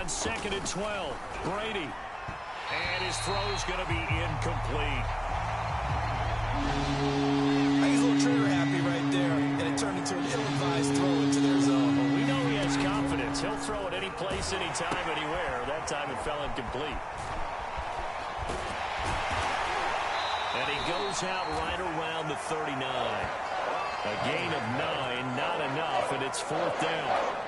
on 2nd and 12. Brady. And his throw's going to be incomplete. I think he's a little trigger happy right there, and it turned into an ill-advised throw into their zone. Well, we know he has confidence. He'll throw it any place, anytime, anywhere. That time it fell incomplete. And he goes out right around the 39. A gain of 9, not enough, and it's 4th down.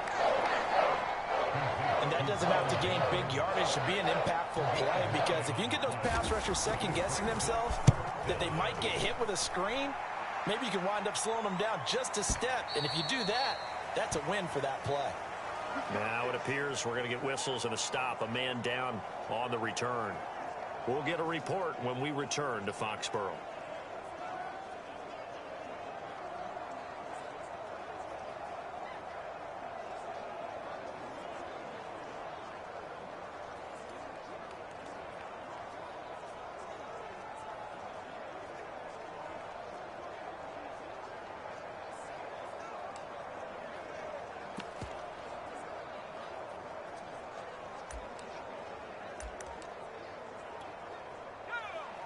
And that doesn't have to gain big yardage to be an impactful play, because if you can get those pass rushers second-guessing themselves, that they might get hit with a screen, maybe you can wind up slowing them down just a step. And if you do that, that's a win for that play. Now it appears we're going to get whistles and a stop. A man down on the return. We'll get a report when we return to Foxborough.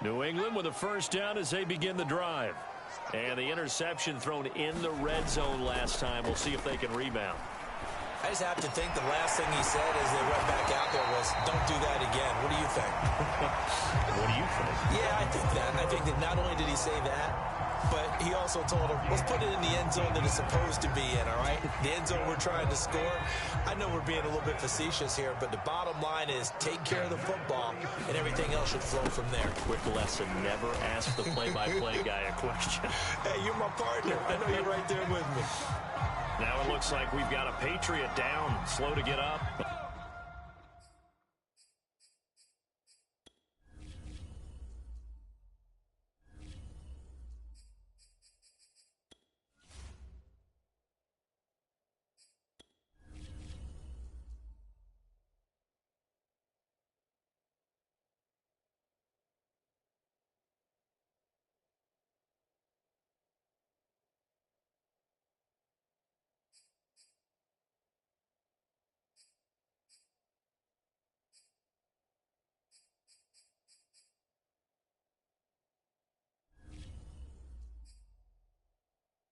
New England with a first down as they begin the drive. And the interception thrown in the red zone last time. We'll see if they can rebound. I just have to think the last thing he said as they went back out there was, don't do that again. What do you think? What do you think? Yeah, I think that. I think that not only did he say that, but he also told him, let's put it in the end zone that it's supposed to be in, all right? The end zone we're trying to score. I know we're being a little bit facetious here, but the bottom line is take care of the football, and everything else should flow from there. Quick lesson, never ask the play-by-play guy a question. Hey, you're my partner. I know you're right there with me. Now it looks like we've got a Patriot down, slow to get up.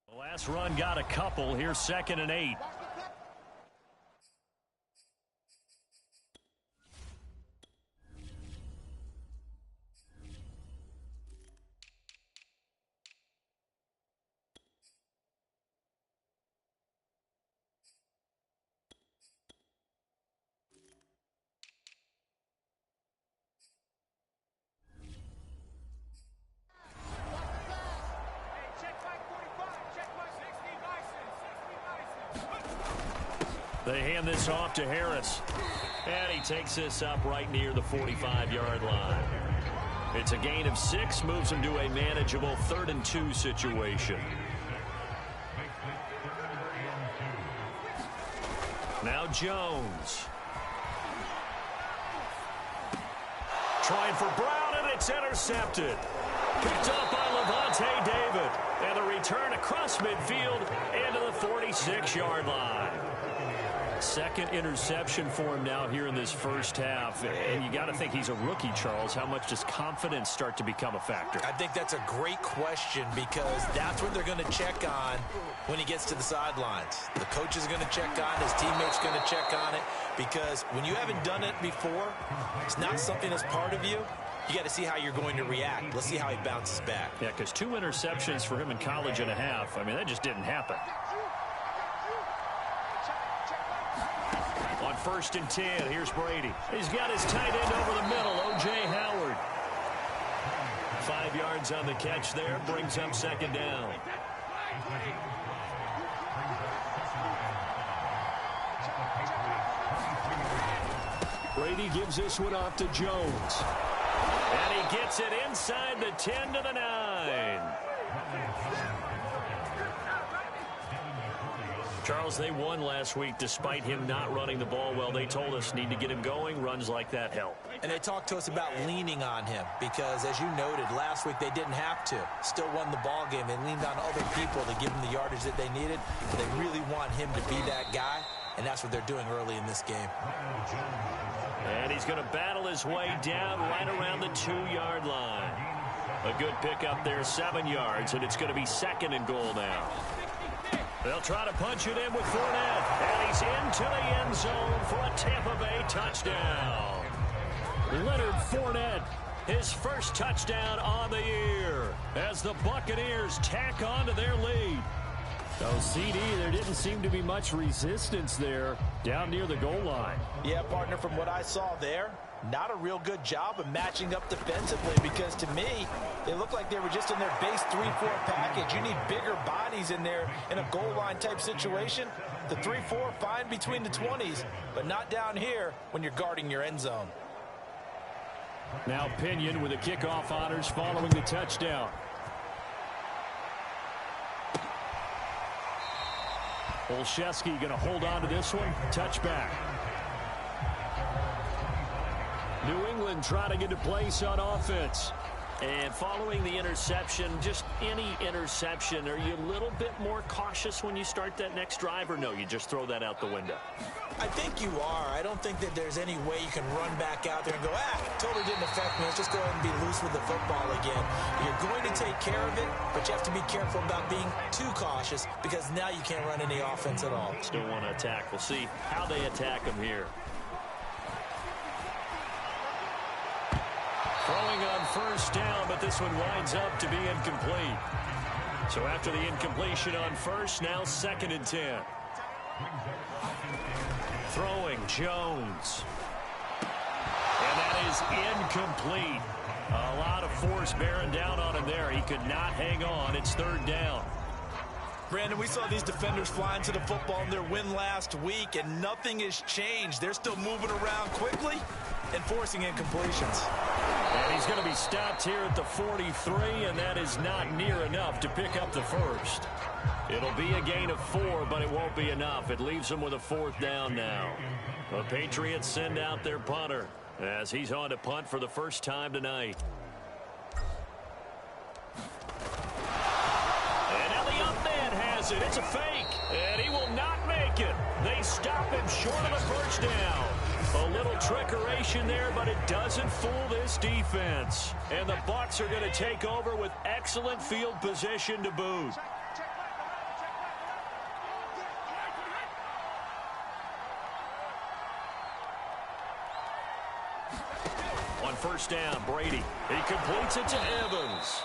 The last run got a couple. Here's 2nd and 8. They hand this off to Harris. And he takes this up right near the 45-yard line. It's a gain of 6, moves him to a manageable 3rd and 2 situation. Now Jones. Trying for Brown, and it's intercepted. Picked up by Levante David. And the return across midfield into the 46-yard line. 2nd interception for him now here in this first half. And you got to think he's a rookie, Charles. How much does confidence start to become a factor? I think that's a great question, because that's what they're going to check on when he gets to the sidelines. The coach is going to check on, his teammates going to check on it, because when you haven't done it before, it's not something that's part of you. You got to see how you're going to react. Let's see how he bounces back. Yeah, because 2 interceptions for him in college and a half. I mean, that just didn't happen. On 1st and 10, here's Brady. He's got his tight end over the middle, O.J. Howard. 5 yards on the catch there, brings up 2nd down. Brady gives this one off to Jones. And he gets it inside the 10 to the 9. Charles, they won last week despite him not running the ball well. They told us need to get him going. Runs like that help. And they talked to us about leaning on him because, as you noted, last week they didn't have to. Still won the ball game. They leaned on other people to give them the yardage that they needed. They really want him to be that guy. and that's what they're doing early in this game. And he's going to battle his way down right around the 2-yard line. A good pickup there, 7 yards, and it's going to be 2nd and goal now. They'll try to punch it in with Fournette, and he's into the end zone for a Tampa Bay touchdown. Leonard Fournette, his first touchdown on the year, as the Buccaneers tack on to their lead. Oh, CD, there didn't seem to be much resistance there down near the goal line. Yeah, partner, from what I saw there, not a real good job of matching up defensively, because to me, they look like they were just in their base 3-4 package. You need bigger bodies in there in a goal line type situation. The 3-4, fine between the 20s, but not down here when you're guarding your end zone. Now Pinion with the kickoff honors following the touchdown. Olszewski going to hold on to this one. Touchback. New England trying to get a place on offense. And following the interception, just any interception, are you a little bit more cautious when you start that next drive, or no, you just throw that out the window? I think you are. I don't think that there's any way you can run back out there and go, totally didn't affect me. Let's just go ahead and be loose with the football again. You're going to take care of it, but you have to be careful about being too cautious, because now you can't run any offense at all. Still want to attack. We'll see how they attack them here. Throwing on first down, but this one winds up to be incomplete. So after the incompletion on first, now 2nd and 10. Throwing Jones. And that is incomplete. A lot of force bearing down on him there. He could not hang on. It's 3rd down. Brandon, we saw these defenders flying to the football in their win last week, and nothing has changed. They're still moving around quickly and forcing incompletions. And he's going to be stopped here at the 43, and that is not near enough to pick up the first. It'll be a gain of 4, but it won't be enough. It leaves them with a 4th down now. The Patriots send out their punter as he's on to punt for the first time tonight. And now the up man has it. It's a fake, and he will not make it. They stop him short of the first down. A little trickeration there, but it doesn't fool this defense. And the Bucs are going to take over with excellent field position to boot. On first down, Brady. He completes it to Evans.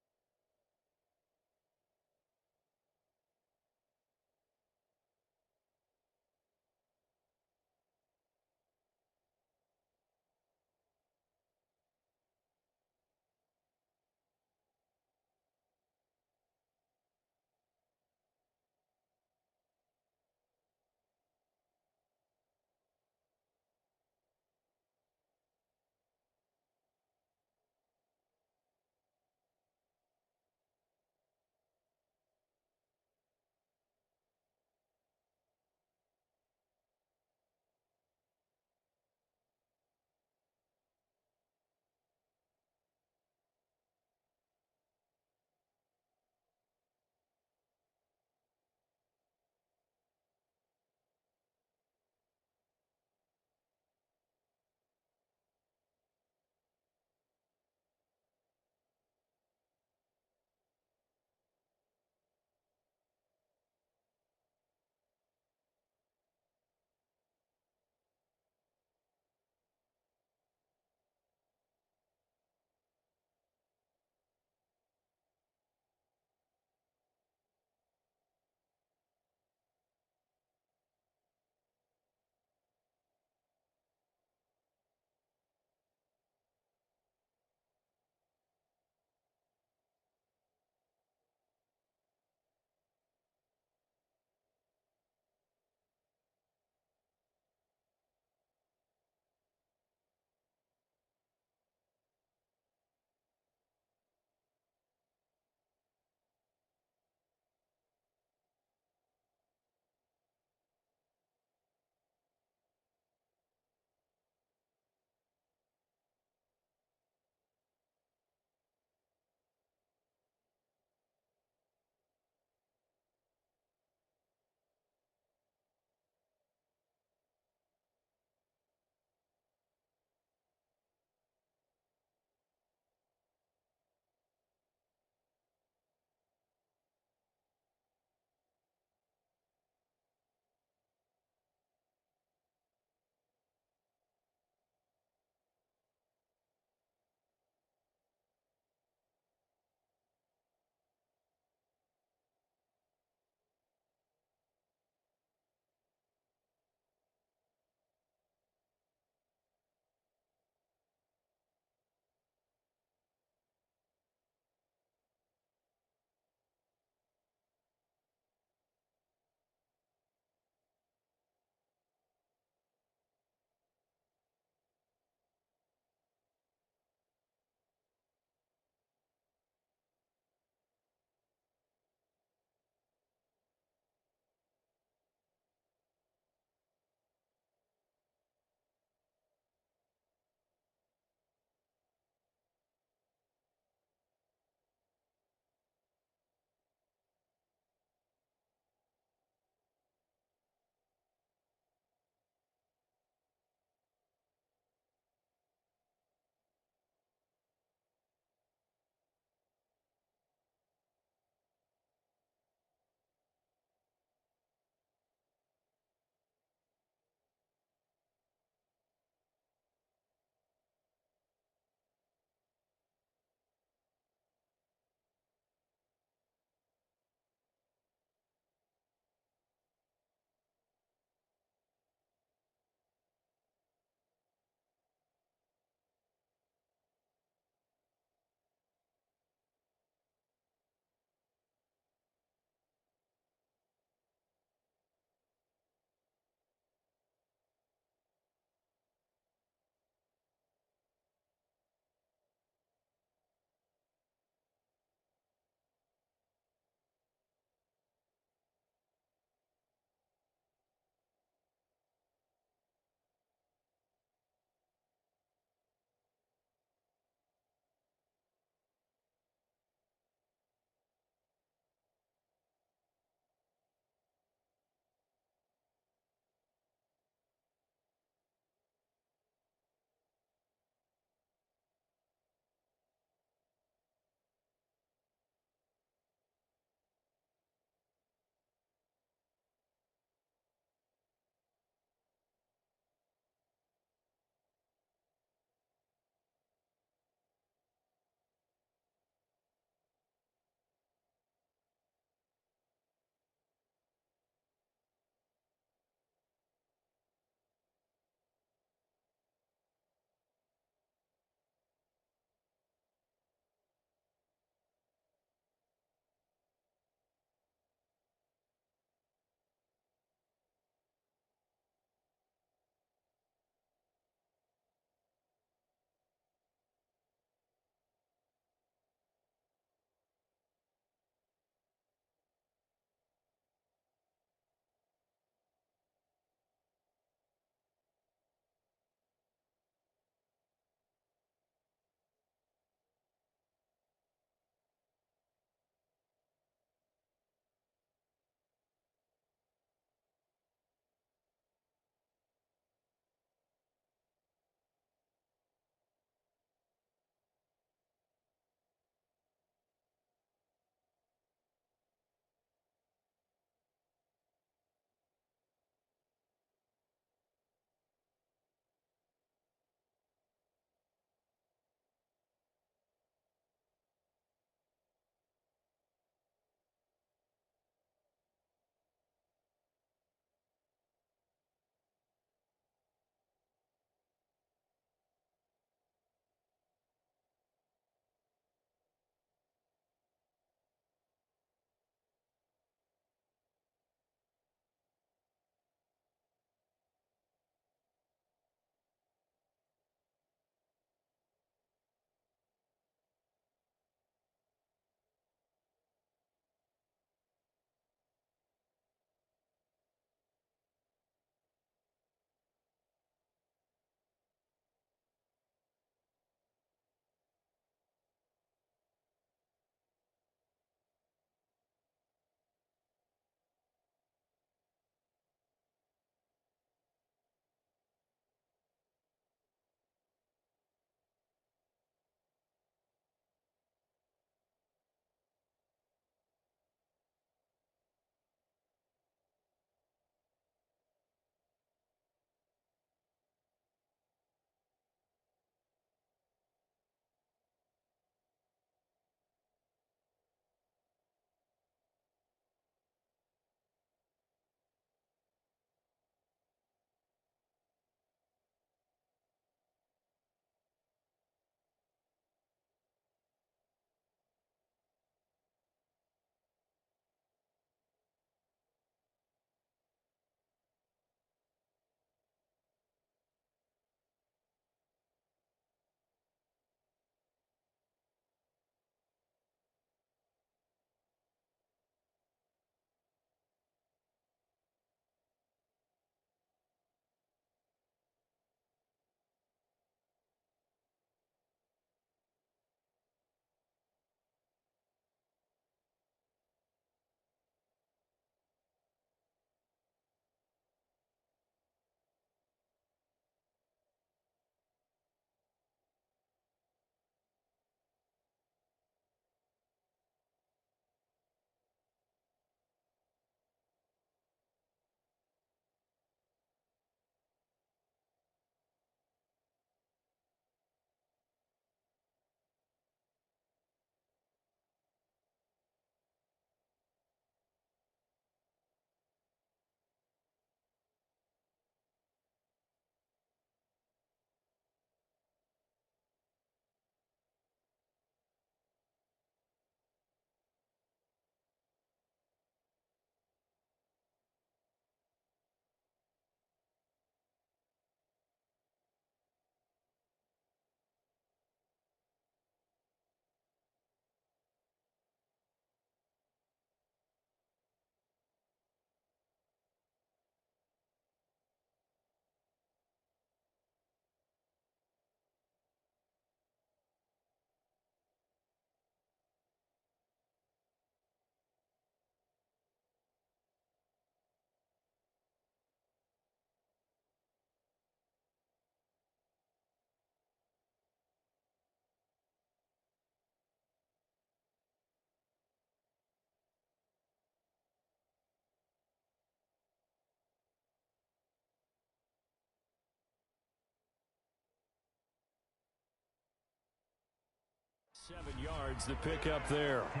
7 yards to pick up there. It's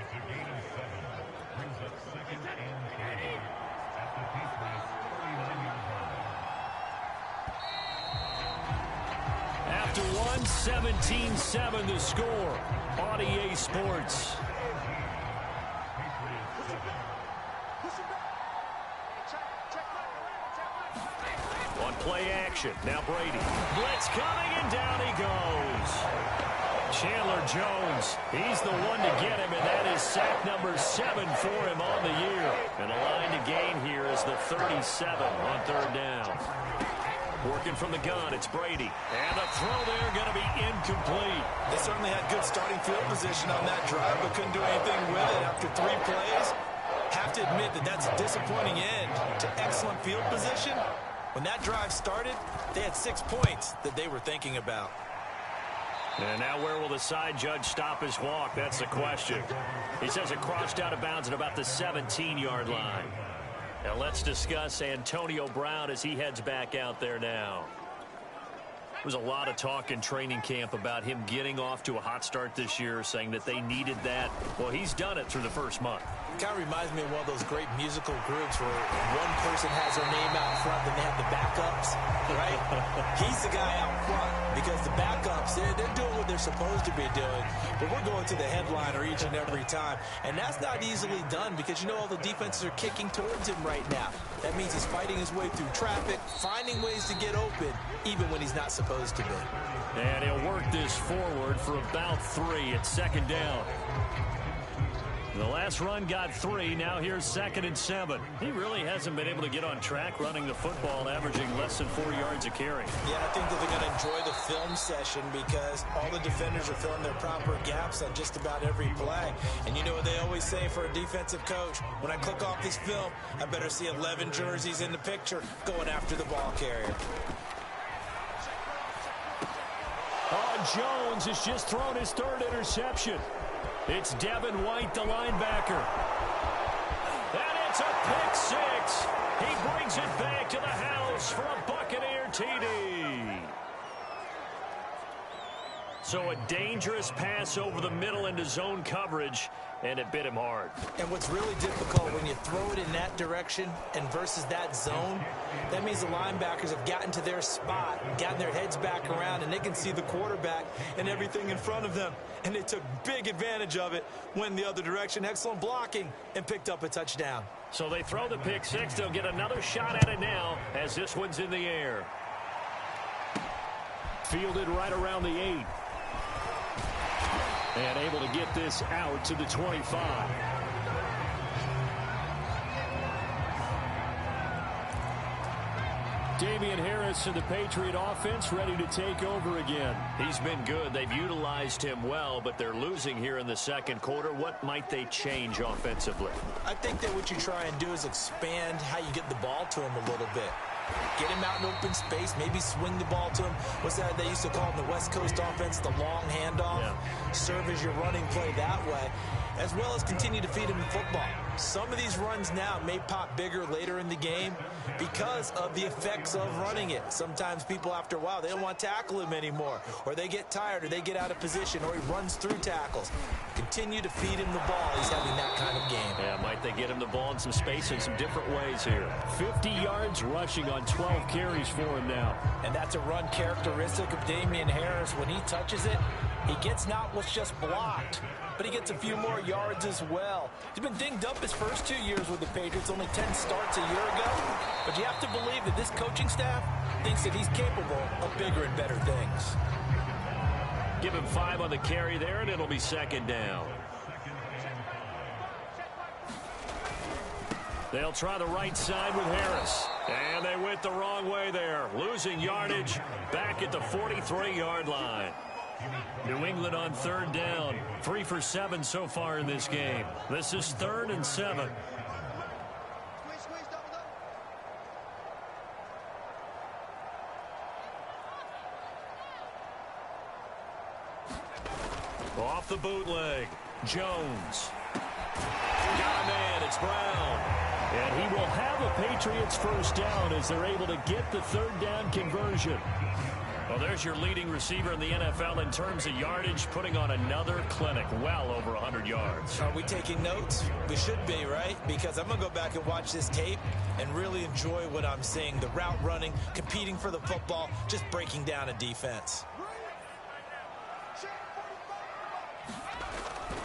a gain of 7. Brings up 2nd and 10 at the Patriots' 39-yard line. After one, 17-7 the score on EA Sports. On play action, now Brady. Blitz coming, and down he goes. Chandler Jones, he's the one to get him, and that is sack number 7 for him on the year. And a line to gain here is the 37 on 3rd down. Working from the gun, it's Brady. And the throw there going to be incomplete. They certainly had good starting field position on that drive, but couldn't do anything with it after 3 plays. Have to admit that that's a disappointing end to excellent field position. When that drive started, they had 6 points that they were thinking about. And now where will the side judge stop his walk? That's the question. He says it crossed out of bounds at about the 17-yard line. Now let's discuss Antonio Brown as he heads back out there now. There was a lot of talk in training camp about him getting off to a hot start this year, saying that they needed that. Well, he's done it through the first month. Kind of reminds me of one of those great musical groups where one person has their name out front, then they have the backups, right? He's the guy out front because the backups, they're doing what they're supposed to be doing, but we're going to the headliner each and every time, and that's not easily done because, you know, all the defenses are kicking towards him right now. That means he's fighting his way through traffic, finding ways to get open, even when he's not supposed to be. And he'll work this forward for about 3 at 2nd down. The last run got 3. Now here's 2nd and 7. He really hasn't been able to get on track running the football, averaging less than 4 yards a carry. Yeah, I think that they're going to enjoy the film session because all the defenders are filling their proper gaps on just about every play. And you know what they always say for a defensive coach? When I click off this film, I better see 11 jerseys in the picture going after the ball carrier. Jones has just thrown his 3rd interception. It's Devin White, the linebacker. And it's a pick 6. He brings it back to the house for a Buccaneer TD. So a dangerous pass over the middle into zone coverage, and it bit him hard. And what's really difficult when you throw it in that direction and versus that zone, that means the linebackers have gotten to their spot, gotten their heads back around, and they can see the quarterback and everything in front of them. And they took big advantage of it, went the other direction, excellent blocking, and picked up a touchdown. So they throw the pick 6. They'll get another shot at it now as this one's in the air. Fielded right around the 8. And able to get this out to the 25. Damian Harris and the Patriot offense ready to take over again. He's been good. They've utilized him well, but they're losing here in the 2nd quarter. What might they change offensively? I think that what you try and do is expand how you get the ball to him a little bit. Get him out in open space, maybe swing the ball to him. What's that they used to call in the West Coast offense, the long handoff? Yeah. Serve as your running play that way, as well as continue to feed him the football. Some of these runs now may pop bigger later in the game because of the effects of running it. Sometimes people, after a while, they don't want to tackle him anymore, or they get tired, or they get out of position, or he runs through tackles. Continue to feed him the ball. He's having that kind of game. Yeah, might they get him the ball in some space in some different ways here. 50 yards rushing on 12 carries for him now. And that's a run characteristic of Damian Harris. When he touches it, he gets not what's just blocked, but he gets a few more yards as well. He's been dinged up his first 2 years with the Patriots, only 10 starts a year ago. But you have to believe that this coaching staff thinks that he's capable of bigger and better things. Give him 5 on the carry there, and it'll be 2nd down. They'll try the right side with Harris. And they went the wrong way there. Losing yardage back at the 43-yard line. New England on 3rd down. 3 for 7 so far in this game. This is 3rd and 7. Off the bootleg. Jones. Got a man. It's Brown. And he will have a Patriots 1st down as they're able to get the 3rd down conversion. Well, there's your leading receiver in the NFL in terms of yardage, putting on another clinic, well over 100 yards. Are we taking notes? We should be, right? Because I'm going to go back and watch this tape and really enjoy what I'm seeing. The route running, competing for the football, just breaking down a defense.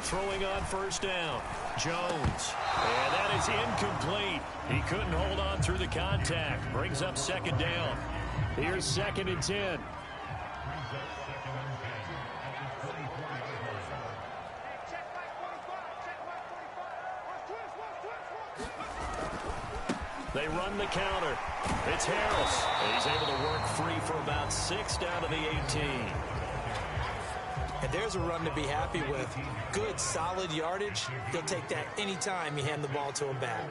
Throwing on first down, Jones. And that is incomplete. He couldn't hold on through the contact. Brings up second down. Here's 2nd and 10. They run the counter. It's Harris. He's able to work free for about 6 down to the 18. And there's a run to be happy with. Good, solid yardage. He'll take that anytime you hand the ball to him back.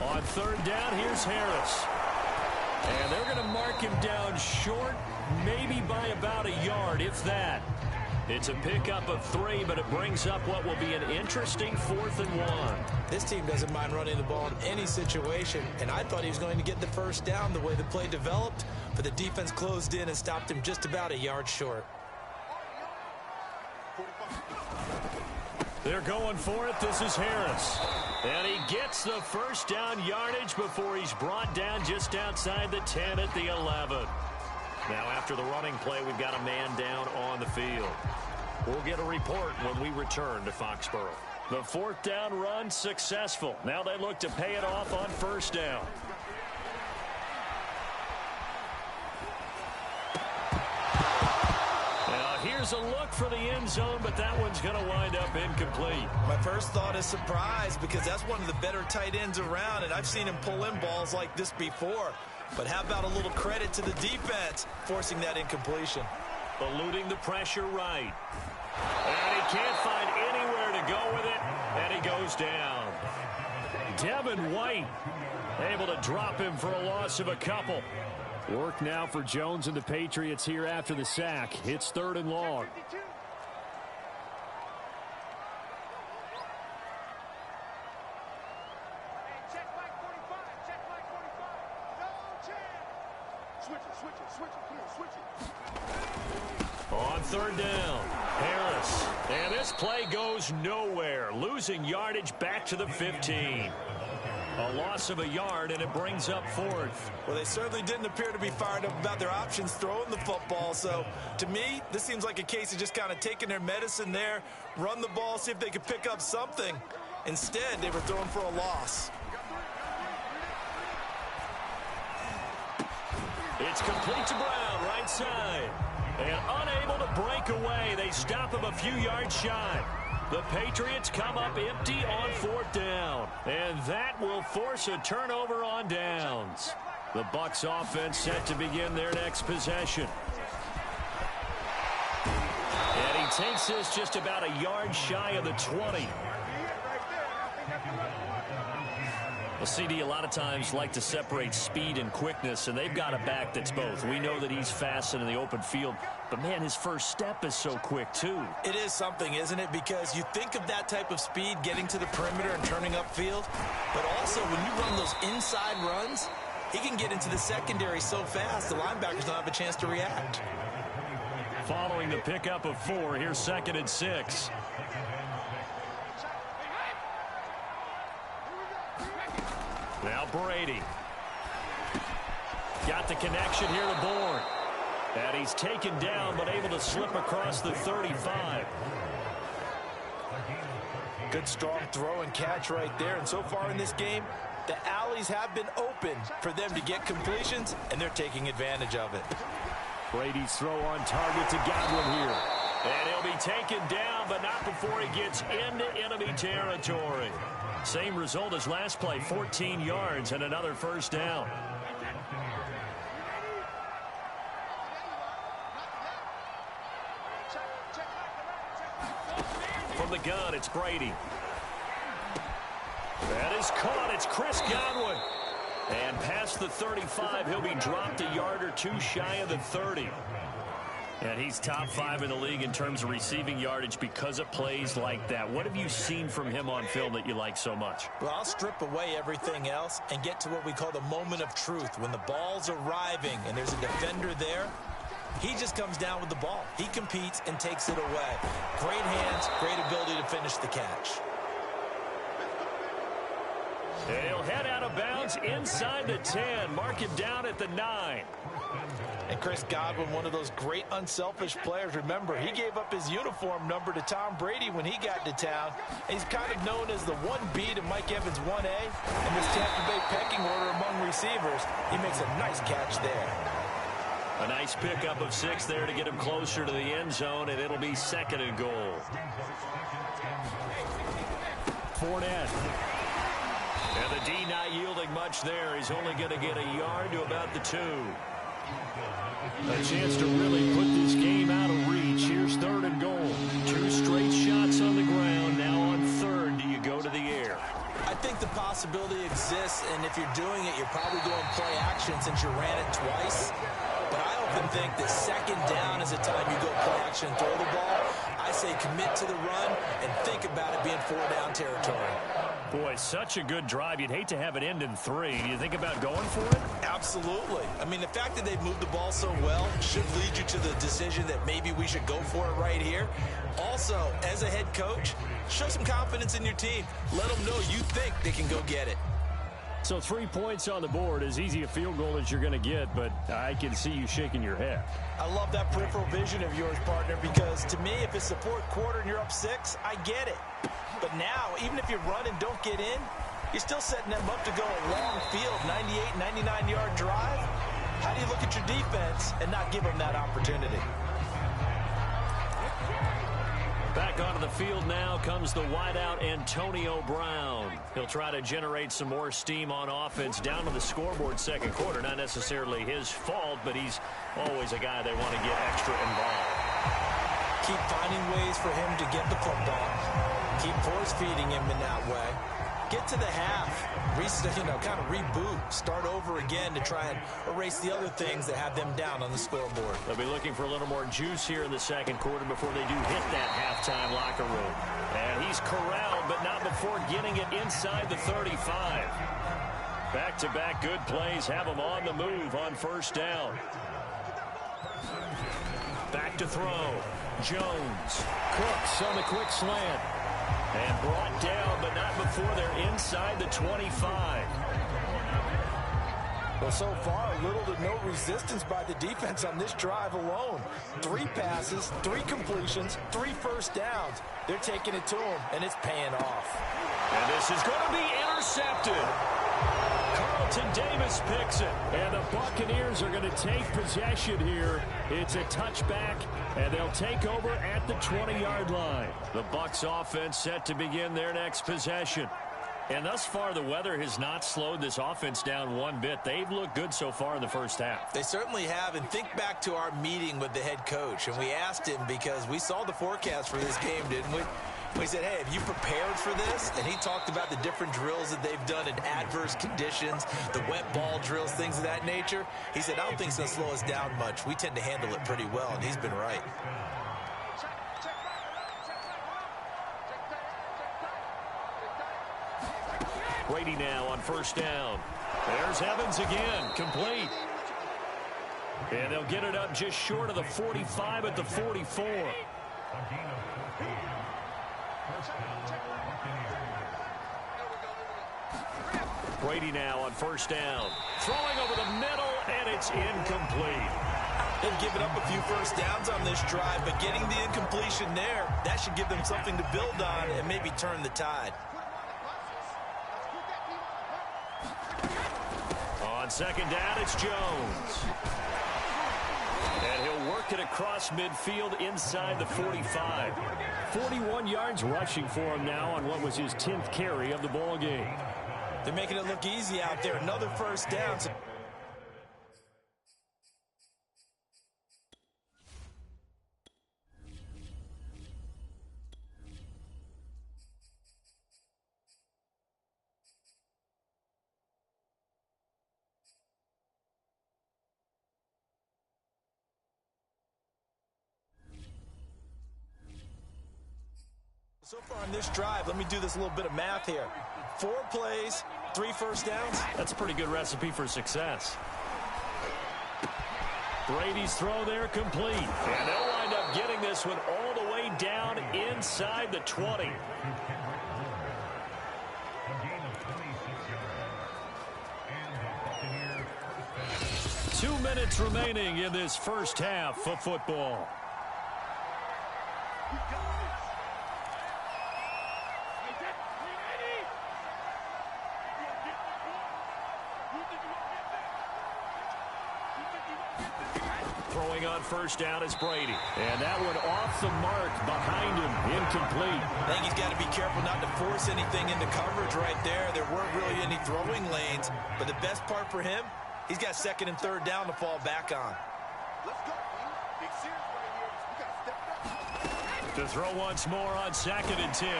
On 3rd down, here's Harris. And they're going to mark him down short, maybe by about a yard, if that. It's a pickup of 3, but it brings up what will be an interesting 4th and 1. This team doesn't mind running the ball in any situation, and I thought he was going to get the first down the way the play developed, but the defense closed in and stopped him just about a yard short. They're going for it. This is Harris. And he gets the first down yardage before he's brought down just outside the 10 at the 11. Now, after the running play, we've got a man down on the field. We'll get a report when we return to Foxborough. The 4th down run successful. Now they look to pay it off on first down. Now, here's a look for the end zone, but that one's going to wind up incomplete. My first thought is surprise, because that's one of the better tight ends around, and I've seen him pull in balls like this before. But how about a little credit to the defense forcing that incompletion? Eluding the pressure right. And he can't find anywhere to go with it, and he goes down. Devin White able to drop him for a loss of a couple. Work now for Jones and the Patriots here after the sack. It's 3rd and long. On 3rd down, Harris. And this play goes nowhere. Losing yardage back to the 15. A loss of a yard, and it brings up 4th. Well, they certainly didn't appear to be fired up about their options throwing the football. So, to me, this seems like a case of just kind of taking their medicine there, run the ball, see if they could pick up something. Instead, they were throwing for a loss. It's complete to Brown, right side. And unable to break away. They stop him a few yards shy. The Patriots come up empty on 4th down. And that will force a turnover on downs. The Bucs offense set to begin their next possession. And he takes this just about a yard shy of the 20. Well, CD, a lot of times like to separate speed and quickness, and they've got a back that's both. We know that he's fast and in the open field, but, man, his first step is so quick, too. It is something, isn't it? Because you think of that type of speed getting to the perimeter and turning upfield, but also when you run those inside runs, he can get into the secondary so fast the linebackers don't have a chance to react. Following the pickup of 4, here's 2nd and 6. Now Brady. Got the connection here to Bourne. And he's taken down, but able to slip across the 35. Good strong throw and catch right there. And so far in this game, the alleys have been open for them to get completions, and they're taking advantage of it. Brady's throw on target to Godwin here. And he'll be taken down, but not before he gets into enemy territory. Same result as last play, 14 yards and another first down. From the gun, it's Brady. That is caught. It's Chris Godwin. And past the 35, he'll be dropped a yard or two shy of the 30. And he's top 5 in the league in terms of receiving yardage because of plays like that. What have you seen from him on film that you like so much? Well, I'll strip away everything else and get to what we call the moment of truth. When the ball's arriving and there's a defender there, he just comes down with the ball. He competes and takes it away. Great hands, great ability to finish the catch. He'll head out of bounds inside the 10. Mark him down at the 9. And Chris Godwin, one of those great unselfish players. Remember, he gave up his uniform number to Tom Brady when he got to town. He's kind of known as the 1B to Mike Evans' 1A. In this Tampa Bay pecking order among receivers, he makes a nice catch there. A nice pickup of 6 there to get him closer to the end zone, and it'll be 2nd and goal. Fournette. And the D not yielding much there. He's only going to get a yard to about the 2. A chance to really put this game out of reach. Here's 3rd and goal. 2 straight shots on the ground. Now on 3rd, do you go to the air? I think the possibility exists, and if you're doing it, you're probably going play action since you ran it twice. But I often think that 2nd down is the time you go play action and throw the ball. I say commit to the run and think about it being 4-down territory. Boy, such a good drive. You'd hate to have it end in 3. Do you think about going for it? Absolutely. I mean, the fact that they've moved the ball so well should lead you to the decision that maybe we should go for it right here. Also, as a head coach, show some confidence in your team. Let them know you think they can go get it. So 3 points on the board, as easy a field goal as you're going to get, but I can see you shaking your head. I love that peripheral vision of yours, partner, because to me, if it's the 4th quarter and you're up 6, I get it. But now, even if you run and don't get in, you're still setting them up to go a long field, 98, 99-yard drive. How do you look at your defense and not give them that opportunity? Back onto the field now comes the wideout Antonio Brown. He'll try to generate some more steam on offense down to the scoreboard 2nd quarter. Not necessarily his fault, but he's always a guy they want to get extra involved. Keep finding ways for him to get the football. Keep force-feeding him in that way. Get to the half. Kind of reboot. Start over again to try and erase the other things that have them down on the scoreboard. They'll be looking for a little more juice here in the 2nd quarter before they do hit that halftime locker room. And he's corralled, but not before getting it inside the 35. Back-to-back good plays have him on the move on 1st down. Back to throw. Jones. Cooks on the quick slant. And brought down, but not before they're inside the 25. Well, so far, little to no resistance by the defense on this drive alone. 3 passes, 3 completions, 3 first downs. They're taking it to him, and it's paying off. And this is going to be intercepted. Carlton Davis picks it, and the Buccaneers are going to take possession here. It's a touchback, and they'll take over at the 20-yard line. The Bucs offense set to begin their next possession. And thus far, the weather has not slowed this offense down one bit. They've looked good so far in the 1st half. They certainly have, and think back to our meeting with the head coach, and we asked him because we saw the forecast for this game, didn't we? We said, hey, have you prepared for this? And he talked about the different drills that they've done in adverse conditions, the wet ball drills, things of that nature. He said, I don't think it's going to slow us down much. We tend to handle it pretty well, and he's been right. Brady now on 1st down. There's Evans again, complete. And they'll get it up just short of the 45 at the 44. Brady now on 1st down. Throwing over the middle, and it's incomplete. They've given up a few first downs on this drive, but getting the incompletion there, that should give them something to build on and maybe turn the tide. On 2nd down, it's Jones. And he'll work it across midfield inside the 45. 41 yards rushing for him now on what was his 10th carry of the ball game. They're making it look easy out there. Another first down. So far on this drive, let me do this little bit of math here. 4 plays, 3 first downs. That's a pretty good recipe for success. Brady's throw there complete. And they'll wind up getting this one all the way down inside the 20. 2 minutes remaining in this first half of football. Throwing on first down is Brady. And that one off the mark behind him. Incomplete. I think he's got to be careful not to force anything into coverage right there. There weren't really any throwing lanes. But the best part for him, he's got 2nd and 3rd down to fall back on. Let's go, man. Big series right here. We got to step it up. To throw once more on 2nd and 10.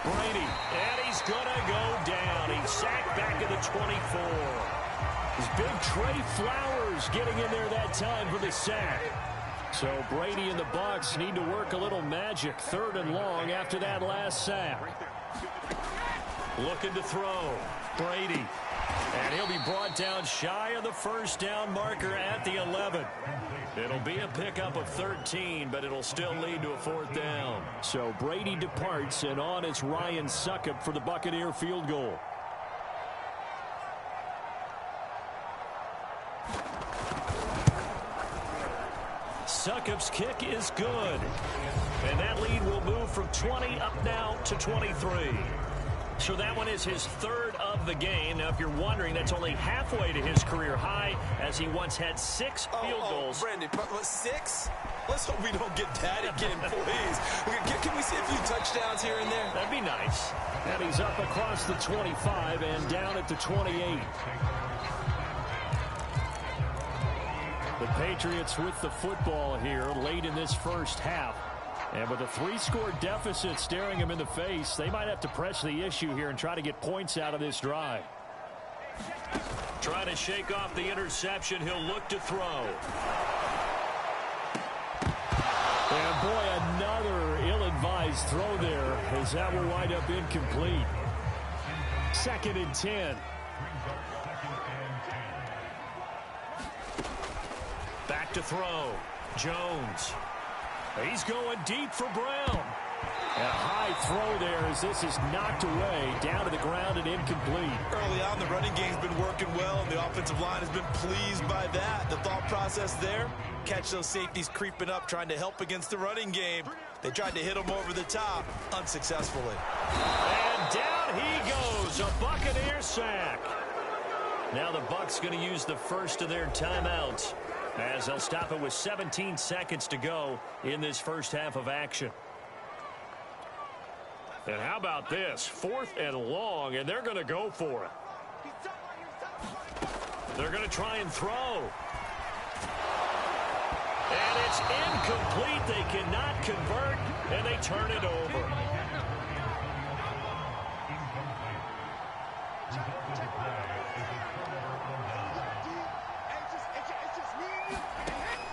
Brady. And he's going to go down. He's sacked back at the 24. His big Trey Flowers getting in there that time for the sack. So Brady and the Bucs need to work a little magic. 3rd and long after that last sack. Looking to throw. Brady. And he'll be brought down shy of the first down marker at the 11. It'll be a pickup of 13, but it'll still lead to a 4th down. So Brady departs, and on is Ryan Succop for the Buccaneer field goal. Succop's kick is good. And that lead will move from 20 up now to 23. So that one is his 3rd of the game. Now, if you're wondering, that's only halfway to his career high, as he once had 6 field goals. Brandon, 6? Let's hope we don't get that again, please. Can we see a few touchdowns here and there? That'd be nice. And he's up across the 25 and down at the 28. The Patriots with the football here late in this first half. And with a 3-score deficit staring him in the face, they might have to press the issue here and try to get points out of this drive. Trying to shake off the interception. He'll look to throw. And boy, another ill-advised throw there, as that will wind up incomplete. 2nd and 10. Back to throw. Jones. He's going deep for Brown. And a high throw there as this is knocked away, down to the ground and incomplete. Early on, the running game's been working well, and the offensive line has been pleased by that. The thought process there, catch those safeties creeping up, trying to help against the running game. They tried to hit him over the top, unsuccessfully. And down he goes, a Buccaneer sack. Now the Bucs going to use the first of their timeouts, as they'll stop it with 17 seconds to go in this first half of action. And how about this? 4th and long, and they're going to go for it. They're going to try and throw. And it's incomplete. They cannot convert, and they turn it over.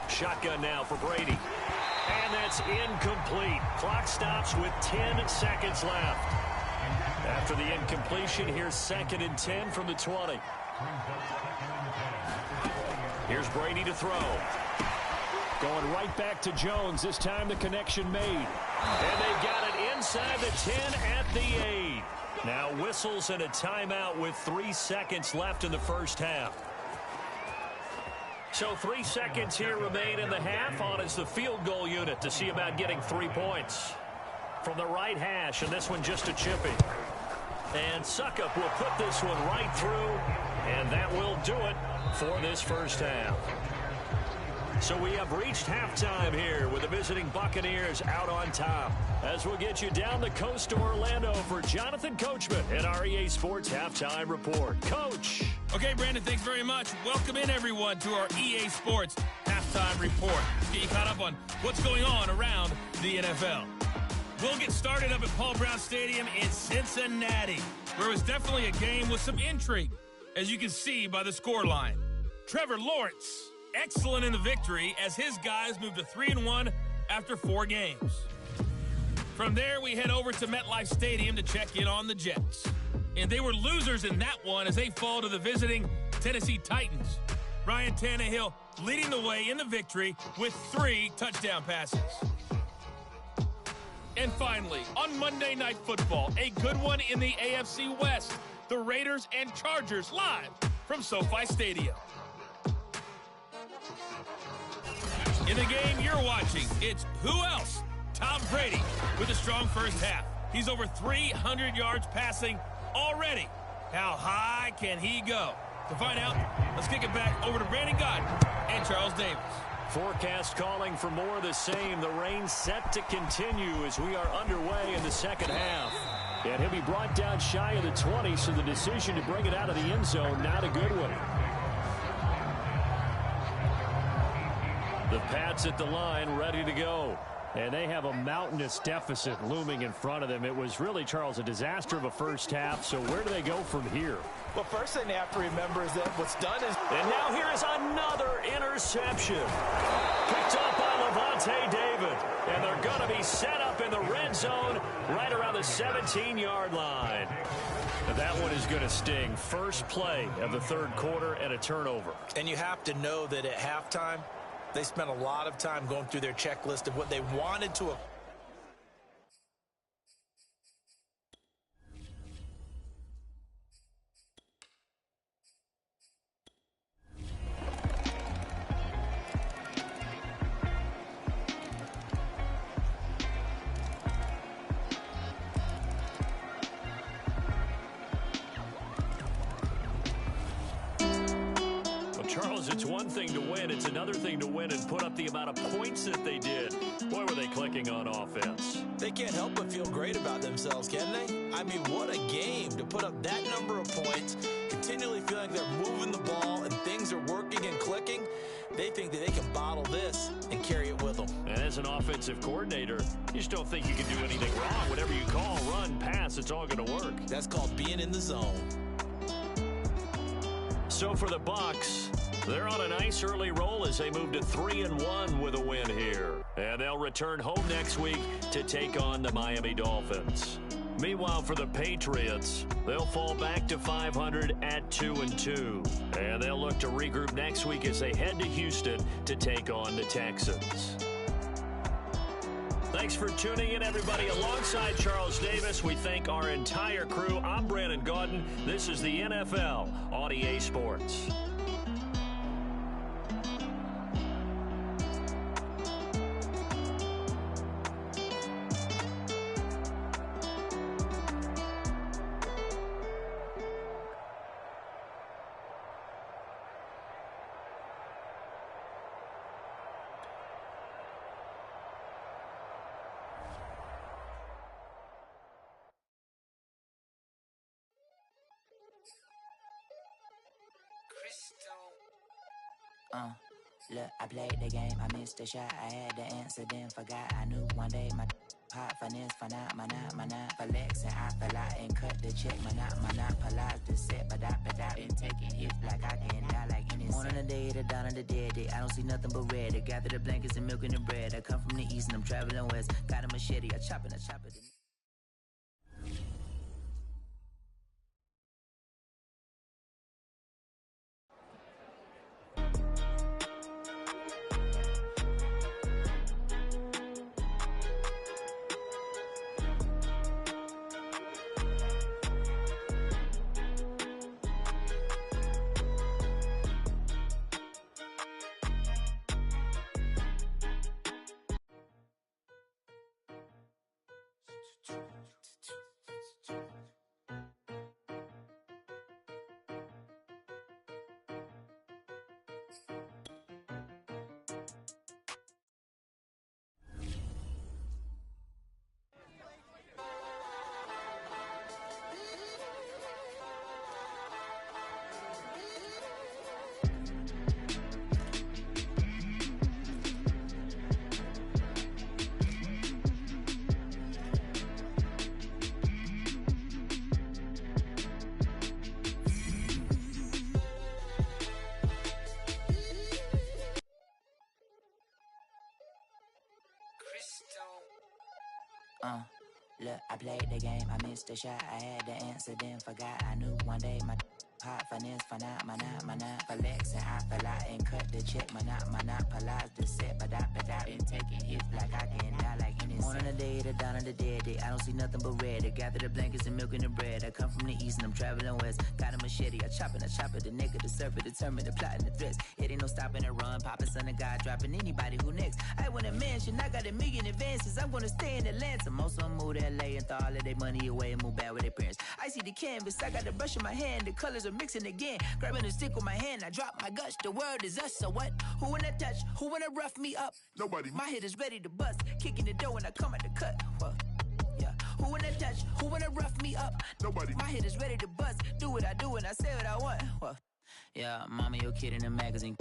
Shotgun now for Brady. And that's incomplete. Clock stops with 10 seconds left. After the incompletion, here's 2nd and 10 from the 20. Here's Brady to throw. Going right back to Jones. This time the connection made. And they've got it inside the 10 at the 8. Now whistles and a timeout with 3 seconds left in the first half. So 3 seconds here remain in the half. On is the field goal unit to see about getting 3 points. From the right hash, and this one just a chippy. And Succop will put this one right through, and that will do it for this first half. So we have reached halftime here with the visiting Buccaneers out on top. As we'll get you down the coast to Orlando for Jonathan Coachman at our EA Sports Halftime Report. Coach. Okay, Brandon, thanks very much. Welcome in, everyone, to our EA Sports Halftime Report. Get you caught up on what's going on around the NFL. We'll get started up at Paul Brown Stadium in Cincinnati, where it was definitely a game with some intrigue, as you can see by the scoreline. Trevor Lawrence, excellent in the victory as his guys moved to 3-1 after 4 games. From there, we head over to MetLife Stadium to check in on the Jets. And they were losers in that one as they fall to the visiting Tennessee Titans. Ryan Tannehill leading the way in the victory with 3 touchdown passes. And finally, on Monday Night Football, a good one in the AFC West. The Raiders and Chargers live from SoFi Stadium. In the game you're watching, it's who else? Tom Brady with a strong first half. He's over 300 yards passing already. How high can he go? To find out, let's kick it back over to Brandon Godden and Charles Davis. Forecast calling for more of the same. The rain set to continue as we are underway in the second half. And he'll be brought down shy of the 20, so the decision to bring it out of the end zone, not a good one. The Pats at the line, ready to go. And they have a mountainous deficit looming in front of them. It was really, Charles, a disaster of a first half. So where do they go from here? Well, first thing they have to remember is that what's done is... And now here is another interception. Picked up by Levante David. And they're going to be set up in the red zone right around the 17-yard line. And that one is going to sting. First play of the third quarter and a turnover. And you have to know that at halftime, they spent a lot of time going through their checklist of what they wanted to... Charles, it's one thing to win. It's another thing to win and put up the amount of points that they did. Boy, were they clicking on offense. They can't help but feel great about themselves, can they? I mean, what a game to put up that number of points, continually feeling like they're moving the ball and things are working and clicking. They think that they can bottle this and carry it with them. And as an offensive coordinator, you just don't think you can do anything wrong. Whatever you call, run, pass, it's all going to work. That's called being in the zone. So for the Bucs, they're on a nice early roll as they move to 3-1 with a win here. And they'll return home next week to take on the Miami Dolphins. Meanwhile, for the Patriots, they'll fall back to 500 at 2-2. And they'll look to regroup next week as they head to Houston to take on the Texans. Thanks for tuning in, everybody. Alongside Charles Davis, we thank our entire crew. I'm Brandon Gaudin. This is the NFL on EA Sports. Look, I played the game, I missed the shot, I had the answer, then forgot. I knew one day my pop finesse, finite, flexing. I fell out and cut the check, monopolize the set, but I been taking hits like I can die like any morning of the day, the dawn of the dead day. I don't see nothing but red. I gather the blankets and milk and the bread. I come from the east and I'm traveling west. Got a machete, I chop it. Look, I played the game, I missed the shot. I had the answer, then forgot. I knew one day my hot finesse, flexing. I fell out and cut the check. Monopolize the set, but I been taking hits like I can die like any morning of the day, the dawn of the dead day. I don't see nothing but red. I gather the blankets and milk and the bread. I come from the east and I'm traveling west. Got a machete, I chop it, the neck of the serpent, determined the plot and the threats. It ain't no stopping the run, popping son of God, dropping anybody who next. I want a mansion, I got a million advances. I'm gonna stay in Atlanta. Most of them move to LA and throw all of their money away and move back with their parents. I see the canvas, I got the brush in my hand, the colors are mixing again. Grabbing a stick with my hand, I drop my guts. The world is us, so what? Who wanna touch? Who wanna rough me up? Nobody. My head is ready to bust, kicking the door when I come at the cut. What? Yeah. Who wanna touch? Who wanna rough me up? Nobody. My head is ready to bust. Do what I do and I say what I want. What? Yeah, mama, your kid in the magazine,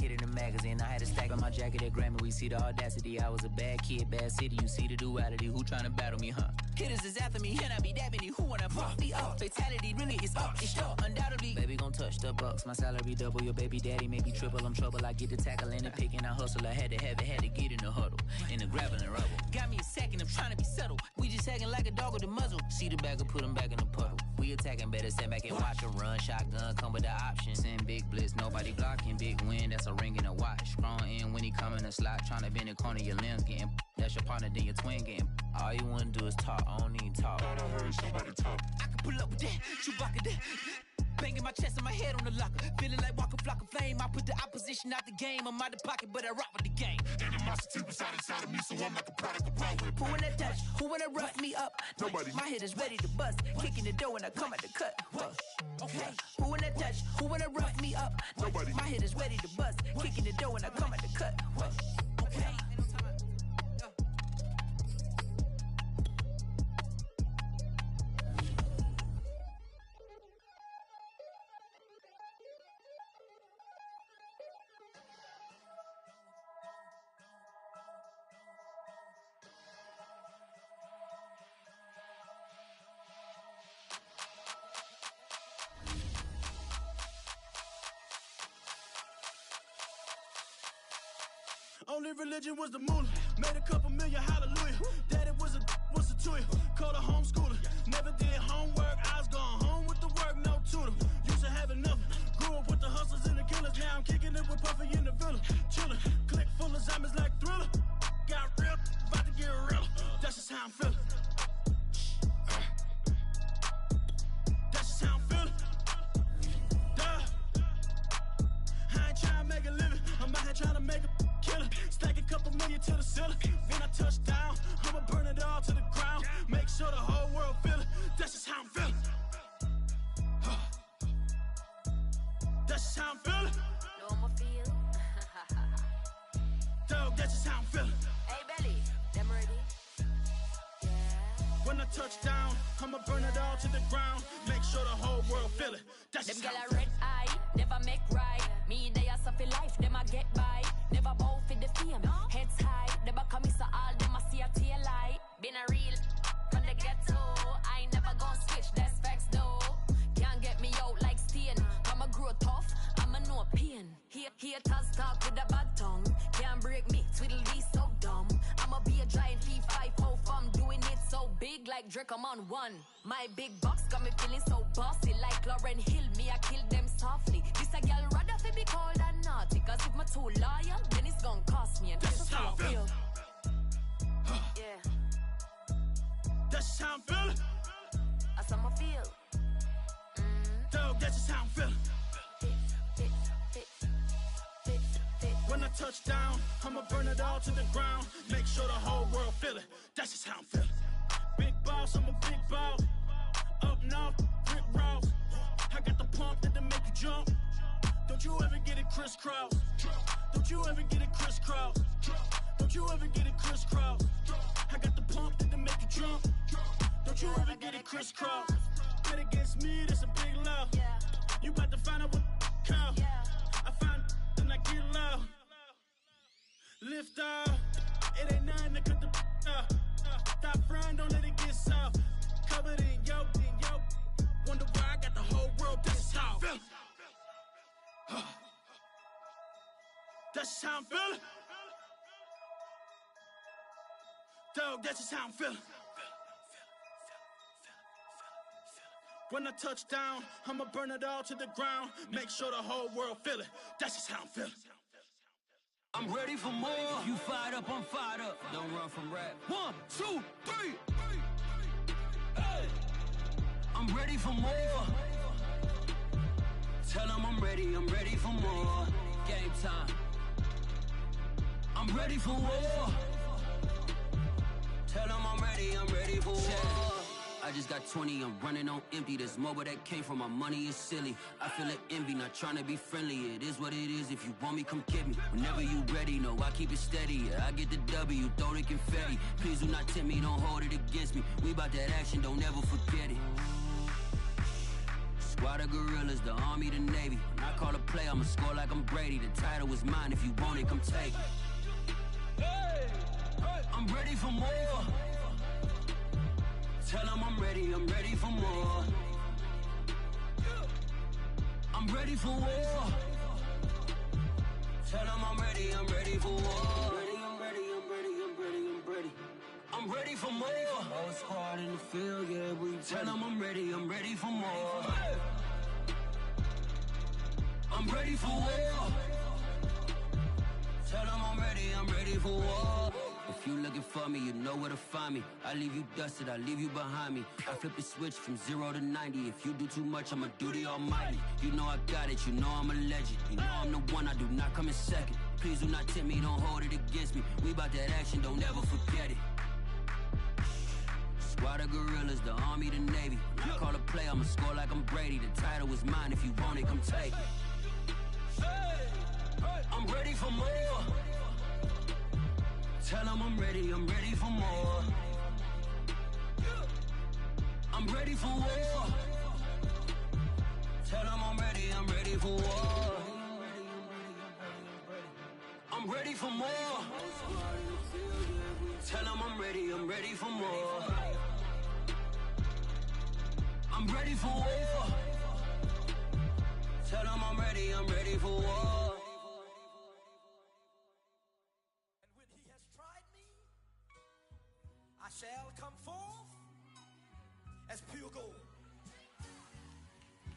I had a stack on my jacket at Grammy. We see the audacity. I was a bad kid, bad city. You see the duality. Who tryna battle me, huh? Hitters is after me, and I be dabbing you. Who wanna fuck me up? Fatality really is up. It's sure, undoubtedly. Baby gon' touch the bucks. My salary double. Your baby daddy maybe triple. I'm trouble. I get the tackle and the pick and I hustle. I had to have it, had to get in the huddle. In the gravel and rubble. Got me a second, I'm trying to be subtle. We just hacking like a dog with a muzzle. See the bagger, put him back in the puddle. We attacking, better stand back and watch him run. Shotgun come with the option. Send big blitz, nobody blocking. Big win, that's a ring and a watch. Strong in when he come in a slot. Trying to bend the corner, your limbs getting. That's your partner, then your twin getting. All you wanna do is talk, I don't need talk. I heard somebody talk. I can pull up with that, Chewbacca that. Banging my chest and my head on the locker. Feeling like Walker Flock of Flame. I put the opposition out the game. I'm out of pocket, but I rock with the game. Animosity reside inside of me, so I'm like a product of power. Who wanna touch? Who wanna rough me up? Nobody. My head is ready to bust. Kicking the door when I come at the cut. Okay. Who wanna touch? Who wanna rough me up? Nobody. My head is ready to bust. Kicking the door when I come at the cut. Okay. Only religion was the moolah. Made a couple million, hallelujah. Daddy was a to you. Called a homeschooler. Never did homework. I was going home with the work, no tutor. Used to have enough. Grew up with the hustlers and the killers. Now I'm kicking it with Puffy in the villa. Chillin'. Click full of zombies like Thriller. Got real. About to get real. That's just how I'm feeling. That's just how I'm feeling. Duh. I ain't trying to make a living. I'm out here trying to make a killer. Stack a couple million to the ceiling. When I touch down, I'ma burn it all to the ground. Make sure the whole world feel it. That's just how I'm feeling. That's just how I'm feeling. Know I'ma feel. Dog, that's just how I'm feeling. Hey, Belly, them ready? Yeah. When I touch down, I'ma burn it all to the ground. Make sure the whole world feel it. That's Them just gyal how I'm a feeling. red eye, never make right. Me, they are suffer life, them a get by. Never bow for the fame, heads high. Never come so all them a see a tail light. Been a real from the ghetto. I ain't never gon' switch, that's facts though. Can't get me out like stain. I'ma grow tough, I'ma know pain. Haters talk with a bad tongue. Can't break me, twiddle be so dumb. I'ma be a giant P5 hope. I'm doing it so big like Drake, I'm on one. My big box got me feeling so bossy like Lauren Hill. Me, I kill them softly. This a girl rather fi be cold than naughty. Cause if my too loyal, then it's gon' cost me. And that's just how I feel. Yeah. That's just how I'm feeling. That's how I feel. Dog, that's just how I'm feeling. When I touch down, I'ma burn it all to the ground. Make sure the whole world feel it. That's just how I'm feeling. Big boss, I'm a big boss. Up north, brick roads. I got the pump that'll make you jump. Don't you ever get it crisscross. Don't you ever get it crisscross. Don't you ever get it crisscross. I got the pump that'll make you jump. Don't you ever get it crisscross. Bet against me, that's a big love. You about to find out what count. I find and I get loud. Lift off. It ain't nothing to cut the up. Stop frying, don't let it get soft. Covered in yo. Wonder why I got the whole world. That's just how I'm feeling. That's just how I'm feeling. Dog, that's just how I'm feeling. When I touch down, I'ma burn it all to the ground. Make sure the whole world feel it. That's just how I'm feeling. I'm ready for more. You fired up, I'm fired up. Don't run from rap. 1, 2, 3. Hey. I'm ready for more. Tell them I'm ready for more. Game time. I'm ready for war. Tell them I'm ready for war. I just got 20, I'm running on empty. This mobile that came from my money is silly. I feel it envy, not trying to be friendly. It is what it is, if you want me, come get me. Whenever you ready, no, I keep it steady. Yeah, I get the W, throw the confetti. Please do not tempt me, don't hold it against me. We about that action, don't ever forget it. Squad of gorillas, the army, the navy. When I call a play, I'ma score like I'm Brady. The title is mine, if you want it, come take it. I'm ready for more. Tell them I'm ready for more. I'm ready for war. Tell them I'm ready for war. I'm ready for more. Whole squad in the field, yeah, we tell them I'm ready for more. I'm ready for war. Tell them I'm ready for war. If you looking for me, you know where to find me. I leave you dusted, I leave you behind me. I flip the switch from 0 to 90. If you do too much, I'ma do the almighty. You know I got it, you know I'm a legend. You know I'm the one, I do not come in second. Please do not tempt me, don't hold it against me. We about that action, don't ever forget it. Squad of gorillas, the army, the navy. When I call a play, I'ma score like I'm Brady. The title is mine, if you want it, come take it. I'm ready for more. Tell them I'm ready for more. I'm ready for war. Tell them I'm ready for war. I'm ready for more. Tell them I'm ready for more. I'm ready for war. Tell them I'm ready for war. I shall come forth as pure gold.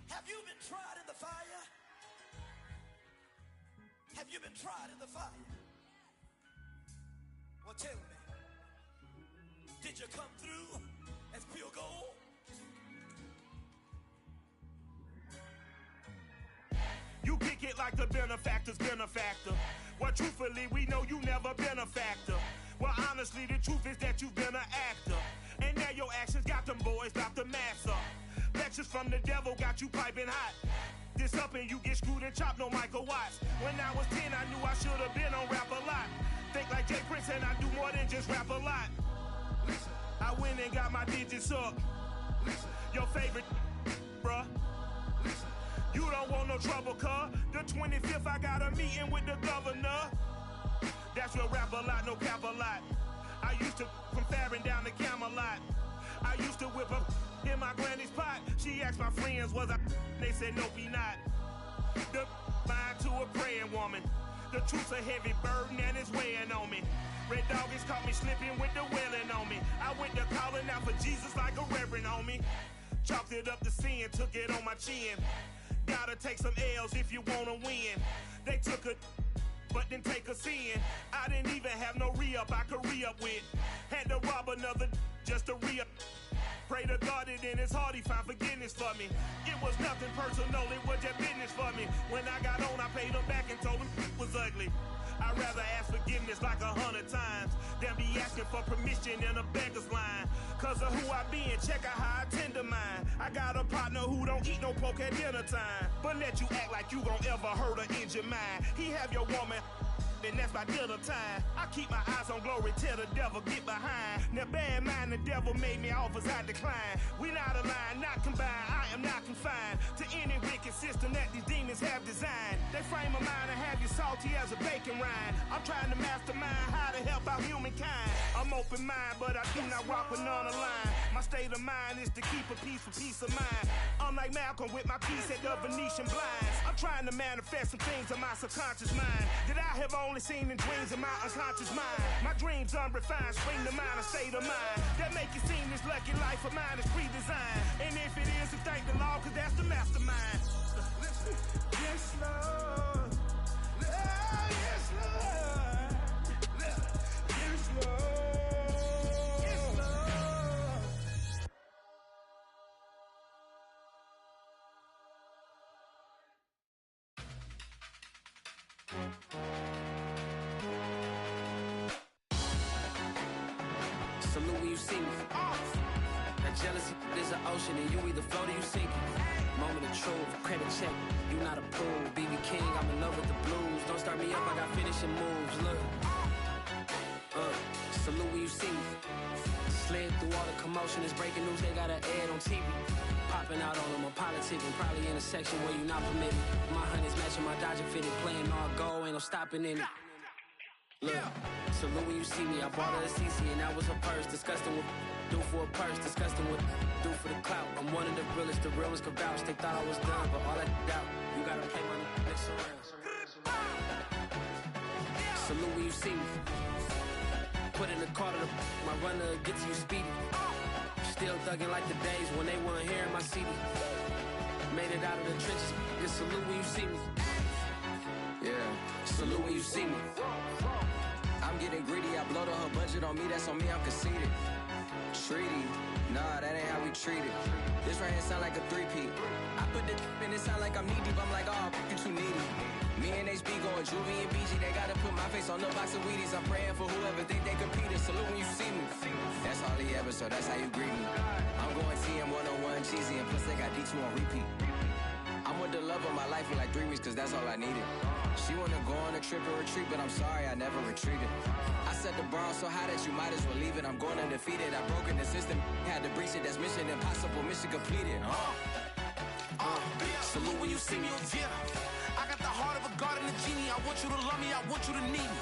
Have you been tried in the fire? Have you been tried in the fire? Well, tell me, did you come through as pure gold? You kick it like the benefactor's benefactor. Well, truthfully, we know you never been a factor. Well, honestly, the truth is that you've been an actor. And now your actions got them boys dropped the mask up. Lectures from the devil got you piping hot. This up and you get screwed and chopped, no Michael Watts. When I was 10, I knew I should have been on rap a lot. Think like Jay Prince and I do more than just rap a lot. I went and got my digits up. Your favorite, bruh. You don't want no trouble, cuz. The 25th, I got a meeting with the governor. That's real rap a lot, no cap a lot. I used to from Farron down to Camelot. I used to whip up in my granny's pot. She asked my friends, was I? They said, nope, he not. The mind to a praying woman. The truth's a heavy burden and it's weighing on me. Red Doggies caught me slipping with the wailing on me. I went to calling out for Jesus like a reverend on me. Chalked it up to sin, took it on my chin. Gotta take some L's if you wanna win. They took a but then take a sin. I didn't even have no re-up I could re-up with. Had to rob another just to re-up. Pray to God that in his heart he found forgiveness for me. It was nothing personal, it was just business for me. When I got on, I paid him back and told him it was ugly. I'd rather ask forgiveness like 100 times than be asking for permission in a beggar's line. Cause of who I be and check out how I tend to mine. I got a partner who don't eat no pork at dinner time, but let you act like you gon' ever hurt or injure mine. He have your woman, and that's my dinner time. I keep my eyes on glory till the devil get behind. Now bear in mind the devil made me offers I decline. We not aligned, not combined, I am not confined to any wicked system that these demons have designed. They frame a mind and have you salty as a bacon rind. I'm trying to mastermind how to help out humankind. I'm open mind, but I do not rock with none aligned. My state of mind is to keep a peaceful peace of mind. Unlike Malcolm with my piece at the Venetian blinds. I'm trying to manifest some things in my subconscious mind that I have only seen in dreams in my unconscious mind. My dreams unrefined, spring to mind, a state of mind that make it seem this lucky life of mine is pre-designed. And if it is, to thank the see me. That jealousy is an ocean, and you either float or you sink it. Moment of truth, credit check, you not approved. BB King, I'm in love with the blues. Don't start me up, I got finishing moves. Look, salute when you see me. Slid through all the commotion, it's breaking news, they got an ad on TV. Popping out on them, I'm politicking, probably in a section where you not permitted. My honey's matching my Dodger fitted, playing all goal, ain't no stopping in it. Look, salute when you see me, I bought her a CC and that was her purse. Disgusting with do for a purse, disgusting with do for the clout. I'm one of the realest, the real ones could vouch. They thought I was done, but all that doubt, you gotta play my next around. Salute when you see me. Put in the car to my runner, get to you speedy. Still thugging like the days when they weren't here in my CD. Made it out of the trenches, just salute when you see me. Yeah, salute when you see me. I'm getting greedy, I blow the whole budget on me, that's on me, I'm conceited. Treaty, nah, that ain't how we treat it. This right here sound like a three-peat. I put the in it sound like I'm knee deep, I'm like, oh, you too needy. Me and HB going Juvie and BG, they gotta put my face on the box of Wheaties. I'm praying for whoever think they competed. Salute when you see me. That's all he ever, so that's how you greet me. I'm going TM 101 cheesy, and plus they got D2 on repeat. I'm with the love of my life for like 3 weeks, cause that's all I needed. She wanna go on a trip or retreat, but I'm sorry, I never retreated. I set the bar so high that you might as well leave it. I'm going undefeated, I've broken the system, had to breach it, that's mission impossible, mission completed. Salute when you see me, yeah. I got the heart of a god and a genie. I want you to love me, I want you to need me.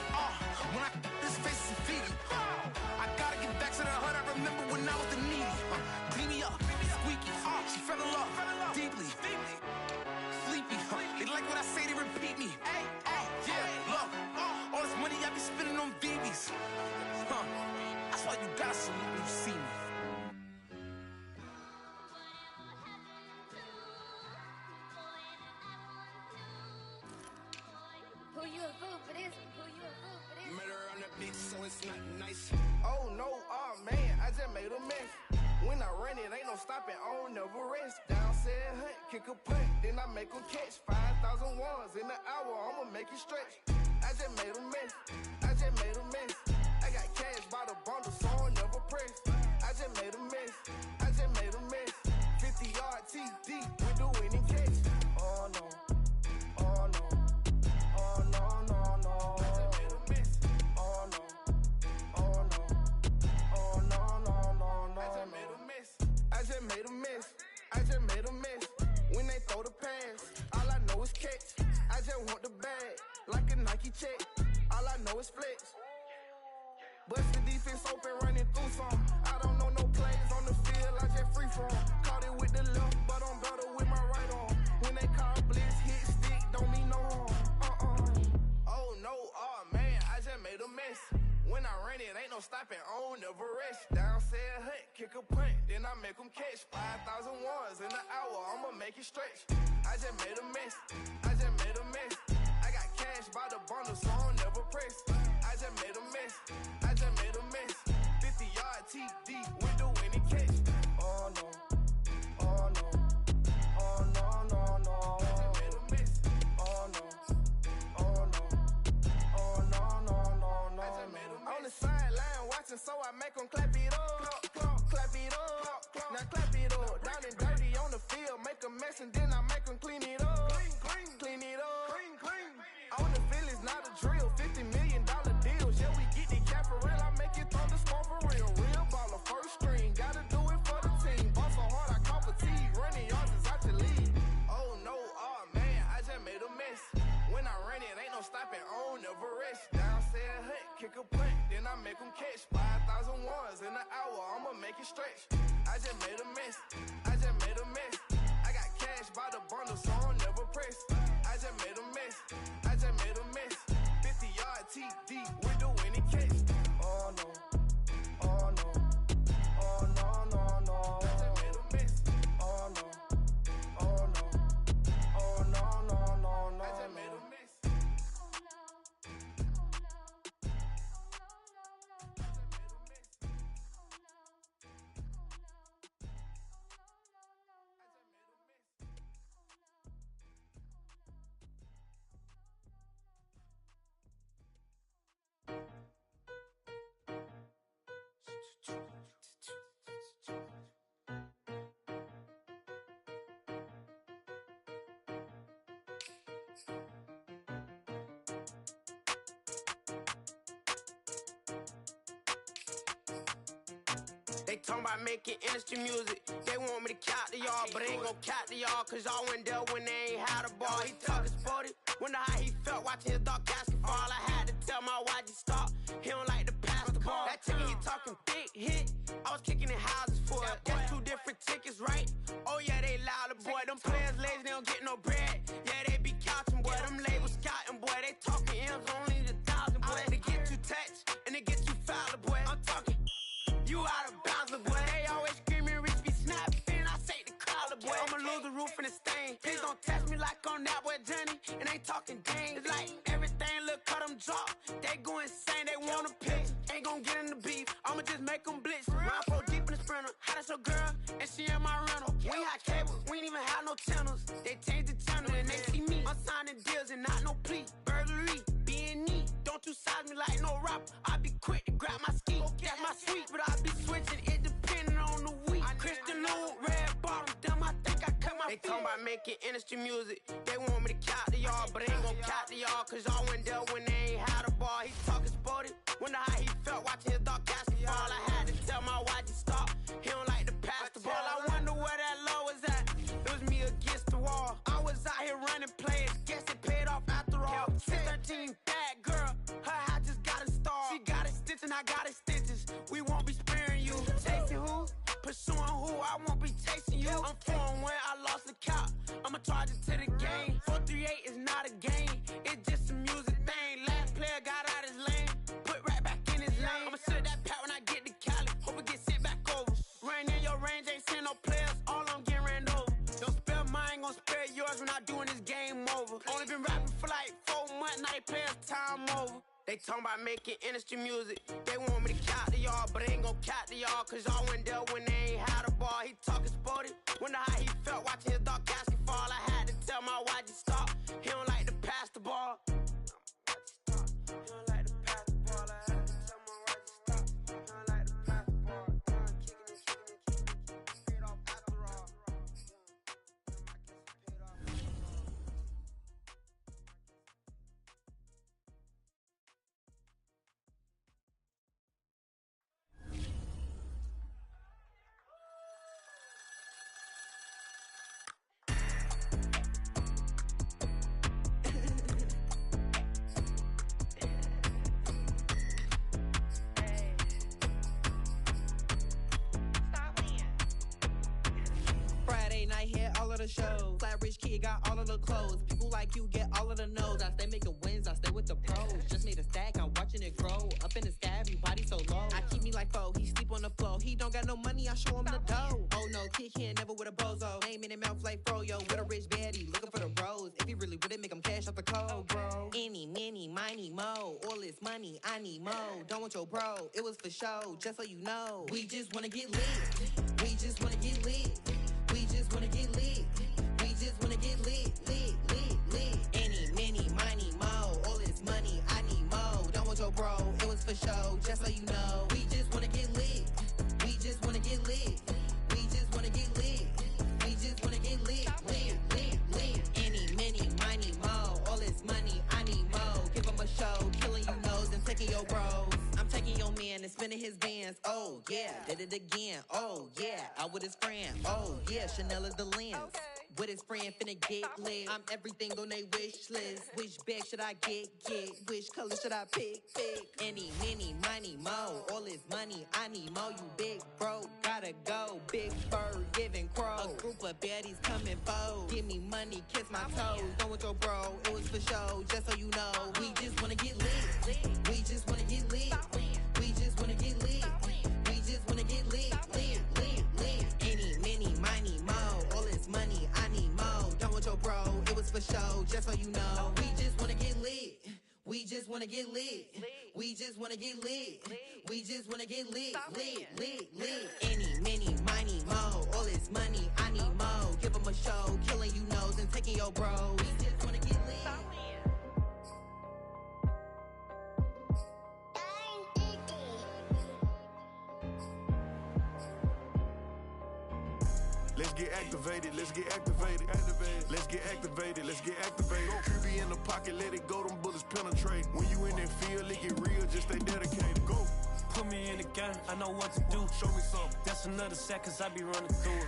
When I this face is Fiji. I gotta get back to the hood, I remember when I was the needy. Clean me up, squeaky. She fell in love, deeply. Sleepy, they like what I say, they repeat me. Yeah, look, all this money I be spending on BBs. That's why you gotta salute when you see me. Who you a fool for this? Who you a fool for this? Murder on the beat, so it's not nice. Oh no, oh man, I just made a mess. When I run it, ain't no stopping, I don't never rest. Down said hunt, kick a punt, then I make 'em catch. 5,000 ones in the hour, I'ma make it stretch. I just made a mess, I just made a mess. I got cash by the bundle, so I never press. I just made a mess, I just made a mess. 50-yard TD with the winning catch. Oh no, oh no. Oh no, no, no. I just made a mess. Oh no, oh no. Oh no, no, no, no. I just made a mess. I just made a mess. I just made a mess. When they throw the pass, all I know is catch. I just want the bag, like a Nike check. All I know is flex. Bust the defense open, running through some. I don't know no plays on the field, I just free form. Caught it with the left, but I'm better with my right arm. When they call blitz, hit stick, don't mean no harm. Oh no, oh man, I just made a mess. When I ran it, ain't no stopping, on never rest. Down said hunt, kick a punt, then I make 'em catch. 5,000 ones in the hour, I'ma make it stretch. I just made a mess, I just made a mess. I got cash by the bundle, so I never press. I just made a mess, I just made a mess. 50-yard TD with the winning catch. Oh no, oh no, oh no, no, no. I just made a mess, oh no. Oh no, oh no, no, no, no. I just made a mess. On the sideline watching, so I make 'em clap it up, clap it up, now clap it up. Down and dirty on the field, make a mess and then I make 'em clean it up, clean it up. On the field is not a drill, $50 million deals. Yeah, we get the cap for real, I make it thunderstorm for real. Real baller, first string, gotta do it for the team. Ball so hard I call fatigue, running yards is out your league. Oh no, oh man, I just made a mess. When I ran it, ain't no stopping, on never rest. Down said hunt, kick a punt, then I make 'em catch. 5,000 ones in the hour, I'ma make it stretch. I just made a mess, I just made a mess. I got cash by the bundle, so I never press. I just made a mess, I just made a mess. 50-yard TD with the winning catch. Oh no, oh no, oh no, no, no. I just made a mess, oh no, oh no, oh no, no, no, no. I just made a mess. They talking about making industry music. They want me to count to y'all, but they ain't gon' count to y'all, cause y'all went there when they ain't had a ball. He talking sporty, wonder how he felt watching his dog casket fall. I had to tell my YG stop, he don't like to pass the ball. That chicken, he talking big hit, I was kicking in houses for it. That's 2 different tickets, right? Oh yeah, they louder, boy. Them players lazy, they don't get no bread. Yeah, they be couching, boy. Them labels scouting, boy. They talking M's, only the 1,000, boy. They get you touched, and they get you fouled, boy. I'm talking, you out of bounds, boy. They always screaming, Rich be snapping. I say the collar, boy. I'ma lose the roof and the stain. Please don't test me like on that boy Johnny. And ain't talking dang. It's like everything look cut them drop. They go insane, they want a pitch. Ain't gon' get in the beef. I'ma just make them blitz. Round 4 deep in the sprinter. How that's your girl? And she in my rental. We ain't had cable, we ain't even have no channels. They changed the channel and they see me. I'm signing deals and not no plea. Burglary, being neat. Don't you size me like no rapper. I be quick to grab my ski. That's my sweet, but I be switching it depending on the week. Christian Lou, red bottom, damn, I think I cut my feet. They talking about making industry music. They want me to count to y'all, but they ain't gon' count to y'all, cause y'all went there when they ain't had a ball. He talking sporty, wonder how he felt watching his dog casket fall. I had to tell my YG stop, he don't like to pass the ball. I wonder where that low was at. It was me against the wall. I was out here running plays, guess it paid off after all. 613, bad girl, her hat just got installed. She got it stitched and I got it stitches. We won't be sparing you. Chasing who? Pursuing who? I won't be chasing you. I'm 4-1, I lost the count. I'ma charge it to the game. 438 is not a game, it's just a music thing. Last player got out his lane, put right back in his lane. I'ma sit that pat when I get to Cali, hope it get sent back over. Rain in your range, ain't send no players, all I'm getting ran over. Don't spare mine, gon' spare yours when I doing this game over. Only been rapping for like 4 months, now they players time over. They talking about making industry music. They want me to count to y'all, but they ain't gon' count to y'all, cause y'all went there when they ain't had a ball. He talking sporty, wonder how he felt watching his dog casket fall. I had to tell my YG stop, he don't like to pass the ball. He don't like to pass the ball. I had to tell my YG stop, he don't like to pass the ball. Kicking it, paid off after all. Friday night here, all of the shows. Flat rich kid got all of the clothes. People like you get all of the no's. I stay making wins, I stay with the pros. Just made a stack, I'm watching it grow. Up in the sky, everybody so low. I keep me like foe, he sleep on the floor. He don't got no money, I show him the dough. Oh no, kid can't never with a bozo. Name in his mouth like froyo. With a rich baddie, looking for the bros. If he really would it, make him cash out the cold, bro. Any, many, miny, mo. All this money, I need mo. Don't want your bro, it was for show, just so you know. We just wanna get lit. We just wanna get lit. We just wanna get lit. We just wanna get lit, lit, lit, lit. Any, many, miny, mo. All this money, I need mo. Don't want your bro, it was for show, just so you know. We just wanna get lit. We just wanna get lit. We just wanna get lit. We just wanna get lit, lit, lit, lit. Any, many, miny, mo. All this money, I need mo. Give him a show, killing you nose and taking your bros. I'm taking your man and spinning his bands. Oh yeah, did it again. Oh yeah, out with his friend. Oh yeah, Chanel is the lens. With his friend finna get lit. I'm everything on they wish list. Which bag should I get? Which color should I pick? Any, many, money, mo. All this money, I need mo. You big bro, gotta go. Big bird, giving crow. A group of baddies coming bold. Give me money, kiss my toes. Don't want your bro, it was for show, just so you know. We just wanna get lit. We just wanna get lit. We just wanna get lit. We just wanna get lit, lit, lit, lit. Any, many, money, mo. All this money, I need mo. Don't want your bro, it was for show, just so you know. We just wanna get lit. We just wanna get lit. We just wanna get lit. We just wanna get lit, lit, lit, lit. Any, many, money, mo. All this money, I need mo. Give him a show, killing you nose and taking your bro. We just wanna get lit. Let's get activated, let's get activated. Let's get activated, let's get activated. QB in the pocket, let it go, them bullets penetrate. When you in that field, it get real, just stay dedicated. Go. Put me in the game, I I know what to do. Show me something. That's another sack, cause I be running through it.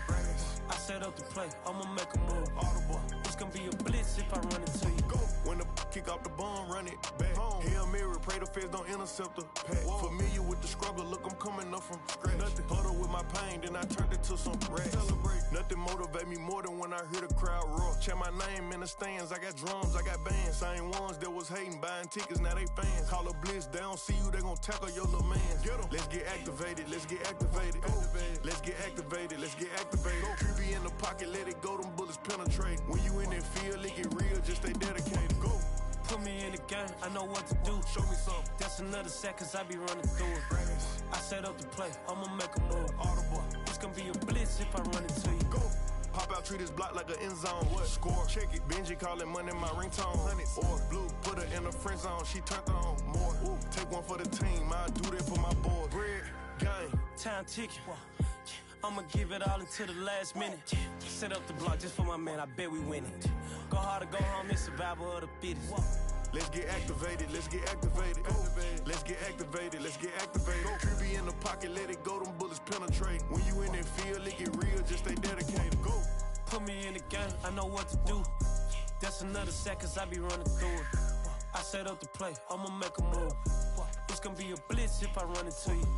I set up the play, I'ma make a move. Audible. It's gonna be a blitz if I run into you. Go. When the kick off the ball, run it back. Hail Mary, pray the feds don't intercept the pack. Familiar with the struggle, look, I'm coming up from scratch. Nothing. Huddle with my pain, then I turned it to some rats. Celebrate. Nothing motivate me more than when I hear the crowd roar. Check my name in the stands, I got drums, I got bands. Same ones that was hating, buying tickets, now they fans. Call a blitz, they don't see you, they gon' tackle your little man. Get 'em. Let's get activated, let's get activated. Let's get activated, let's get activated. QB in the pocket, let it go, them bullets penetrate. When you in that field, it get real, just stay dedicated. Go. Put me in the game, I know what to do. Show me something. That's another sack, cause I be running through it. I set up the play, I'ma make a move. Audible. It's gonna be a blitz if I run into you. Go. Pop out, treat this block like an end zone. What? Score. Check it. Benji callin' money my ringtone. Hundreds. Or blue. Put her in the friend zone. She turned on more. Ooh. Take one for the team. I do that for my boy. Bread. Game. Time ticking. I'ma give it all until the last minute. Set up the block just for my man. I bet we win it. Go hard or go home. It's survival of the fittest. Let's get activated, let's get activated. Let's get activated, let's get activated. QB in the pocket, let it go, them bullets penetrate. When you in that field, it get real, just stay dedicated. Go. Put me in the game, I know what to do. That's another sack, cause I be running through it. I set up the play, I'ma make a move. It's gonna be a blitz if I run into you.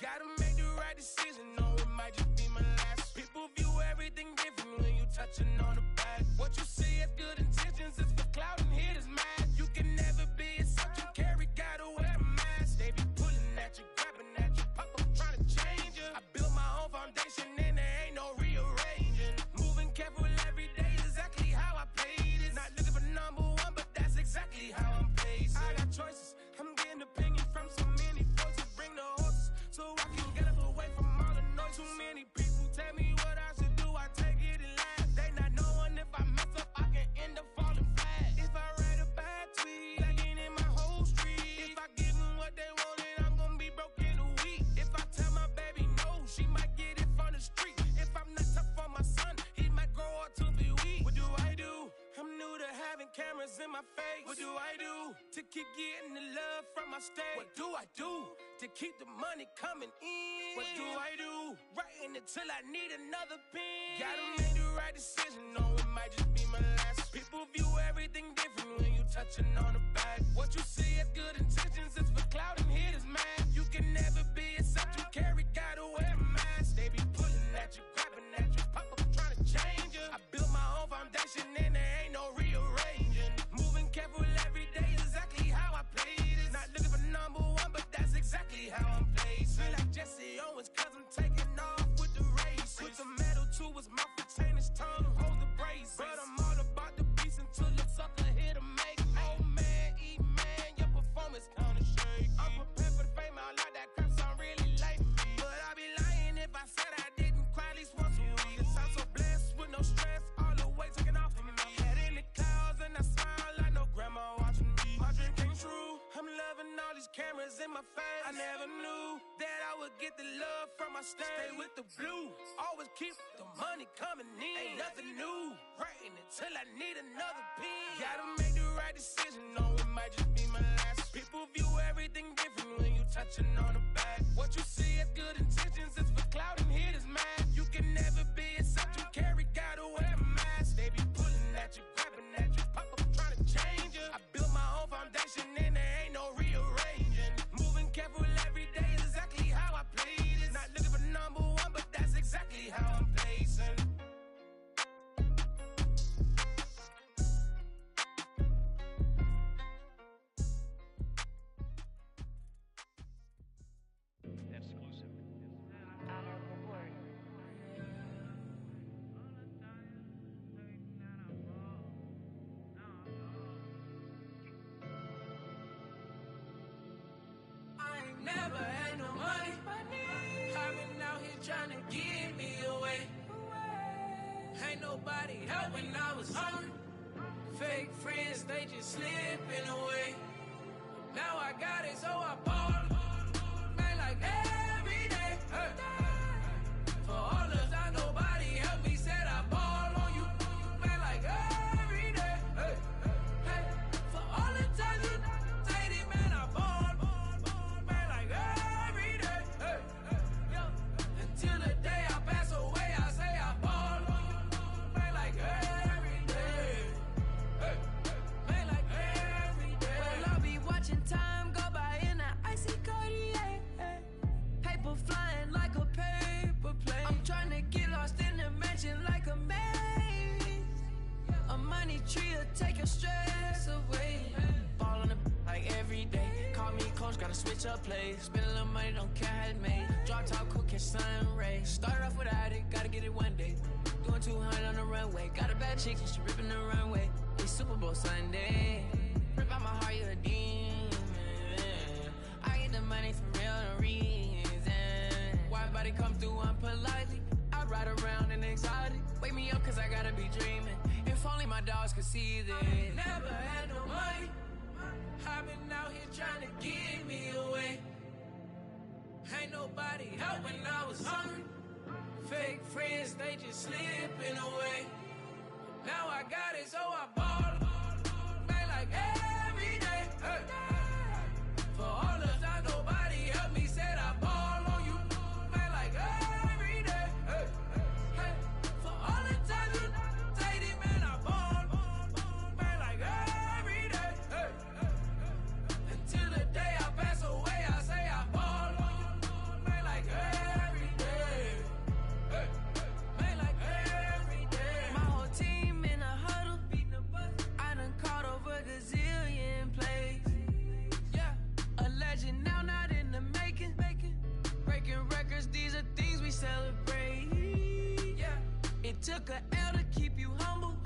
Gotta make the right decision, no, it might just be my last. People view everything different when you touching on the back. What you see as good intentions is for clout and hitters mad. You can never be a subject you carry, gotta wear a mask. They be pulling at you, grabbing at you, pop up trying to change you. I built my own foundation and there ain't no rearranging. Moving careful every day is exactly how I played it. Not looking for number one, but that's exactly how I'm paced. I got choices, I'm getting opinion from so many voices. Bring the horses so I can get up away from all the noise. Too many people tell me what I should do, I take it and laugh. They not knowing if I mess up, I can end up falling flat. If I write a bad tweet, lagging in my whole street. If I give them what they wanted, I'm gonna be broke in a week. If I tell my baby no, she might get it from the street. If I'm not tough on my son, he might grow up to be weak. What do I do? I'm new to having cameras in my face. What do I do to keep getting the love from my state? What do I do to keep the money coming in? What do I do? Writing until I need another pen. Gotta make the right decision, no, it might just be my last. People view everything different when you touching on the back. What you see as good intentions is for clout and hitters mad. You can never be a subject you carry, gotta wear a mask. They be pulling at you, grabbing at you, pop up trying to change you. I built my own foundation and there ain't no rearranging. Moving careful every day is exactly how I played it. Not looking for number one, but that's exactly how I'm placed. Feel like Jesse Owens, cause I'm taking off with the race. Put the metal to his mouth, retain his tongue, hold the brace. But I'm all about the beast until the sucker hit a make. Oh man, eat man, your performance kinda shaky. I'm prepared for the fame, I like that crap sound really like me. But I'd be lying if I said I didn't cry at least once a week. Cause I'm so blessed with no stress, all the weight taken off of me. Head in the clouds and I smile like no grandma watching me. My dream came true, I'm loving all these cameras in my face. I never knew that I would get the love from my state. Stay with the blue, always keep the money coming in. Ain't nothing new, writing until I need another pen. Gotta make the right decision, no, it might just be my last. People view everything different when you touching on the back. What you see as good intentions is for clout and hitters mad. You can never be a subject you carry, gotta wear a mask. They be pulling at you, grabbing at you, pop up trying to change you. I built my own foundation and there ain't no rearranging. Moving careful every day is exactly how I played it. Not looking for number one, but that's exactly how I'm placing. Exclusive. I ain't never had no money. I've been out here trying to give me away. Ain't nobody helping, I was hungry. Fake friends, they just slipping away. Now I got it, so I ball. Man, like every day. Hey. For all the time nobody helped me, said I ball on you. Man, like every day. Hey. Hey. For all the time you dated, man, I ball. Man, like every day. Hey. Yo. Until the day I pass away, I say I ball on you. Man, like every day. Hey. Man, like every day. Well, I'll be watching time go by in an icy Cartier. Paper flying like a paper plane. I'm trying to get lost in the mansion like a maze. A money tree will take your stress away. Ball on the like every day. Call me coach, gotta switch up plays. Spend a little money, don't care how it's made. Drop top, cool, catch sun rays. Started off without it, gotta get it one day. Doing 200 on the runway. Got a bad chick, she ripping the runway. It's Super Bowl Sunday. Rip out my heart, you a demon. I get the money for real, no reason. Why everybody come through unpolitely? I ride around in exotic. Wake me up cause I gotta be dreaming. If only my dogs could see this. Never had no money. I've been out here trying to give me away. Ain't nobody help when I was hungry. Fake friends, they just slipping away. Now I got it, so I ball. Man, like every day. Hey. For all the time nobody helped me, said I ball on you. Man, like every day. Hey. Hey. For all the time you dated, man, I ball. Man, like every day. Hey. Until the day I pass away, I say I ball on you. Man, like every day. Hey. Man, like every day. My whole team in a huddle, beating the bus. I done caught over gazillion plays. Yeah, a legend now, not in the making. Breaking records, these are things we celebrate. Yeah, it took a L to keep you humble.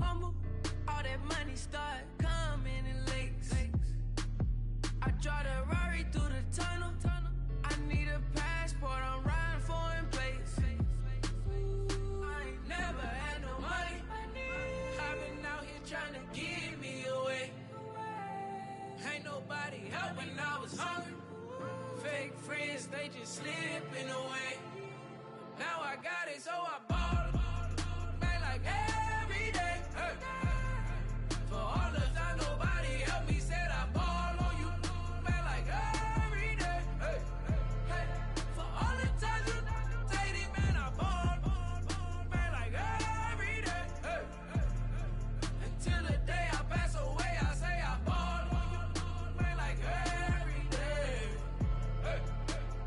All that money start coming in lakes. I drive the Rari through the tunnel. I need a passport, I'm riding foreign plates. I ain't never had no money. I've been out here trying to give me away. Ain't nobody help when I was hungry. Fake friends, they just slipping away. Now I got it, so I ball. Man, like every day. Hey. For all the time nobody helped me, said I ball on you. Man, like every day. Hey. Hey. For all the time you dated, man, I ball. Man, like every day. Hey. Until the day I pass away, I say I ball on you. Man, like every day. Hey.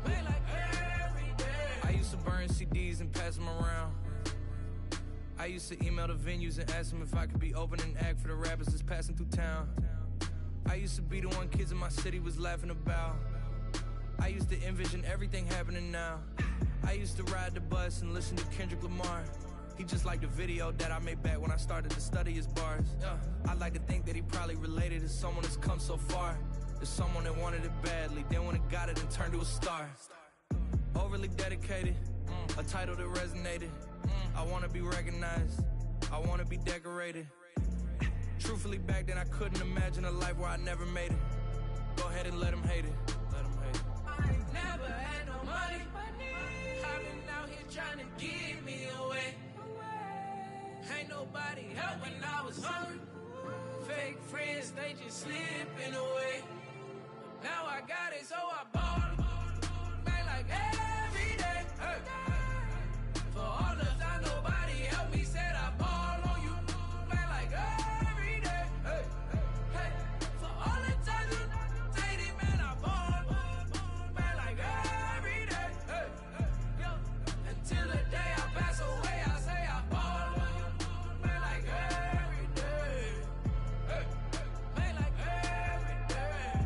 Man, like every day. I used to burn CDs and pass them around. I used to email the venues and ask them if I could be opening act for the rappers that's passing through town. I used to be the one kids in my city was laughing about. I used to envision everything happening now. I used to ride the bus and listen to Kendrick Lamar. He just like the video that I made back when I started to study his bars. I like to think that he probably related to someone that's come so far. To someone that wanted it badly, then when it got it and turned to a star. Overly dedicated, a title that resonated. I wanna be recognized, I wanna be decorated. Truthfully, back then I couldn't imagine a life where I never made it. Go ahead and let them hate it. Let them hate it. I ain't never had no money. I've been out here trying to give me away. Ain't nobody help when I was hungry. Fake friends, they just slipping away. Now I got it, so I ball. Man, like every day. Hey. For all the time nobody helped me, said I ball on you. Man, like every day. Hey. Hey. For all the time you dated, man, I ball. Man, like every day. Hey. Yo. Until the day I pass away, I say I ball on you. Man, like every day. Hey. Man, like every day.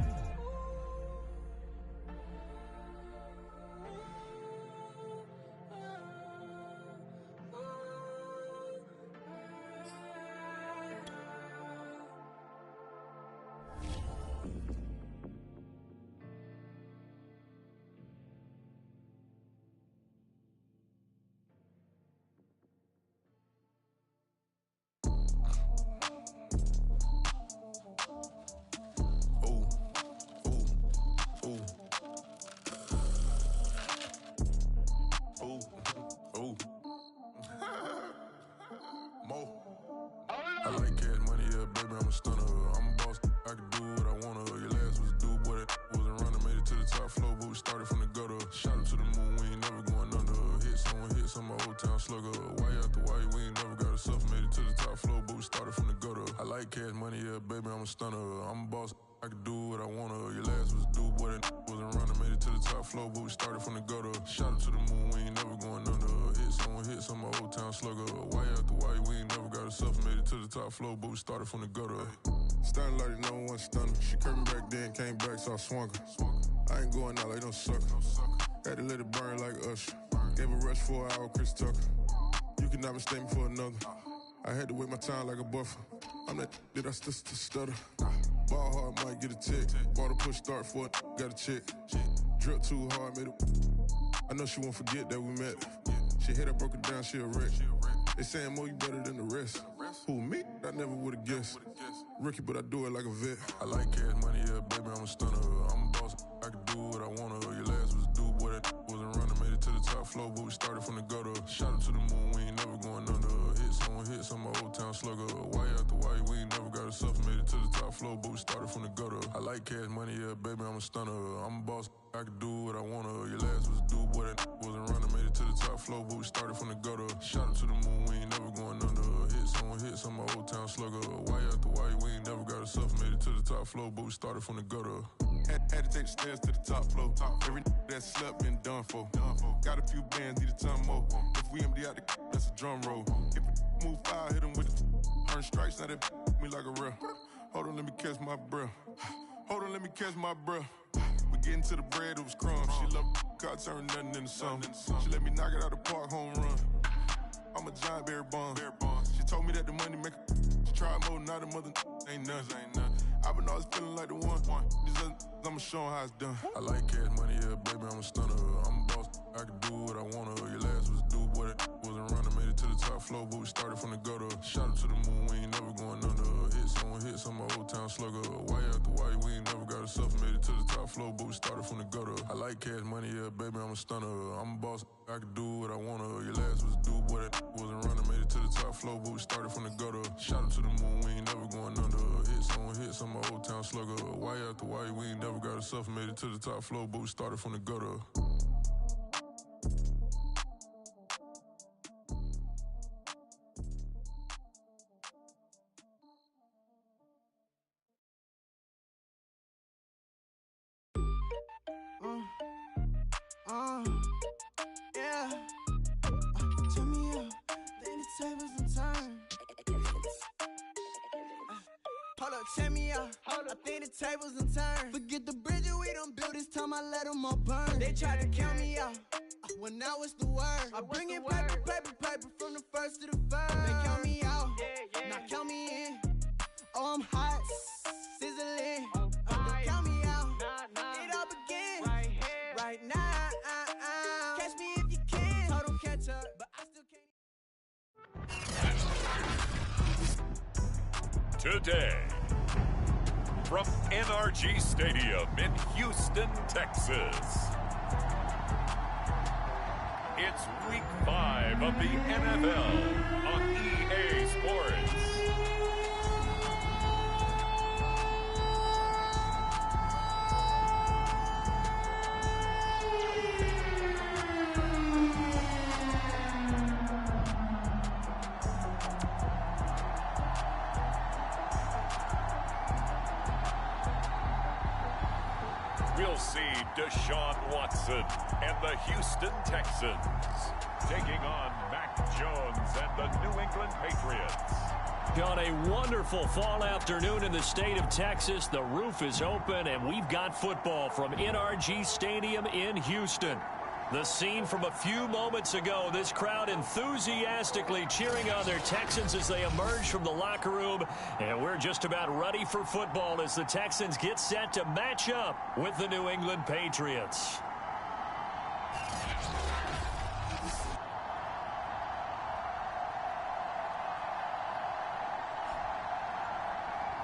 town slugger. Why after why we ain't never got a self, made it to the top floor, but we started from the gutter. I like cash money, yeah, baby, I'm a stunner. I'm a boss, I can do what I wanna. Your last was due, boy, that wasn't running. Made it to the top floor, but we started from the gutter. Shout out to the moon, we ain't never going under. Hits on my old town slugger. Why after why we ain't never got a self, made it to the top floor, but we started from the gutter. Starting like no one stunner. She curved me back then, came back, so I swung her. I ain't going out like no sucker. Had to let it burn like Usher. Gave a rush for an hour, Chris Tucker. You cannot mistake me for another. I had to wait my time like a buffer. I'm that I still stutter. Ball hard, might get a tick. Bought a push start for it, got a chick. Drip too hard, made it. I know she won't forget that we met. She hit, I broke it down, she a wreck. They saying, Mo, you better than the rest. Who, me? I never would've guessed. Rookie, but I do it like a vet. I like cash money, yeah, baby, I'm a stunner. I'm a boss, I can do what I wanna. Your last was due, boy, that wasn't running. Made it to the top floor, but we started from the gutter. Shout out to the moon, we ain't never going under. Hits on my old town slugger. Why after why we ain't never got a self, made it to the top floor, but we started from the gutter. I like cash money, yeah, baby, I'm a stunner. I'm a boss, I can do what I wanna. Your last was due, boy, that wasn't running. Made it to the top floor, but we started from the gutter. Shout out to the moon, we ain't never going under. Hits on my old town slugger. Why after why we ain't never got a self, made it to the top floor, but we started from the gutter. Had to take the stairs to the top floor. Every that slept been done for. Got a few bands, need a ton more. If we empty out the that's a drum roll. If it move fire, hit him with it. Earn strikes, now they me like a ref. Hold on, let me catch my breath. Hold on, let me catch my breath. We getting to the bread, it was crumbs. She love car, turn nothing into something. She let me knock it out the park, home run. I'm a giant Barry Bonds. She told me that the money make her try more, not a mother ain't nothing. I've been always feeling like the one. These other I'ma show 'em how it's done. I like cash money, yeah, baby, I'm a stunner. I'm a boss, I can do what I wanna. Your last was due, boy, that wasn't running. Made it to the top floor, but we started from the gutter. Shout out to the moon, we ain't never going under. Hits on my old town slugger. Why after why we ain't never got a self, made it to the top floor, but we started from the gutter. I like cash money, yeah, baby, I'm a stunner. I'm a boss, I can do what I wanna. Your last was due, boy, that wasn't running. Made it to the top floor, but we started from the gutter. Shout out to the moon, we ain't never going under. Hits on my old town slugger. Why after why we ain't never got a self, made it to the top floor, but we started from the gutter. Yeah. Turn me up, then the tables and turn. Hold up, check me out. I think the tables and turn. Forget the bridges we don't build, this time I let them all burn. They tried to count me out, when I was the word. I bring in paper from the first to the third. They count me out, now count me in. Oh, I'm hot, sizzling. Don't count me out, it all begins right now. Catch me if you can. Total catch up, but I still can't. Today, from NRG Stadium in Houston, Texas, it's Week 5 of the NFL on EA Sports. We'll see Deshaun Watson and the Houston Texans taking on Mac Jones and the New England Patriots. On a wonderful fall afternoon in the state of Texas, the roof is open and we've got football from NRG Stadium in Houston. The scene from a few moments ago, this crowd enthusiastically cheering on their Texans as they emerge from the locker room. And we're just about ready for football as the Texans get set to match up with the New England Patriots.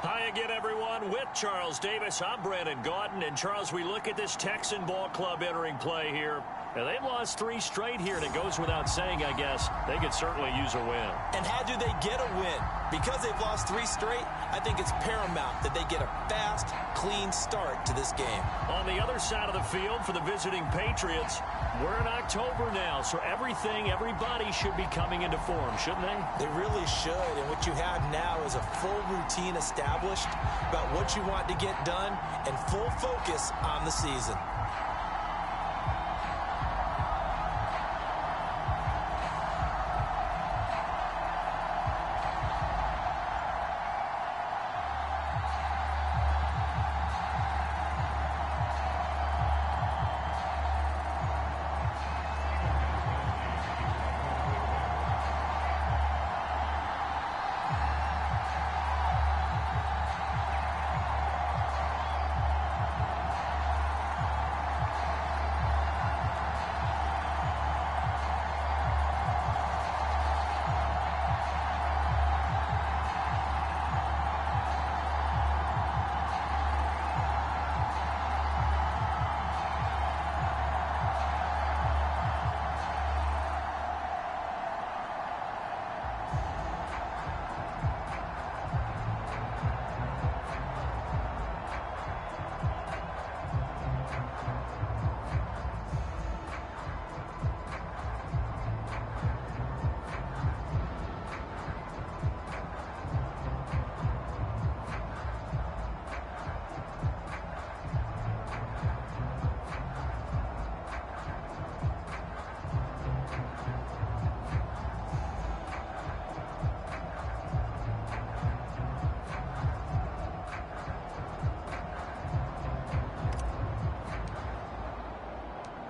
Hi again, everyone. With Charles Davis, I'm Brandon Gaudin. And, Charles, we look at this Texan ball club entering play here. And they've lost 3 straight here, and it goes without saying, I guess, they could certainly use a win. And how do they get a win? Because they've lost 3 straight, I think it's paramount that they get a fast, clean start to this game. On the other side of the field for the visiting Patriots, we're in October now, so everybody should be coming into form, shouldn't they? They really should, and what you have now is a full routine established about what you want to get done and full focus on the season.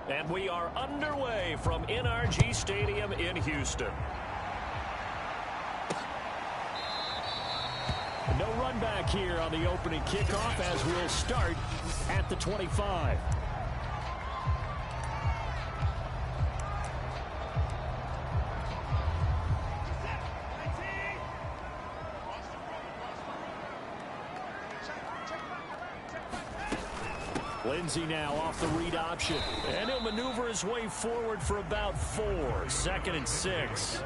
And we are underway from NRG Stadium in Houston. No run back here on the opening kickoff as we'll start at the 25. Lindsey now off the read option, and he'll maneuver his way forward for about 4. 2nd and 6.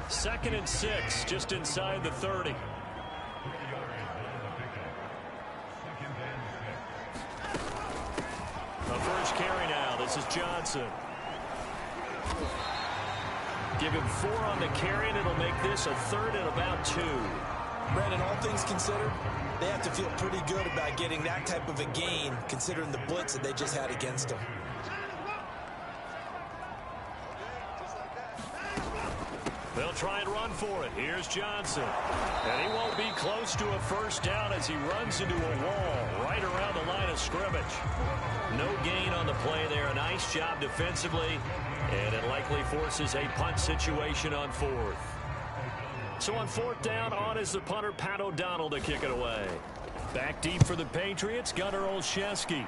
2nd and 6, just inside the 30. The first carry now. This is Johnson. Give him 4 on the carry, and it'll make this a 3rd and about 2. Brandon, all things considered, they have to feel pretty good about getting that type of a gain, considering the blitz that they just had against them. They'll try and run for it. Here's Johnson. And he won't be close to a first down as he runs into a wall right around the line of scrimmage. No gain on the play there. A nice job defensively, and it likely forces a punt situation on 4th. So on 4th down, on is the punter, Pat O'Donnell, to kick it away. Back deep for the Patriots, Gunnar Olszewski.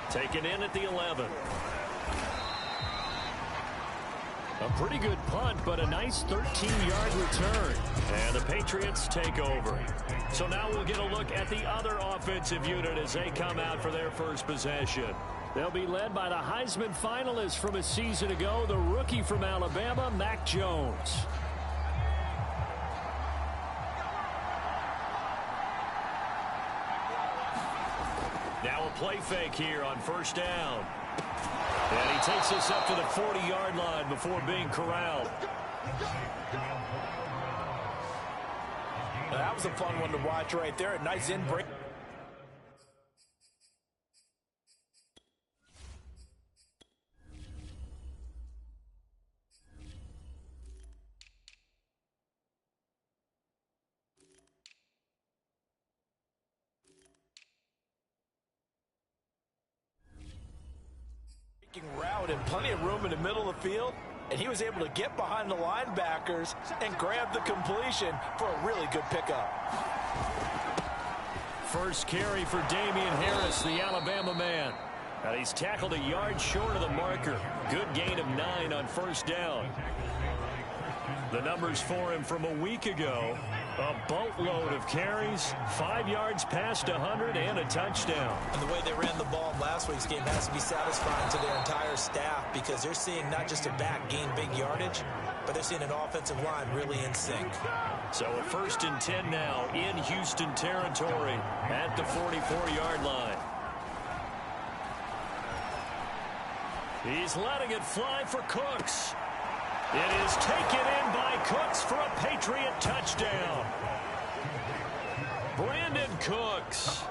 Taken in at the 11. A pretty good punt, but a nice 13-yard return. And the Patriots take over. So now we'll get a look at the other offensive unit as they come out for their first possession. They'll be led by the Heisman finalist from a season ago, the rookie from Alabama, Mac Jones. Now a play fake here on 1st down. And he takes us up to the 40-yard line before being corralled. That was a fun one to watch right there. A nice in-break. Route and plenty of room in the middle of the field, and he was able to get behind the linebackers and grab the completion for a really good pickup. First carry for Damian Harris, the Alabama man. And he's tackled a yard short of the marker. Good gain of 9 on 1st down. The numbers for him from a week ago: A boatload of carries, 5 yards past 100, and a touchdown. And the way they ran the ball in last week's game has to be satisfying to their entire staff because they're seeing not just a back gain big yardage, but they're seeing an offensive line really in sync. So a 1st and 10 now in Houston territory at the 44-yard line. He's letting it fly for Cooks. It is taken in by Cooks for a Patriot touchdown. Brandon Cooks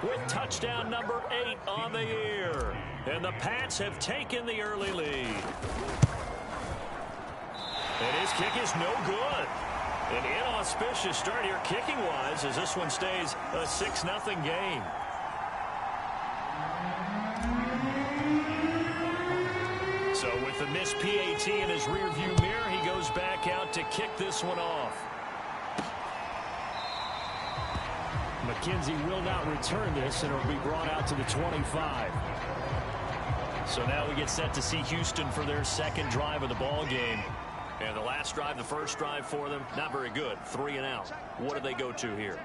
with touchdown number 8 on the year. And the Pats have taken the early lead. And his kick is no good. An inauspicious start here kicking-wise as this one stays a 6-0 game. So with the missed PAT in his rearview mirror, he goes back out to kick this one off. McKenzie will not return this, and it'll be brought out to the 25. So now we get set to see Houston for their 2nd drive of the ball game. And the last drive, the first drive for them, not very good. 3 and out. What do they go to here?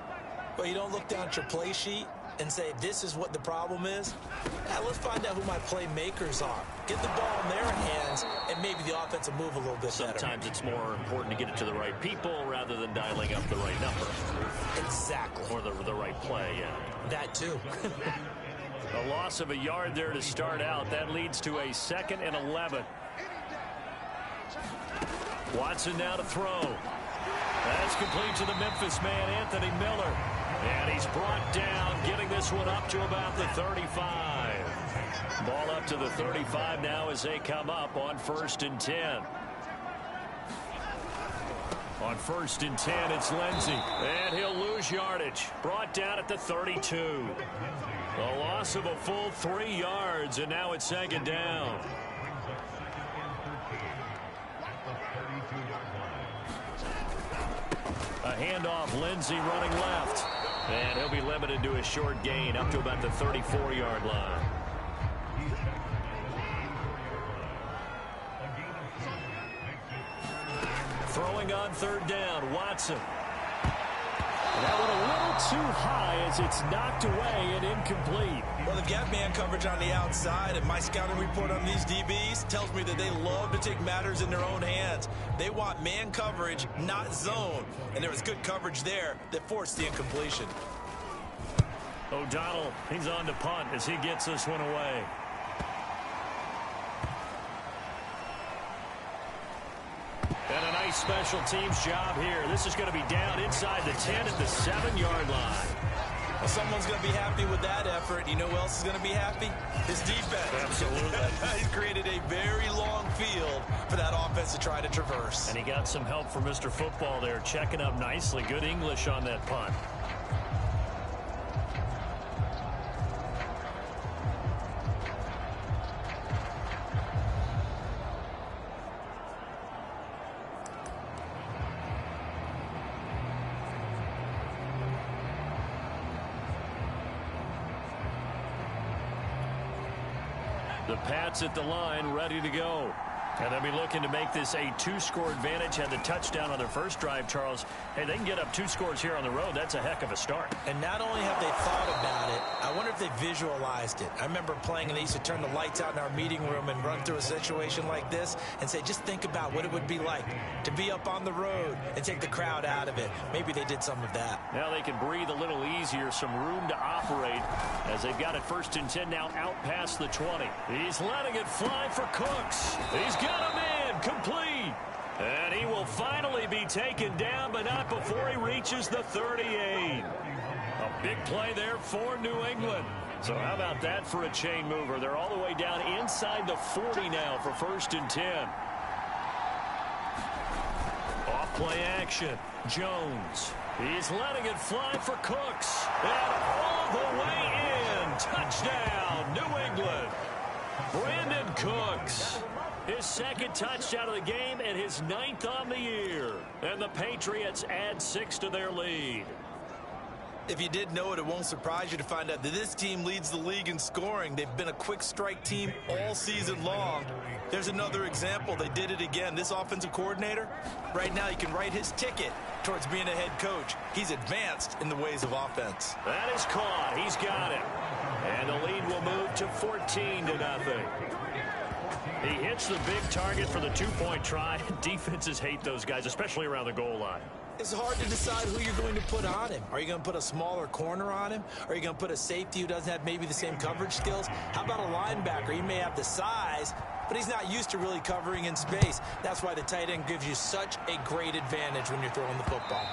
Well, you don't look down at your play sheet and say, this is what the problem is. Now, let's find out who my playmakers are. Get the ball in their hands, and maybe the offense will move a little bit better. Sometimes it's more important to get it to the right people rather than dialing up the right number. Exactly. Or the right play, yeah. That, too. A loss of a yard there to start out. That leads to a 2nd and 11. Watson now to throw. That's complete to the Memphis man, Anthony Miller. And he's brought down, getting this one up to about the 35. Ball up to the 35 now as they come up on 1st and 10. On 1st and 10, it's Lindsey. And he'll lose yardage. Brought down at the 32. A loss of a full 3 yards, and now it's 2nd down. A handoff, Lindsey running left. And he'll be limited to a short gain up to about the 34-yard line. Throwing on 3rd down, Watson. That one a little too high as it's knocked away and incomplete. Well, the gap man coverage on the outside, and my scouting report on these DBs tells me that they love to take matters in their own hands. They want man coverage, not zone. And there was good coverage there that forced the incompletion. O'Donnell, he's on to punt as he gets this one away. And a nice special teams job here. This is going to be down inside the 10 at the 7-yard line. Well, someone's going to be happy with that effort. You know who else is going to be happy? His defense. Absolutely. He's created a very long field for that offense to try to traverse. And he got some help from Mr. Football there, checking up nicely. Good English on that punt. The Pats at the line, ready to go. And they'll be looking to make this a 2-score advantage. Had the touchdown on their first drive, Charles. Hey, they can get up 2 scores here on the road. That's a heck of a start. And not only have they thought about it, I wonder if they visualized it. I remember playing, and they used to turn the lights out in our meeting room and run through a situation like this and say, just think about what it would be like to be up on the road and take the crowd out of it. Maybe they did some of that. Now they can breathe a little easier, some room to operate as they've got it 1st and 10 now out past the 20. He's letting it fly for Cooks. He's got him in, complete. And he will finally be taken down, but not before he reaches the 38. A big play there for New England. So how about that for a chain mover? They're all the way down inside the 40 now for 1st and 10. Off play action. Jones. He's letting it fly for Cooks. And all the way in. Touchdown, New England. Brandon Cooks. His 2nd touchdown of the game and his 9th on the year. And the Patriots add 6 to their lead. If you did know it, it won't surprise you to find out that this team leads the league in scoring. They've been a quick strike team all season long. There's another example. They did it again. This offensive coordinator, right now, he can write his ticket towards being a head coach. He's advanced in the ways of offense. That is caught. He's got it. And the lead will move to 14-0. He hits the big target for the two-point try. Defenses hate those guys, especially around the goal line. It's hard to decide who you're going to put on him. Are you going to put a smaller corner on him? Are you going to put a safety who doesn't have maybe the same coverage skills? How about a linebacker? He may have the size, but he's not used to really covering in space. That's why the tight end gives you such a great advantage when you're throwing the football.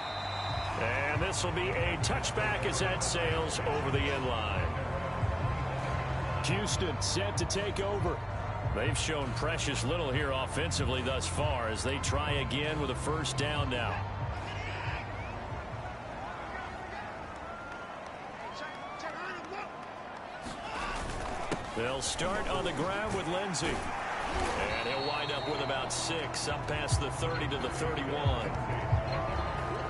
And this will be a touchback as that sails over the end line. Houston set to take over. They've shown precious little here offensively thus far as they try again with a first down now. They'll start on the ground with Lindsey. And he'll wind up with about 6, up past the 30 to the 31.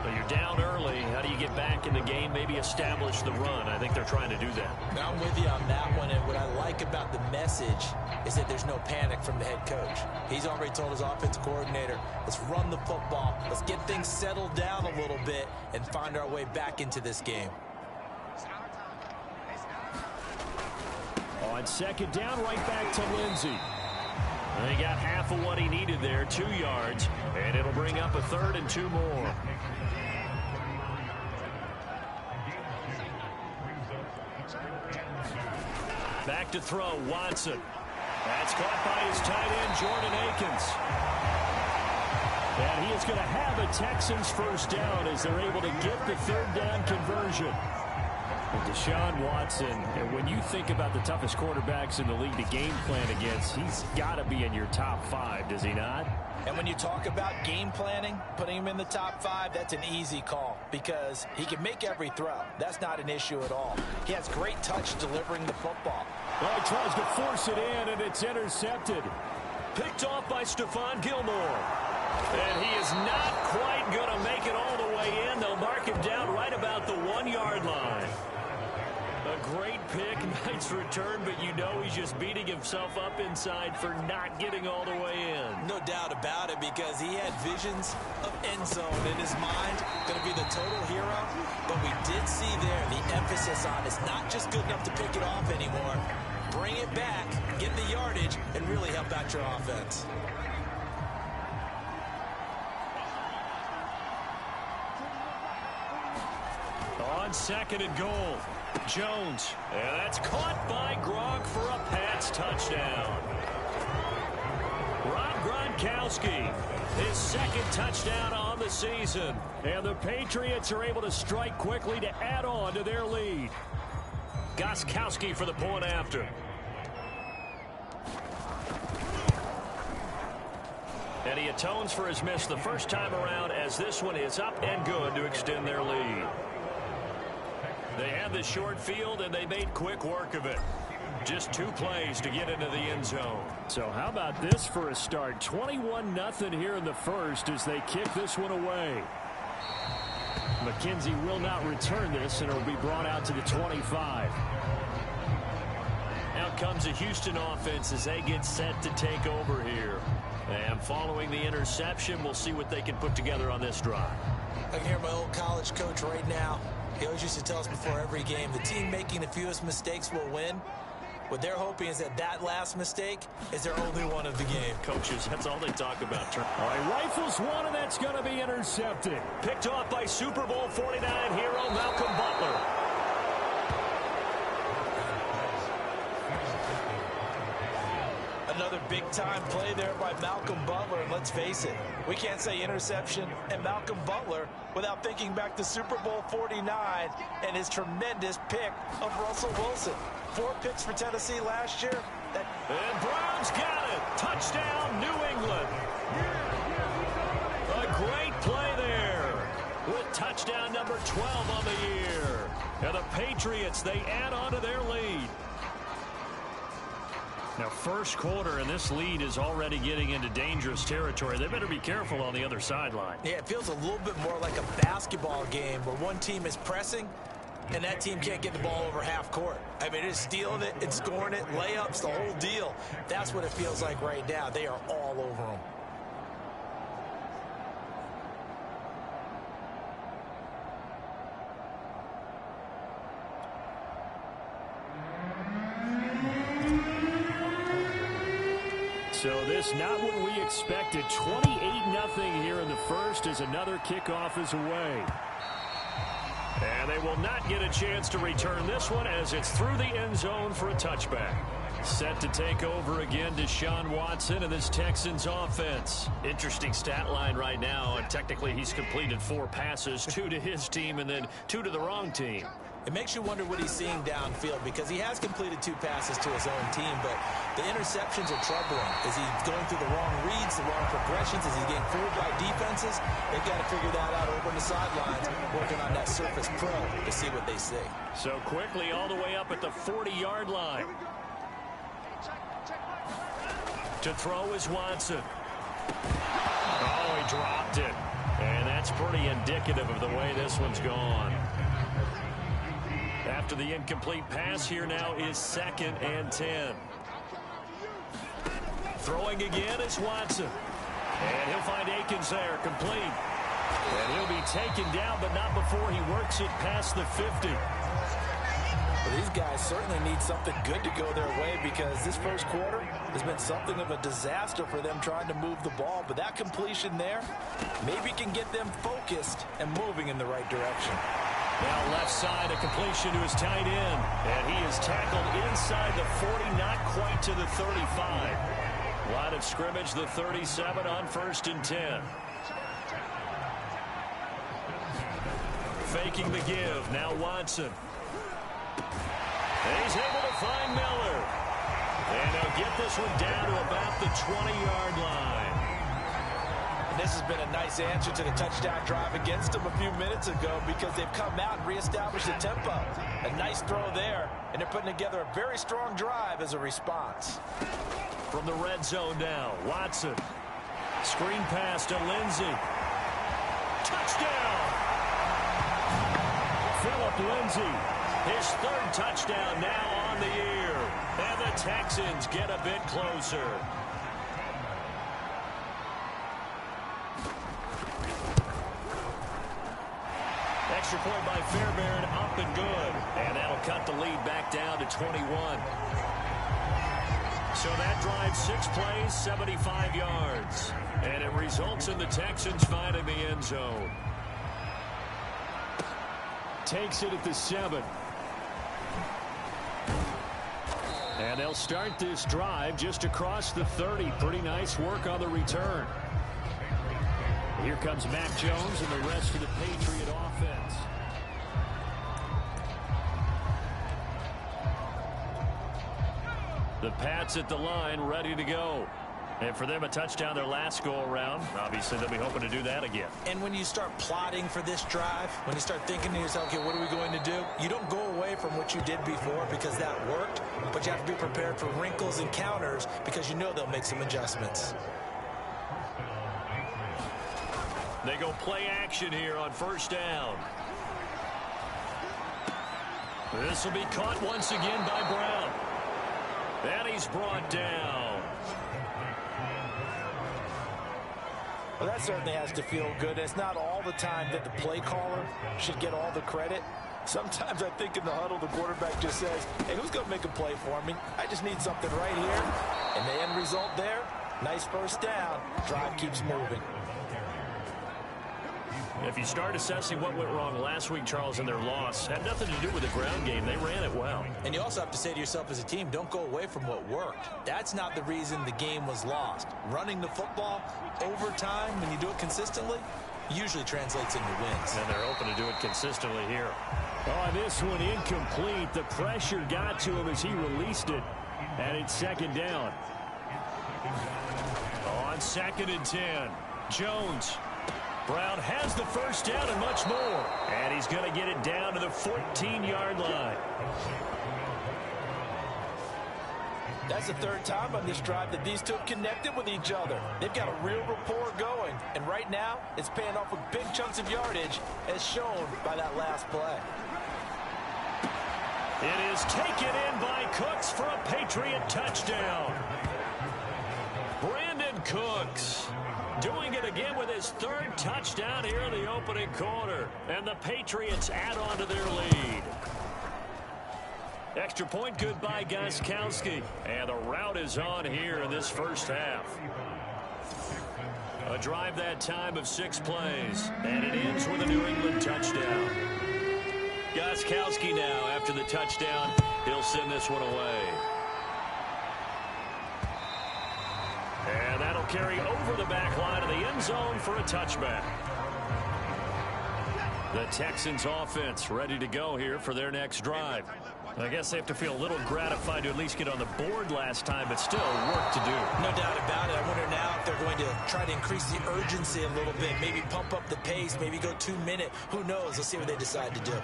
But you're down early. How do you get back in the game? Maybe establish the run. I think they're trying to do that. I'm with you on that one. And what I like about the message is that there's no panic from the head coach. He's already told his offensive coordinator, let's run the football. Let's get things settled down a little bit and find our way back into this game. On second down, right back to Lindsey. They got half of what he needed there, 2 yards, and it'll bring up a 3rd and 2 more. Back to throw, Watson. That's caught by his tight end, Jordan Akins. And he is going to have a Texans first down as they're able to get the 3rd down conversion. Deshaun Watson, and when you think about the toughest quarterbacks in the league to game plan against, he's got to be in your top 5, does he not? And when you talk about game planning, putting him in the top 5, that's an easy call because he can make every throw. That's not an issue at all. He has great touch delivering the football. Well, he tries to force it in, and it's intercepted. Picked off by Stephon Gilmore. And he is not quite going to make it all the way in. They'll mark him down right about the 1-yard line. A great pick, nice return, but you know he's just beating himself up inside for not getting all the way in. No doubt about it because he had visions of end zone in his mind, going to be the total hero. But we did see there the emphasis on it's not just good enough to pick it off anymore. Bring it back, get the yardage, and really help out your offense. On 2nd and goal, Jones. And that's caught by Gronk for a Pats touchdown. Rob Gronkowski, his 2nd touchdown on the season. And the Patriots are able to strike quickly to add on to their lead. Gostkowski for the point after. And he atones for his miss the first time around as this one is up and good to extend their lead. They had the short field, and they made quick work of it. Just 2 plays to get into the end zone. So how about this for a start? 21-0 here in the first as they kick this one away. McKenzie will not return this, and it will be brought out to the 25. Out comes the Houston offense as they get set to take over here. And following the interception, we'll see what they can put together on this drive. I can hear my old college coach right now. He always used to tell us before every game, the team making the fewest mistakes will win. What they're hoping is that that last mistake is their only one of the game. Coaches, that's all they talk about. All right, rifles one, and that's going to be intercepted. Picked off by Super Bowl 49 hero Malcolm Butler. Another big-time play there by Malcolm Butler, and let's face it, we can't say interception and Malcolm Butler without thinking back to Super Bowl 49 and his tremendous pick of Russell Wilson. 4 picks for Tennessee last year. And Browns got it. Touchdown, New England. A great play there with touchdown number 12 on the year. And the Patriots, they add on to their lead. Now, first quarter, and this lead is already getting into dangerous territory. They better be careful on the other sideline. Yeah, it feels a little bit more like a basketball game where one team is pressing And that team can't get the ball over half court. I mean, it's stealing it, it's scoring it, layups, the whole deal. That's what it feels like right now. They are all over them. So this not what we expected. 28-0 here in the first as another kickoff is away. And they will not get a chance to return this one as it's through the end zone for a touchback. Set to take over again, Deshaun Watson and this Texans offense. Interesting stat line right now. And technically he's completed 4 passes, 2 to his team and then 2 to the wrong team. It makes you wonder what he's seeing downfield because he has completed 2 passes to his own team, but the interceptions are troubling. Is he going through the wrong reads, the wrong progressions? Is he getting fooled by defenses? They've got to figure that out over on the sidelines, working on that Surface Pro to see what they see. So quickly all the way up at the 40-yard line. To throw is Watson. Oh, he dropped it. And that's pretty indicative of the way this one's gone. After the incomplete pass, here now is 2nd and 10. Throwing again is Watson. And he'll find Akins there, complete. And he'll be taken down, but not before he works it past the 50. Well, these guys certainly need something good to go their way because this first quarter has been something of a disaster for them trying to move the ball. But that completion there maybe can get them focused and moving in the right direction. Now left side, a completion to his tight end. And he is tackled inside the 40, not quite to the 35. Line of scrimmage, the 37 on 1st and 10. Faking the give, now Watson. And he's able to find Miller. And he'll get this one down to about the 20-yard line. And this has been a nice answer to the touchdown drive against them a few minutes ago because they've come out and reestablished the tempo. A nice throw there, and they're putting together a very strong drive as a response. From the red zone now, Watson. Screen pass to Lindsey. Touchdown! Phillip Lindsey, his 3rd touchdown now on the year. And the Texans get a bit closer. Extra point by Fairbairn, up and good. And that'll cut the lead back down to 21. So that drive 6 plays, 75 yards. And it results in the Texans finding the end zone. Takes it at the 7. And they'll start this drive just across the 30. Pretty nice work on the return. Here comes Mac Jones and the rest of the Patriot offense. The Pats at the line, ready to go. And for them, a touchdown their last go-around. Obviously, they'll be hoping to do that again. And when you start plotting for this drive, when you start thinking to yourself, okay, what are we going to do? You don't go away from what you did before because that worked, but you have to be prepared for wrinkles and counters because you know they'll make some adjustments. They go play action here on 1st down. This will be caught once again by Brown. And he's brought down. Well, that certainly has to feel good. It's not all the time that the play caller should get all the credit. Sometimes I think in the huddle, the quarterback just says, hey, who's going to make a play for me? I just need something right here. And the end result there, nice 1st down. Drive keeps moving. If you start assessing what went wrong last week, Charles, in their loss, had nothing to do with the ground game. They ran it well. And you also have to say to yourself as a team, don't go away from what worked. That's not the reason the game was lost. Running the football over time, when you do it consistently, usually translates into wins. And they're open to do it consistently here. Oh, this one incomplete. The pressure got to him as he released it. And it's 2nd down. On 2nd and 10, Jones. Brown has the 1st down and much more. And he's going to get it down to the 14-yard line. That's the 3rd time on this drive that these two have connected with each other. They've got a real rapport going. And right now, it's paying off with big chunks of yardage as shown by that last play. It is taken in by Cooks for a Patriot touchdown. Brandon Cooks doing it again with his third touchdown here in the opening quarter. And the Patriots add on to their lead. Extra point good by Gostkowski. And the route is on here in this first half. A drive that time of 6 plays. And it ends with a New England touchdown. Gostkowski now, after the touchdown, he'll send this one away. And that'll carry over the back line of the end zone for a touchback. The Texans offense ready to go here for their next drive. I guess they have to feel a little gratified to at least get on the board last time, but still work to do. No doubt about it. I wonder now if they're going to try to increase the urgency a little bit, maybe pump up the pace, maybe go 2-minute. Who knows? Let's see what they decide to do.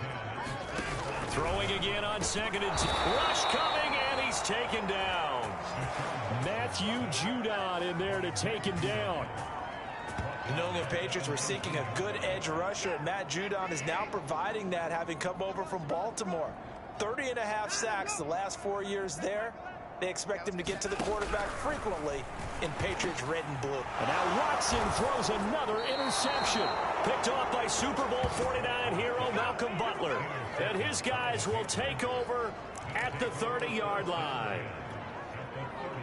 Throwing again on 2nd and 2. Rush coming, and he's taken down. Matthew Judon in there to take him down. The New England Patriots were seeking a good edge rusher, and Matt Judon is now providing that, having come over from Baltimore. 30.5 sacks the last 4 years there. They expect him to get to the quarterback frequently in Patriots red and blue. And now Watson throws another interception. Picked off by Super Bowl 49 hero Malcolm Butler. And his guys will take over at the 30-yard line.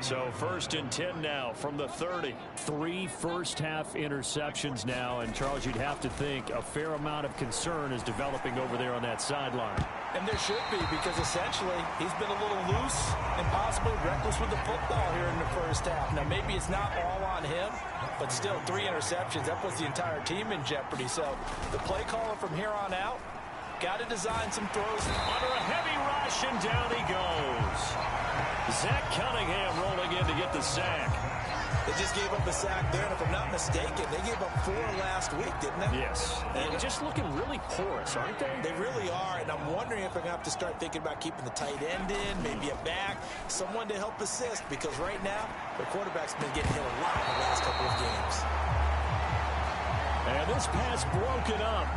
So 1st and 10 now from the 30. 3 first-half interceptions now. And, Charles, you'd have to think a fair amount of concern is developing over there on that sideline. And there should be, because essentially he's been a little loose and possibly reckless with the football here in the first half. Now, maybe it's not all on him, but still 3 interceptions. That puts the entire team in jeopardy. So the play caller from here on out got to design some throws. Under a heavy rush, and down he goes. Zach Cunningham rolling in to get the sack. They just gave up a sack there, and if I'm not mistaken, they gave up 4 last week, didn't they? Yes. And just looking really porous, aren't they? They really are, and I'm wondering if they're going to have to start thinking about keeping the tight end in, maybe a back, someone to help assist, because right now, their quarterback's been getting hit a lot in the last couple of games. And this pass broken up.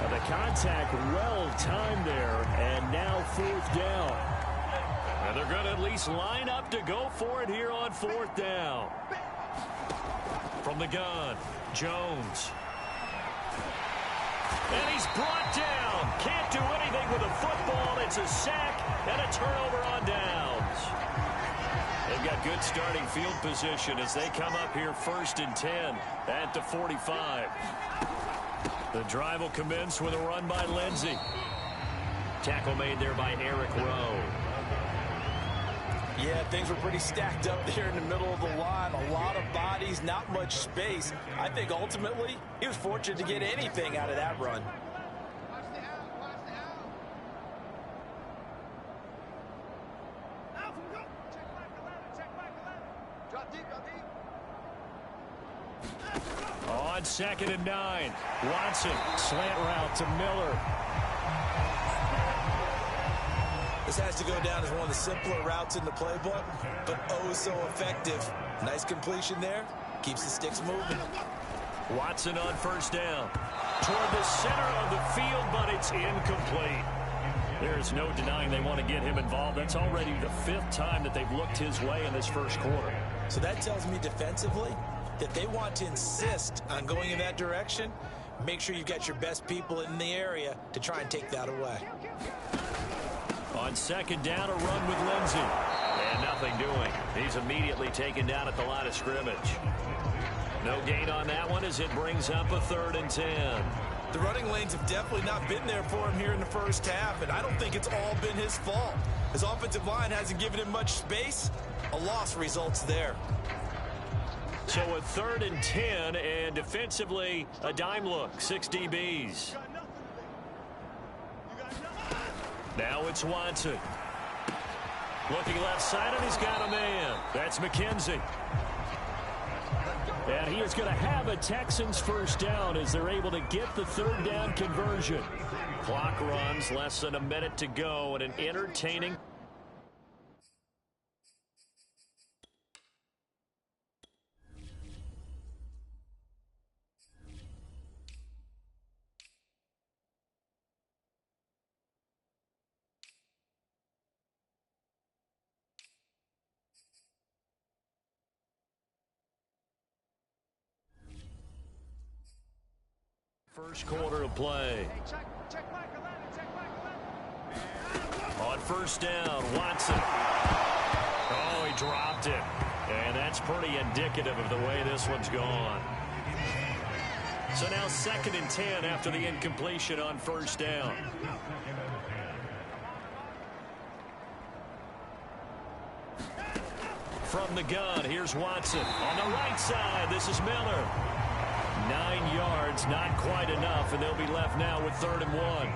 And the contact well-timed there, and now 4th down. And they're going to at least line up to go for it here on 4th down. From the gun, Jones. And he's brought down. Can't do anything with a football. It's a sack and a turnover on downs. They've got good starting field position as they come up here 1st and 10 at the 45. The drive will commence with a run by Lindsey. Tackle made there by Eric Rowe. Yeah, things were pretty stacked up there in the middle of the line. A lot of bodies, not much space. I think ultimately he was fortunate to get anything out of that run. On 2nd and 9, Watson, slant route to Miller. This has to go down as one of the simpler routes in the playbook, but oh so effective. Nice completion there. Keeps the sticks moving. Watson on 1st down. Toward the center of the field, but it's incomplete. There's no denying they want to get him involved. That's already the 5th time that they've looked his way in this first quarter. So that tells me defensively that they want to insist on going in that direction. Make sure you've got your best people in the area to try and take that away. On 2nd down, a run with Lindsey. And nothing doing. He's immediately taken down at the line of scrimmage. No gain on that one as it brings up a 3rd and 10. The running lanes have definitely not been there for him here in the first half, and I don't think it's all been his fault. His offensive line hasn't given him much space. A loss results there. So a 3rd and 10, and defensively, a dime look, 6 DBs. Now it's Watson. Looking left side, and he's got a man. That's McKenzie. And he is going to have a Texans 1st down as they're able to get the 3rd down conversion. Clock runs, less than a minute to go, and an entertaining First quarter of play. On first down, Watson. Oh, he dropped it. And that's pretty indicative of the way this one's gone. So now 2nd and 10 after the incompletion on first down. From the gun, here's Watson. On the right side, this is Miller. 9 yards, not quite enough, and they'll be left now with 3rd and 1.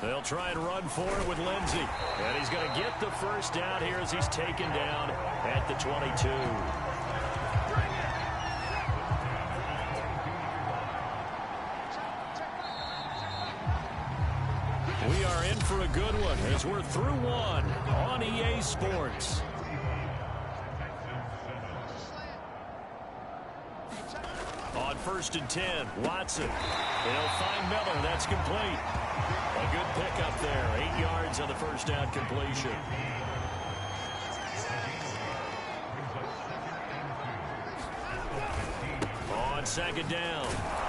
They'll try and run for it with Lindsey. And he's going to get the first down here as he's taken down at the 22. We are in for a good one as we're through one on EA Sports. On 1st and 10, Watson. They'll find Miller. That's complete. A good pickup there. 8 yards on the first down completion. On 2nd down,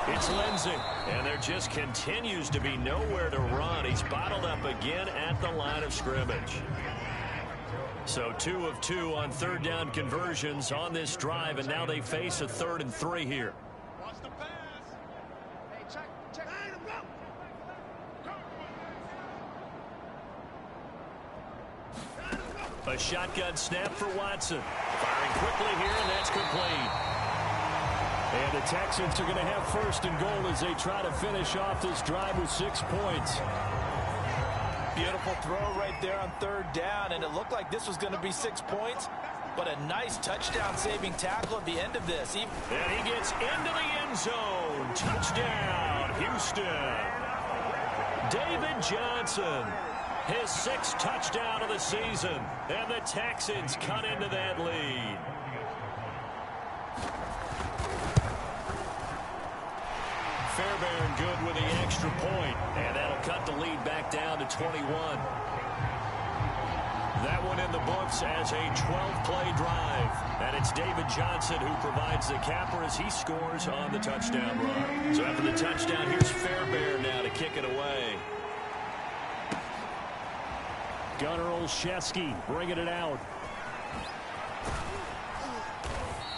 it's Lindsey. And there just continues to be nowhere to run. He's bottled up again at the line of scrimmage. So 2 of 2 on 3rd down conversions on this drive, and now they face a 3rd and 3 here. A shotgun snap for Watson. Firing quickly here, and that's complete. And the Texans are going to have 1st and goal as they try to finish off this drive with 6 points. Beautiful throw right there on 3rd down, and it looked like this was going to be 6 points, but a nice touchdown-saving tackle at the end of this. And he gets into the end zone. Touchdown, Houston. David Johnson. His 6th touchdown of the season, and the Texans cut into that lead. Fairbairn good with the extra point, and that'll cut the lead back down to 21. That one in the books as a 12-play drive, and it's David Johnson who provides the capper as he scores on the touchdown run. So after the touchdown, here's Fairbairn now to kick it away. Gunnar Olszewski bringing it out.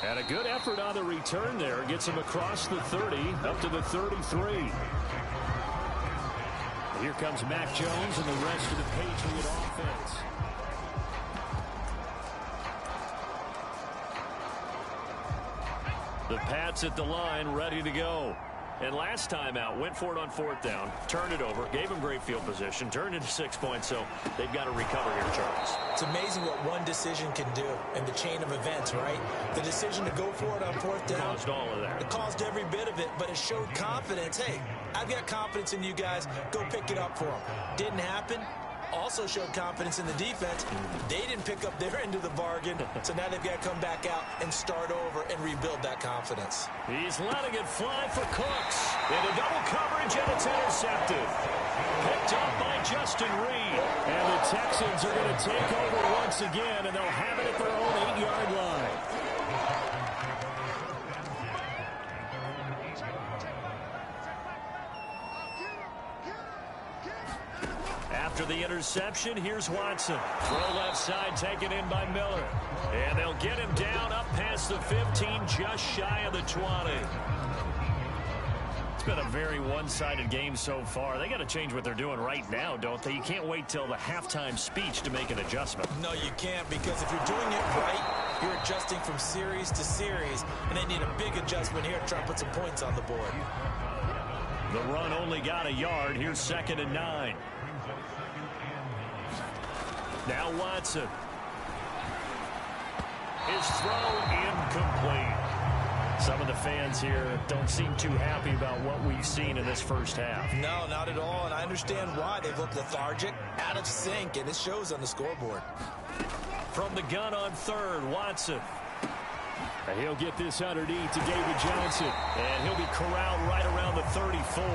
And a good effort on the return there. Gets him across the 30 up to the 33. Here comes Mac Jones and the rest of the Patriot offense. The Pats at the line ready to go. And last time out, went for it on 4th down, turned it over, gave him great field position, turned into 6 points, so they've got to recover here, Charles. It's amazing what one decision can do in the chain of events, right? The decision to go for it on 4th down. Caused all of that. It caused every bit of it, but it showed confidence. Hey, I've got confidence in you guys. Go pick it up for them. Didn't happen. Also showed confidence in the defense. They didn't pick up their end of the bargain, so now they've got to come back out and start over and rebuild that confidence. He's letting it fly for Cooks. Into double coverage, and it's intercepted. Picked up by Justin Reed. And the Texans are going to take over once again, and they'll have it at their own 8-yard line. After the interception, here's Watson. Throw left side taken in by Miller. And they'll get him down up past the 15, just shy of the 20. It's been a very one-sided game so far. They got to change what they're doing right now, don't they? You can't wait till the halftime speech to make an adjustment. No, you can't, because if you're doing it right, you're adjusting from series to series, and they need a big adjustment here to try to put some points on the board. The run only got a yard. Here's 2nd and 9. Now Watson. His throw incomplete. Some of the fans here don't seem too happy about what we've seen in this first half. No, not at all, and I understand why. They've looked lethargic, out of sync, and it shows on the scoreboard. From the gun on 3rd, Watson. And he'll get this underneath to David Johnson, and he'll be corralled right around the 34.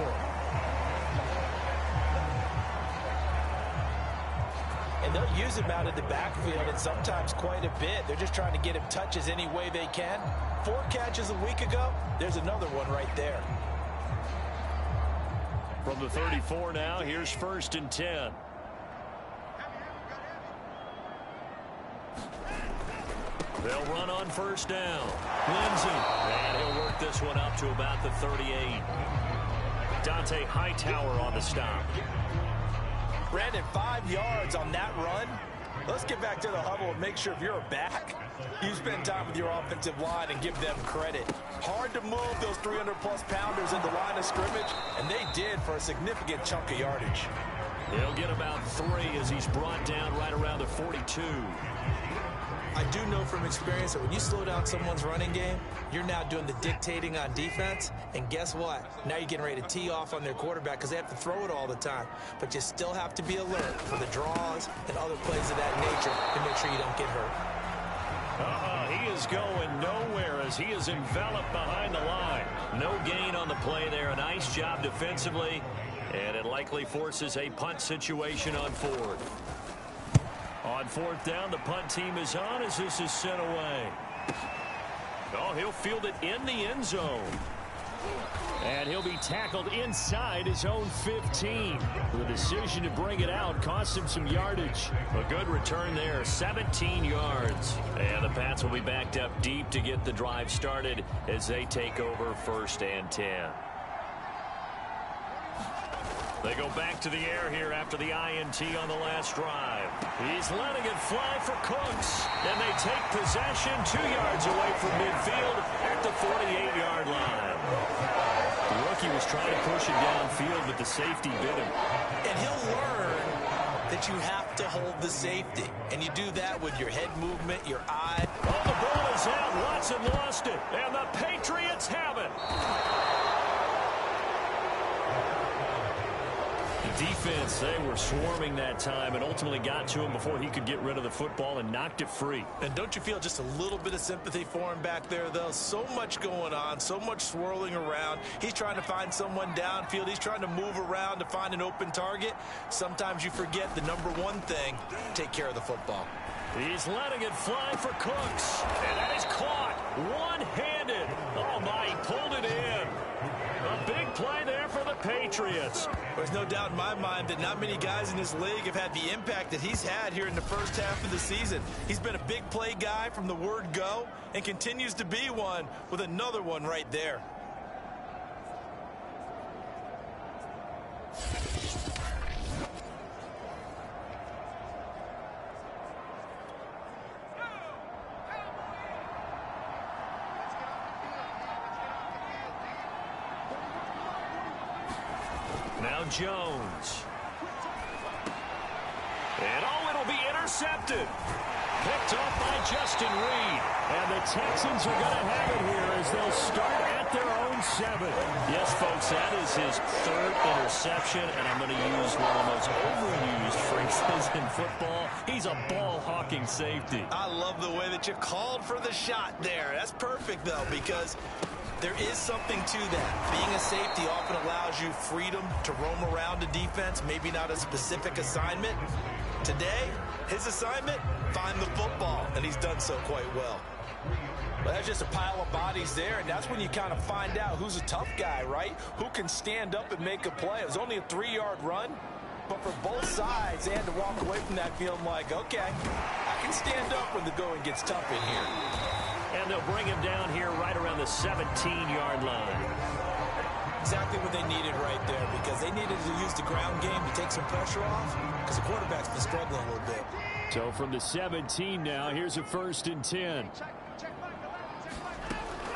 And And they'll use him out in the backfield, and sometimes quite a bit. They're just trying to get him touches any way they can. 4 catches a week ago, there's another one right there. From the 34 now, here's 1st and 10. They'll run on 1st down. Lindsey, and he'll work this one up to about the 38. Dante Hightower on the stop. Brandon, 5 yards on that run. Let's get back to the huddle and make sure if you're a back, you spend time with your offensive line and give them credit. Hard to move those 300-plus pounders in the line of scrimmage, and they did for a significant chunk of yardage. He'll get about 3 as he's brought down right around the 42. I do know from experience that when you slow down someone's running game, you're now doing the dictating on defense. And guess what? Now you're getting ready to tee off on their quarterback because they have to throw it all the time. But you still have to be alert for the draws and other plays of that nature to make sure you don't get hurt. He is going nowhere as he is enveloped behind the line. No gain on the play there. A nice job defensively. And it likely forces a punt situation on 4th. On 4th down, the punt team is on as this is sent away. Oh, he'll field it in the end zone. And he'll be tackled inside his own 15. The decision to bring it out cost him some yardage. A good return there, 17 yards. And the Pats will be backed up deep to get the drive started as they take over 1st and 10. They go back to the air here after the INT on the last drive. He's letting it fly for Cooks. And they take possession 2 yards away from midfield at the 48-yard line. The rookie was trying to push it downfield, but the safety bit him. And he'll learn that you have to hold the safety. And you do that with your head movement, your eye. Oh, the ball is out. Watson lost it. And the Patriots have it. Defense, they were swarming that time and ultimately got to him before he could get rid of the football and knocked it free. And don't you feel just a little bit of sympathy for him back there, though? So much going on, so much swirling around. He's trying to find someone downfield. He's trying to move around to find an open target. Sometimes you forget the number one thing, take care of the football. He's letting it fly for Cooks. And that is caught one-handed. Oh, my, he pulled it in. A big play there for the Patriots. There's no doubt in my mind that not many guys in this league have had the impact that he's had here in the first half of the season. He's been a big play guy from the word go and continues to be one with another one right there. Now Jones. And oh, it'll be intercepted. Picked off by Justin Reed. And the Texans are going to have it here as they'll start at their own 7. Yes, folks, that is his 3rd interception, and I'm going to use one of the most overused phrases in football. He's a ball-hawking safety. I love the way that you called for the shot there. That's perfect, though, because there is something to that. Being a safety often allows you freedom to roam around the defense, maybe not a specific assignment. Today, his assignment, find the football, and he's done so quite well. But that's just a pile of bodies there, and that's when you kind of find out who's a tough guy, right? Who can stand up and make a play. It was only a 3-yard run, but for both sides, they had to walk away from that feeling like, okay, I can stand up when the going gets tough in here. And they'll bring him down here right around the 17-yard line. Exactly what they needed right there, because they needed to use the ground game to take some pressure off, because the quarterback's been struggling a little bit. So from the 17 now, here's a 1st and 10.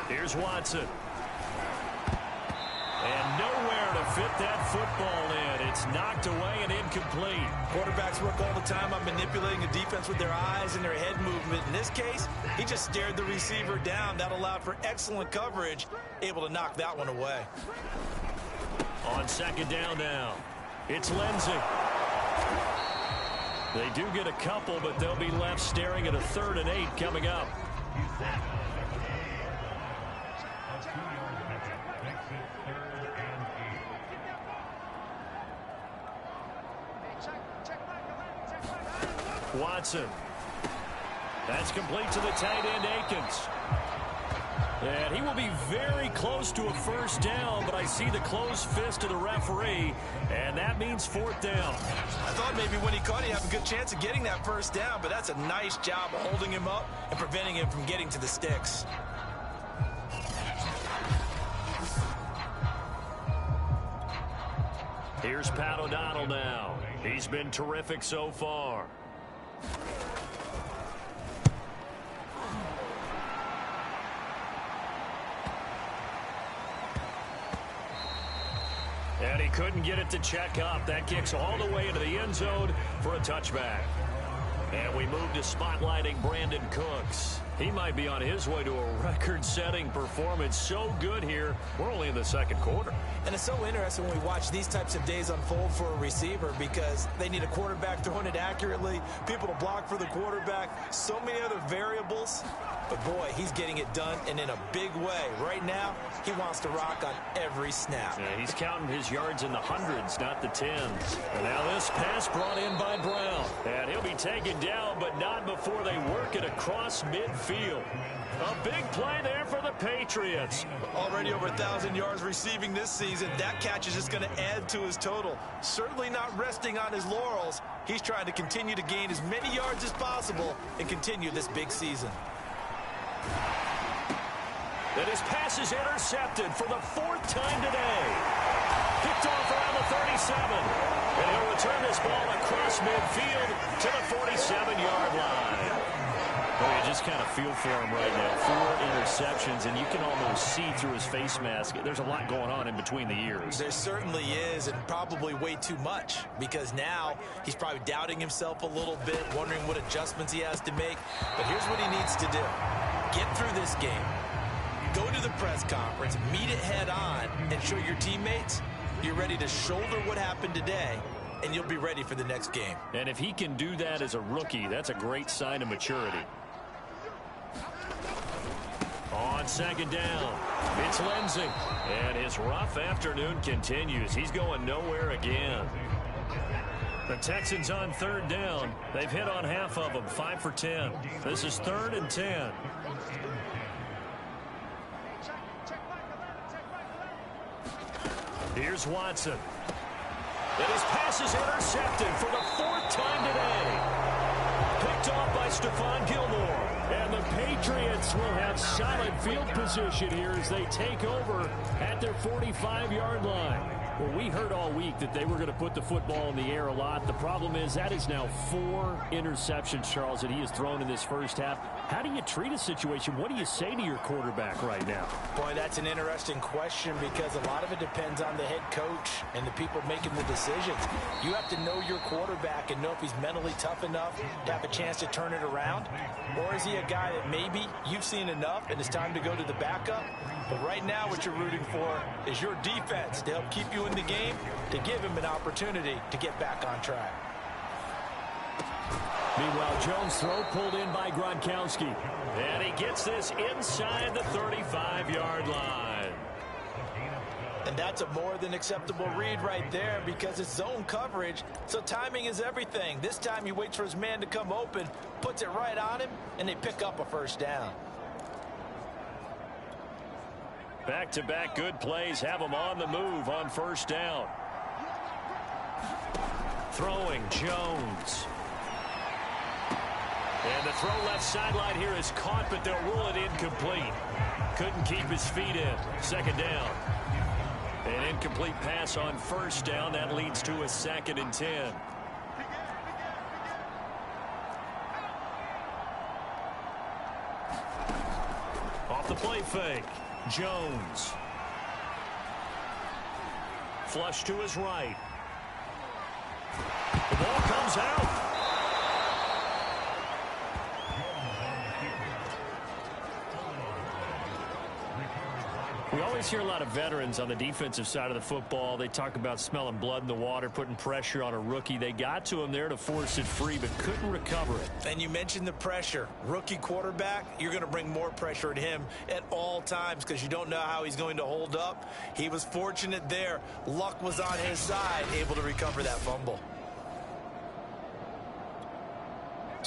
Here's Watson. And nowhere to fit that football in. It's knocked away and incomplete. Quarterbacks work all the time on manipulating the defense with their eyes and their head movement. In this case, he just stared the receiver down. That allowed for excellent coverage, able to knock that one away. On 2nd down now, it's Lindsey. They do get a couple, but they'll be left staring at a 3rd and 8 coming up. Watson. That's complete to the tight end, Akins. And he will be very close to a first down, but I see the closed fist of the referee, and that means fourth down. I thought maybe when he caught it, he'd have a good chance of getting that first down, but that's a nice job of holding him up and preventing him from getting to the sticks. Here's Pat O'Donnell now. He's been terrific so far. And he couldn't get it to check up. That kicks all the way into the end zone for a touchback. And we move to spotlighting Brandon Cooks. He might be on his way to a record-setting performance. So good here. We're only in the second quarter. And it's so interesting when we watch these types of days unfold for a receiver because they need a quarterback throwing it accurately, people to block for the quarterback, so many other variables. But, boy, he's getting it done and in a big way. Right now, he wants to rock on every snap. Yeah, he's counting his yards in the hundreds, not the tens. And now this pass brought in by Brown. And he'll be taken down, but not before they work it across midfield. A big play there for the Patriots. Already over 1,000 yards receiving this season. That catch is just going to add to his total. Certainly not resting on his laurels. He's trying to continue to gain as many yards as possible and continue this big season. And his pass is intercepted for the fourth time today. Picked off around the 37. And he'll return this ball across midfield to the 47-yard line. Oh, you just kind of feel for him right now. 4 interceptions, and you can almost see through his face mask. There's a lot going on in between the ears. There certainly is, and probably way too much, because now he's probably doubting himself a little bit, wondering what adjustments he has to make. But here's what he needs to do. Get through this game. Go to the press conference, meet it head on, and show your teammates you're ready to shoulder what happened today, and you'll be ready for the next game. And if he can do that as a rookie, that's a great sign of maturity. On second down, it's Lindsey. And his rough afternoon continues. He's going nowhere again. The Texans on third down. They've hit on half of them, 5 for 10. This is 3rd and 10. Here's Watson. And his pass is intercepted for the 4th time today. Picked off by Stephon Gilmore. And the Patriots will have solid field position here as they take over at their 45-yard line. Well, we heard all week that they were going to put the football in the air a lot. The problem is that is now 4 interceptions, Charles, that he has thrown in this first half. How do you treat a situation? What do you say to your quarterback right now? Boy, that's an interesting question because a lot of it depends on the head coach and the people making the decisions. You have to know your quarterback and know if he's mentally tough enough to have a chance to turn it around. Or is he a guy that maybe you've seen enough and it's time to go to the backup? But right now what you're rooting for is your defense to help keep you in the game, to give him an opportunity to get back on track. Meanwhile, Jones' throw pulled in by Gronkowski. And he gets this inside the 35-yard line. And that's a more than acceptable read right there because it's zone coverage, so timing is everything. This time he waits for his man to come open, puts it right on him, and they pick up a first down. Back-to-back good plays have him on the move on first down. Throwing Jones. And the throw left sideline here is caught, but they'll rule it incomplete. Couldn't keep his feet in. Second down. An incomplete pass on first down. That leads to a 2nd and 10. Off the play fake. Jones. Flush to his right. The ball comes out. We always hear a lot of veterans on the defensive side of the football. They talk about smelling blood in the water, putting pressure on a rookie. They got to him there to force it free, but couldn't recover it. And you mentioned the pressure. Rookie quarterback, you're going to bring more pressure at him at all times because you don't know how he's going to hold up. He was fortunate there. Luck was on his side, able to recover that fumble.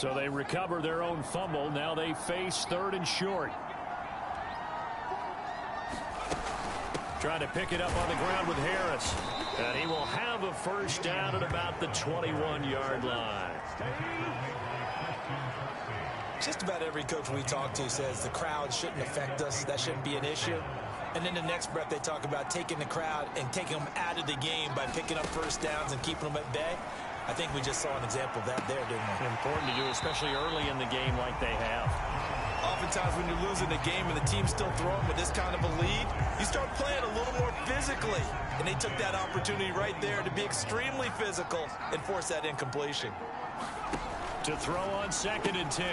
So they recover their own fumble. Now they face 3rd and short. Trying to pick it up on the ground with Harris. And he will have a first down at about the 21-yard line. Just about every coach we talk to says the crowd shouldn't affect us. That shouldn't be an issue. And then the next breath they talk about taking the crowd and taking them out of the game by picking up first downs and keeping them at bay. I think we just saw an example of that there, didn't we? Important to do, especially early in the game like they have. Oftentimes when you're losing the game and the team's still throwing with this kind of a lead, you start playing a little more physically. And they took that opportunity right there to be extremely physical and force that incompletion. To throw on 2nd and 10.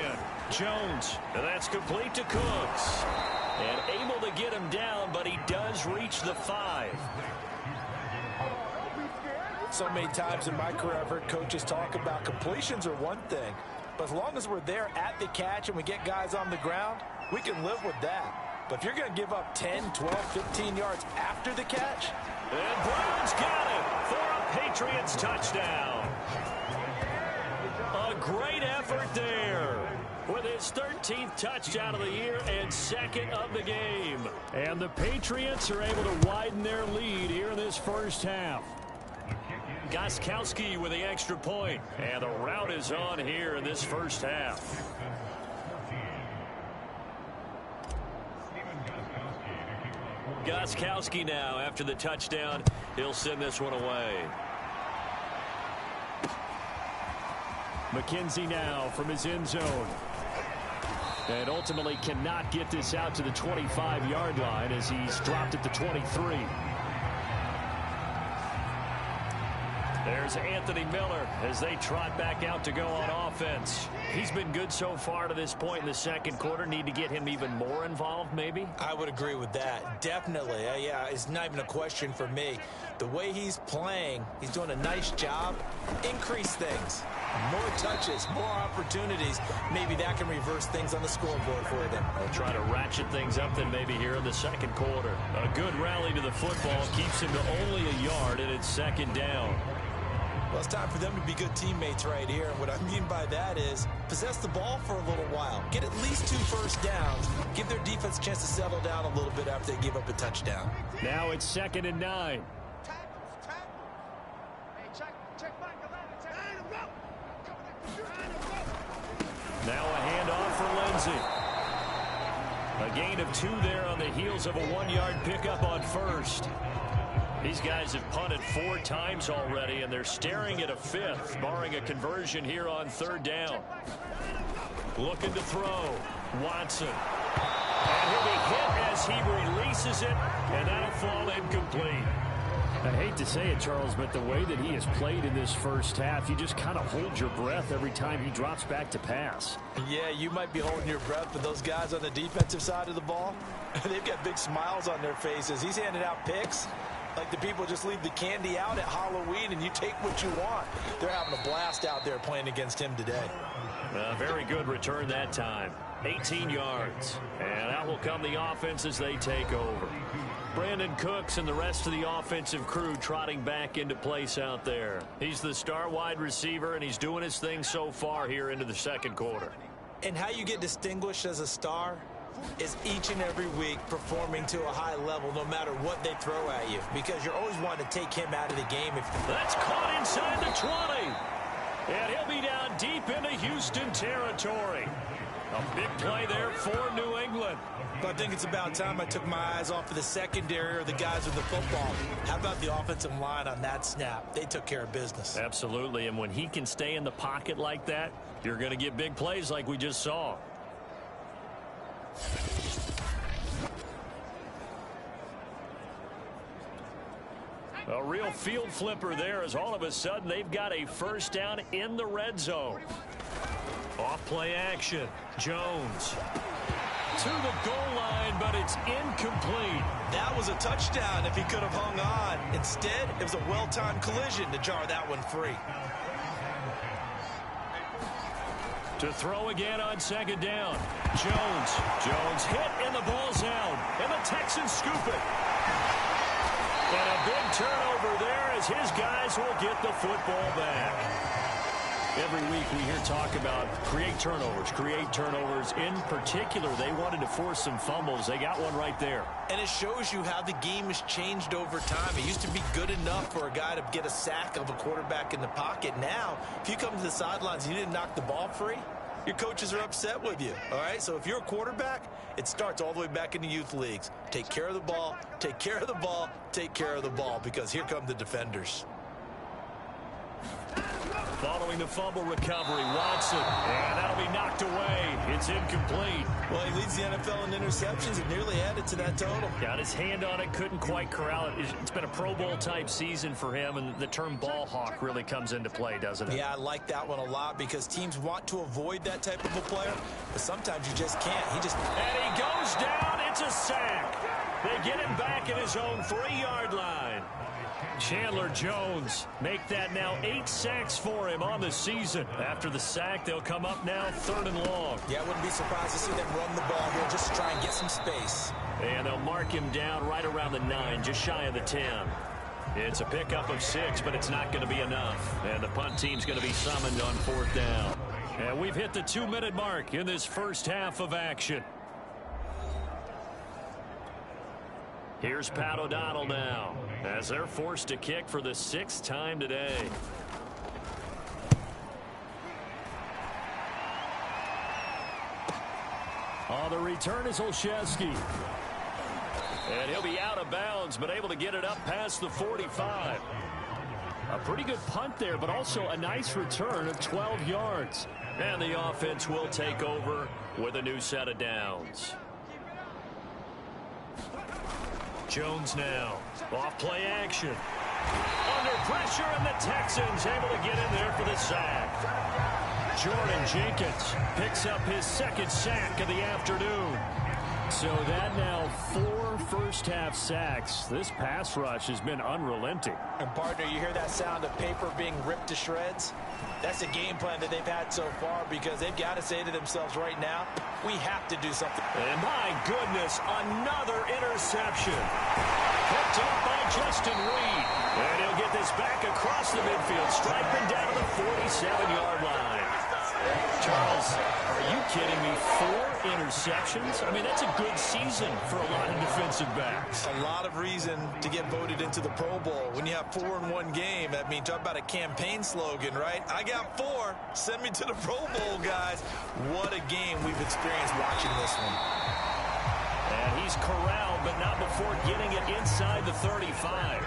Jones, and that's complete to Cooks. And able to get him down, but he does reach the 5. So many times in my career I've heard coaches talk about completions are one thing, but as long as we're there at the catch and we get guys on the ground, we can live with that. But if you're going to give up 10, 12, 15 yards after the catch. And Brown's got it for a Patriots touchdown. A great effort there with his 13th touchdown of the year and 2nd of the game. And the Patriots are able to widen their lead here in this first half. Gostkowski with the extra point. And the route is on here in this first half. Gostkowski now after the touchdown. He'll send this one away. McKenzie now from his end zone. And ultimately cannot get this out to the 25-yard line as he's dropped at the 23. There's Anthony Miller as they trot back out to go on offense. He's been good so far to this point in the second quarter. Need to get him even more involved, maybe? I would agree with that. Definitely. Yeah, it's not even a question for me. The way he's playing, he's doing a nice job. Increase things. More touches, more opportunities. Maybe that can reverse things on the scoreboard for them. They'll try to ratchet things up then maybe here in the second quarter. A good rally to the football keeps him to only a yard, and it's 2nd down. Well, it's time for them to be good teammates right here. And what I mean by that is possess the ball for a little while. Get at least 2 first downs. Give their defense a chance to settle down a little bit after they give up a touchdown. Now it's 2nd and 9. Now a handoff for Lindsey. A gain of 2 there on the heels of a 1-yard pickup on first. These guys have punted 4 times already, and they're staring at a 5th, barring a conversion here on 3rd down. Looking to throw. Watson. And he'll be hit as he releases it, and that'll fall incomplete. I hate to say it, Charles, but the way that he has played in this first half, you just kind of hold your breath every time he drops back to pass. Yeah, you might be holding your breath, but those guys on the defensive side of the ball, they've got big smiles on their faces. He's handing out picks like the people just leave the candy out at Halloween and you take what you want. They're having a blast out there playing against him today. Very good return that time. 18 yards. And out will come the offense as they take over. Brandon Cooks and the rest of the offensive crew trotting back into place out there. He's the star wide receiver, and he's doing his thing so far here into the second quarter. And how you get distinguished as a star is each and every week performing to a high level no matter what they throw at you, because you're always wanting to take him out of the game. That's caught inside the 20. And he'll be down deep into Houston territory. A big play there for New England. But I think it's about time I took my eyes off of the secondary or the guys with the football. How about the offensive line on that snap? They took care of business. Absolutely, and when he can stay in the pocket like that, you're going to get big plays like we just saw. A real field flipper there as all of a sudden they've got a first down in the red zone. Off play action. Jones to the goal line, but it's incomplete. That was a touchdown if he could have hung on. Instead, it was a well-timed collision to jar that one free. To throw again on second down. Jones hit and the ball's out. And the Texans scoop it. And a big turnover there as his guys will get the football back. Every week we hear talk about create turnovers. In particular, they wanted to force some fumbles. They got one right there. And it shows you how the game has changed over time. It used to be good enough for a guy to get a sack of a quarterback in the pocket. Now, if you come to the sidelines and you didn't knock the ball free, your coaches are upset with you, all right? So if you're a quarterback, it starts all the way back in the youth leagues. Take care of the ball, take care of the ball, take care of the ball, because here come the defenders. Following the fumble recovery, Watson, and that'll be knocked away. It's incomplete. Well, he leads the NFL in interceptions and nearly added to that total. Got his hand on it, couldn't quite corral it. It's been a Pro Bowl-type season for him, and the term ball hawk really comes into play, doesn't it? Yeah, I like that one a lot because teams want to avoid that type of a player, but sometimes you just can't. And he goes down. It's a sack. They get him back at his own 3-yard line. Chandler Jones make that now 8 sacks for him on the season. After the sack, they'll come up now 3rd and long. Yeah, I wouldn't be surprised to see them run the ball here just to try and get some space. And they'll mark him down right around the 9, just shy of the 10. It's a pickup of 6, but it's not going to be enough. And the punt team's going to be summoned on 4th down. And we've hit the 2-minute mark in this first half of action. Here's Pat O'Donnell now, as they're forced to kick for the 6th time today. On the return is Olszewski. And he'll be out of bounds, but able to get it up past the 45. A pretty good punt there, but also a nice return of 12 yards. And the offense will take over with a new set of downs. Jones now, off play action. Under pressure, and the Texans able to get in there for the sack. Jordan Jenkins picks up his 2nd sack of the afternoon. So that now 4 first-half sacks. This pass rush has been unrelenting. And, partner, you hear that sound of paper being ripped to shreds? That's the game plan that they've had so far, because they've got to say to themselves right now, we have to do something. And my goodness, another interception. Picked up by Justin Reed. And he'll get this back across the midfield, striping down to the 47-yard line. Charles, are you kidding me? 4 interceptions? I mean, that's a good season for a lot of defensive backs. A lot of reason to get voted into the Pro Bowl. When you have 4 in one game, I mean, talk about a campaign slogan, right? I got 4. Send me to the Pro Bowl, guys. What a game we've experienced watching this one. And he's corralled, but not before getting it inside the 35.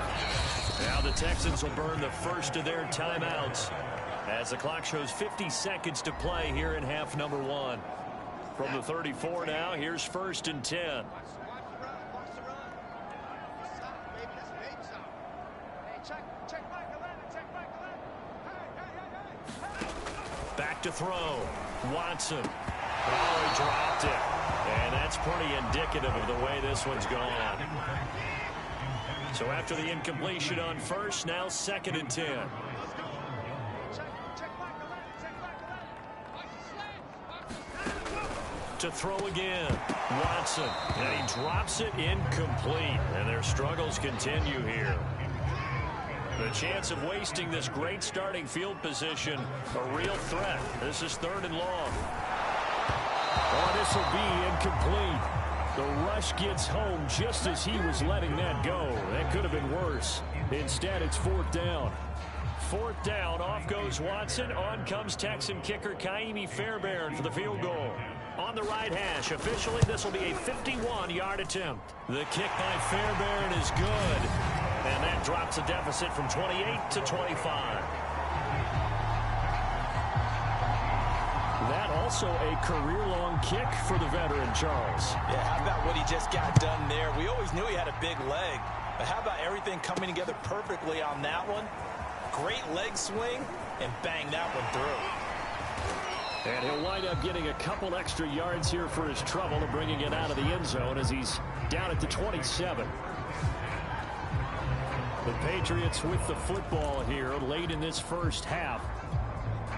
Now the Texans will burn the first of their timeouts, as the clock shows 50 seconds to play here in half number 1. From the 34 now, here's 1st and 10. Back to throw. Watson. Oh, he dropped it. And that's pretty indicative of the way this one's gone. So after the incompletion on 1st, now 2nd and 10. To throw again. Watson. And he drops it incomplete. And their struggles continue here. The chance of wasting this great starting field position, a real threat. This is 3rd and long. Oh, this will be incomplete. The rush gets home just as he was letting that go. That could have been worse. Instead, it's 4th down. 4th down, off goes Watson. On comes Texan kicker Kaimi Fairbairn for the field goal. On the right hash, officially this will be a 51-yard attempt. The kick by Fairbairn is good. And that drops a deficit from 28 to 25. That also a career-long kick for the veteran, Charles. Yeah, how about what he just got done there? We always knew he had a big leg. But how about everything coming together perfectly on that one? Great leg swing, and bang that one through. And he'll wind up getting a couple extra yards here for his trouble and bringing it out of the end zone as he's down at the 27. The Patriots with the football here late in this first half.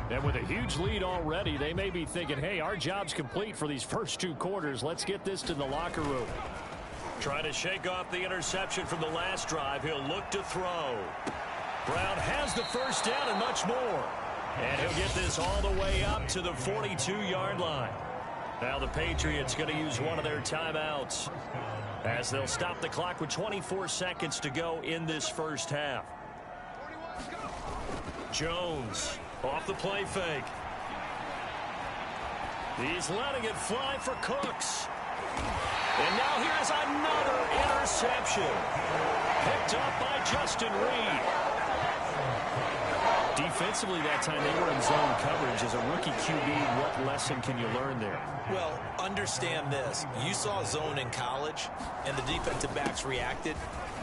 And with a huge lead already, they may be thinking, hey, our job's complete for these first 2 quarters. Let's get this to the locker room. Trying to shake off the interception from the last drive. He'll look to throw. Brown has the first down and much more. And he'll get this all the way up to the 42-yard line. Now the Patriots going to use one of their timeouts as they'll stop the clock with 24 seconds to go in this first half. Jones off the play fake. He's letting it fly for Cooks. And now here's another interception. Picked up by Justin Reed. Defensively that time they were in zone coverage. As a rookie QB, what lesson can you learn there? Well, understand this. You saw zone in college, and the defensive backs reacted,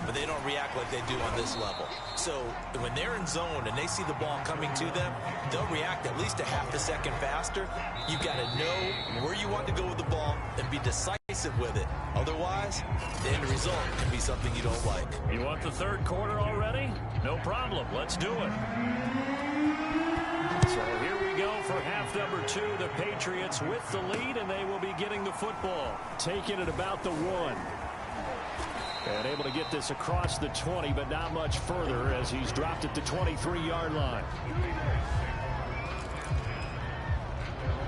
but they don't react like they do on this level. So when they're in zone and they see the ball coming to them, they'll react at least a half a second faster. You've got to know where you want to go with the ball and be decisive with it. Otherwise, the end result can be something you don't like. You want the third quarter already? No problem. Let's do it. So here we go for half number 2. The Patriots with the lead, and they will be getting the football. Taking it about the 1. And able to get this across the 20, but not much further as he's dropped at the 23-yard line.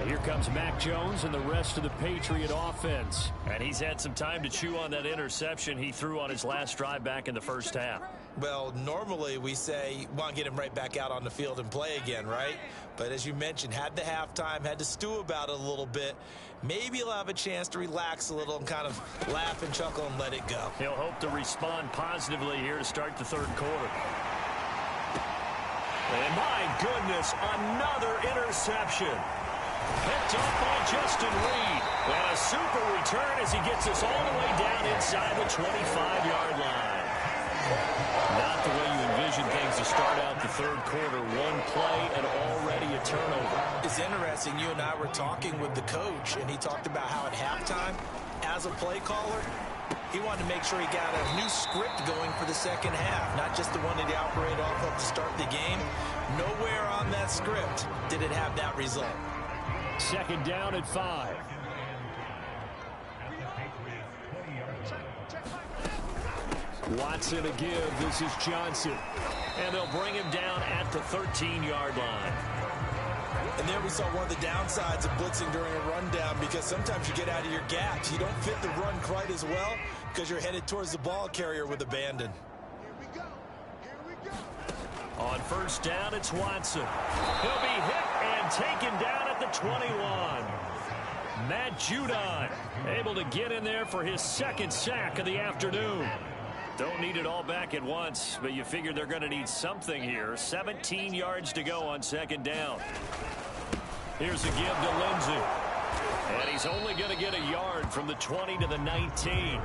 Here comes Mac Jones and the rest of the Patriot offense. And he's had some time to chew on that interception he threw on his last drive back in the first half. Well, normally we say, want to get him right back out on the field and play again, right? But as you mentioned, had the halftime, had to stew about it a little bit. Maybe he'll have a chance to relax a little and kind of laugh and chuckle and let it go. He'll hope to respond positively here to start the third quarter. And my goodness, another interception. Picked up by Justin Reed. And a super return as he gets us all the way down inside the 25-yard line. Not the way you envision things to start out the third quarter. One play and already a turnover. It's interesting. You and I were talking with the coach, and he talked about how at halftime, as a play caller, he wanted to make sure he got a new script going for the second half, not just the one that he operated off of to start the game. Nowhere on that script did it have that result. Second down at 5. Watson a give. This is Johnson. And they'll bring him down at the 13-yard line. And there we saw one of the downsides of blitzing during a rundown, because sometimes you get out of your gaps. You don't fit the run quite as well because you're headed towards the ball carrier with abandon. On first down, it's Watson. He'll be hit and taken down at the 21. Matt Judon able to get in there for his second sack of the afternoon. Don't need it all back at once, but you figure they're going to need something here. 17 yards to go on second down. Here's a give to Lindsey. And he's only going to get a yard from the 20 to the 19.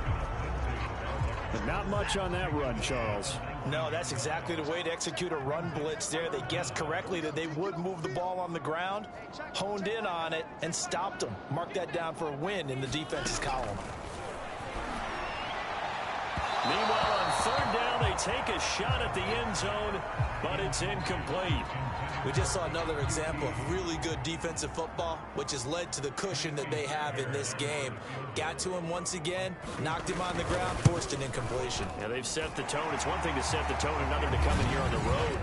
But not much on that run, Charles. No, that's exactly the way to execute a run blitz there. They guessed correctly that they would move the ball on the ground, honed in on it, and stopped them. Mark that down for a win in the defense's column. Meanwhile, on third down, they take a shot at the end zone, but it's incomplete. We just saw another example of really good defensive football, which has led to the cushion that they have in this game. Got to him once again, knocked him on the ground, forced an incompletion. Yeah, they've set the tone. It's one thing to set the tone, another to come in here on the road.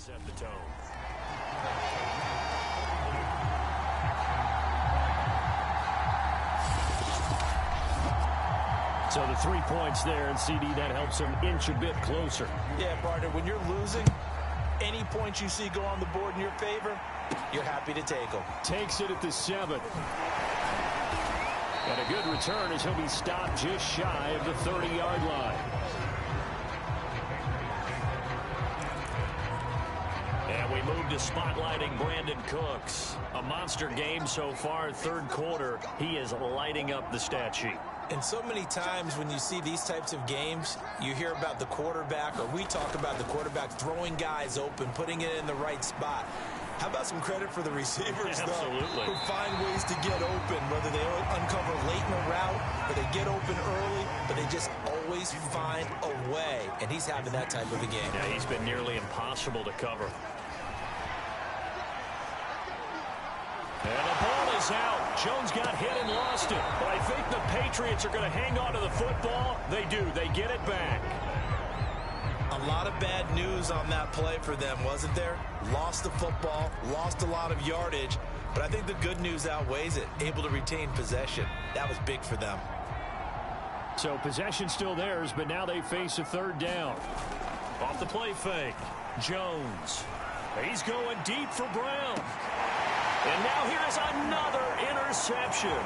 set the tone. So the 3 points there, and CD, that helps him inch a bit closer. Yeah, partner, when you're losing, any points you see go on the board in your favor, you're happy to take them. Takes it at the 7. And a good return as he'll be stopped just shy of the 30-yard line. And we move to spotlighting Brandon Cooks. A monster game so far, third quarter. He is lighting up the stat sheet. And so many times when you see these types of games, you hear about the quarterback, or we talk about the quarterback throwing guys open, putting it in the right spot. How about some credit for the receivers, Absolutely. though, who find ways to get open, whether they uncover late in the route or they get open early, but they just always find a way. And he's having that type of a game. Yeah, he's been nearly impossible to cover. And the ball is out. Jones got hit and lost it. But I think the Patriots are going to hang on to the football. They do. They get it back. A lot of bad news on that play for them, wasn't there? Lost the football, lost a lot of yardage, but I think the good news outweighs it. Able to retain possession. That was big for them. So possession still theirs, but now they face a third down. Off the play fake. Jones. He's going deep for Brown. And now here is another interception.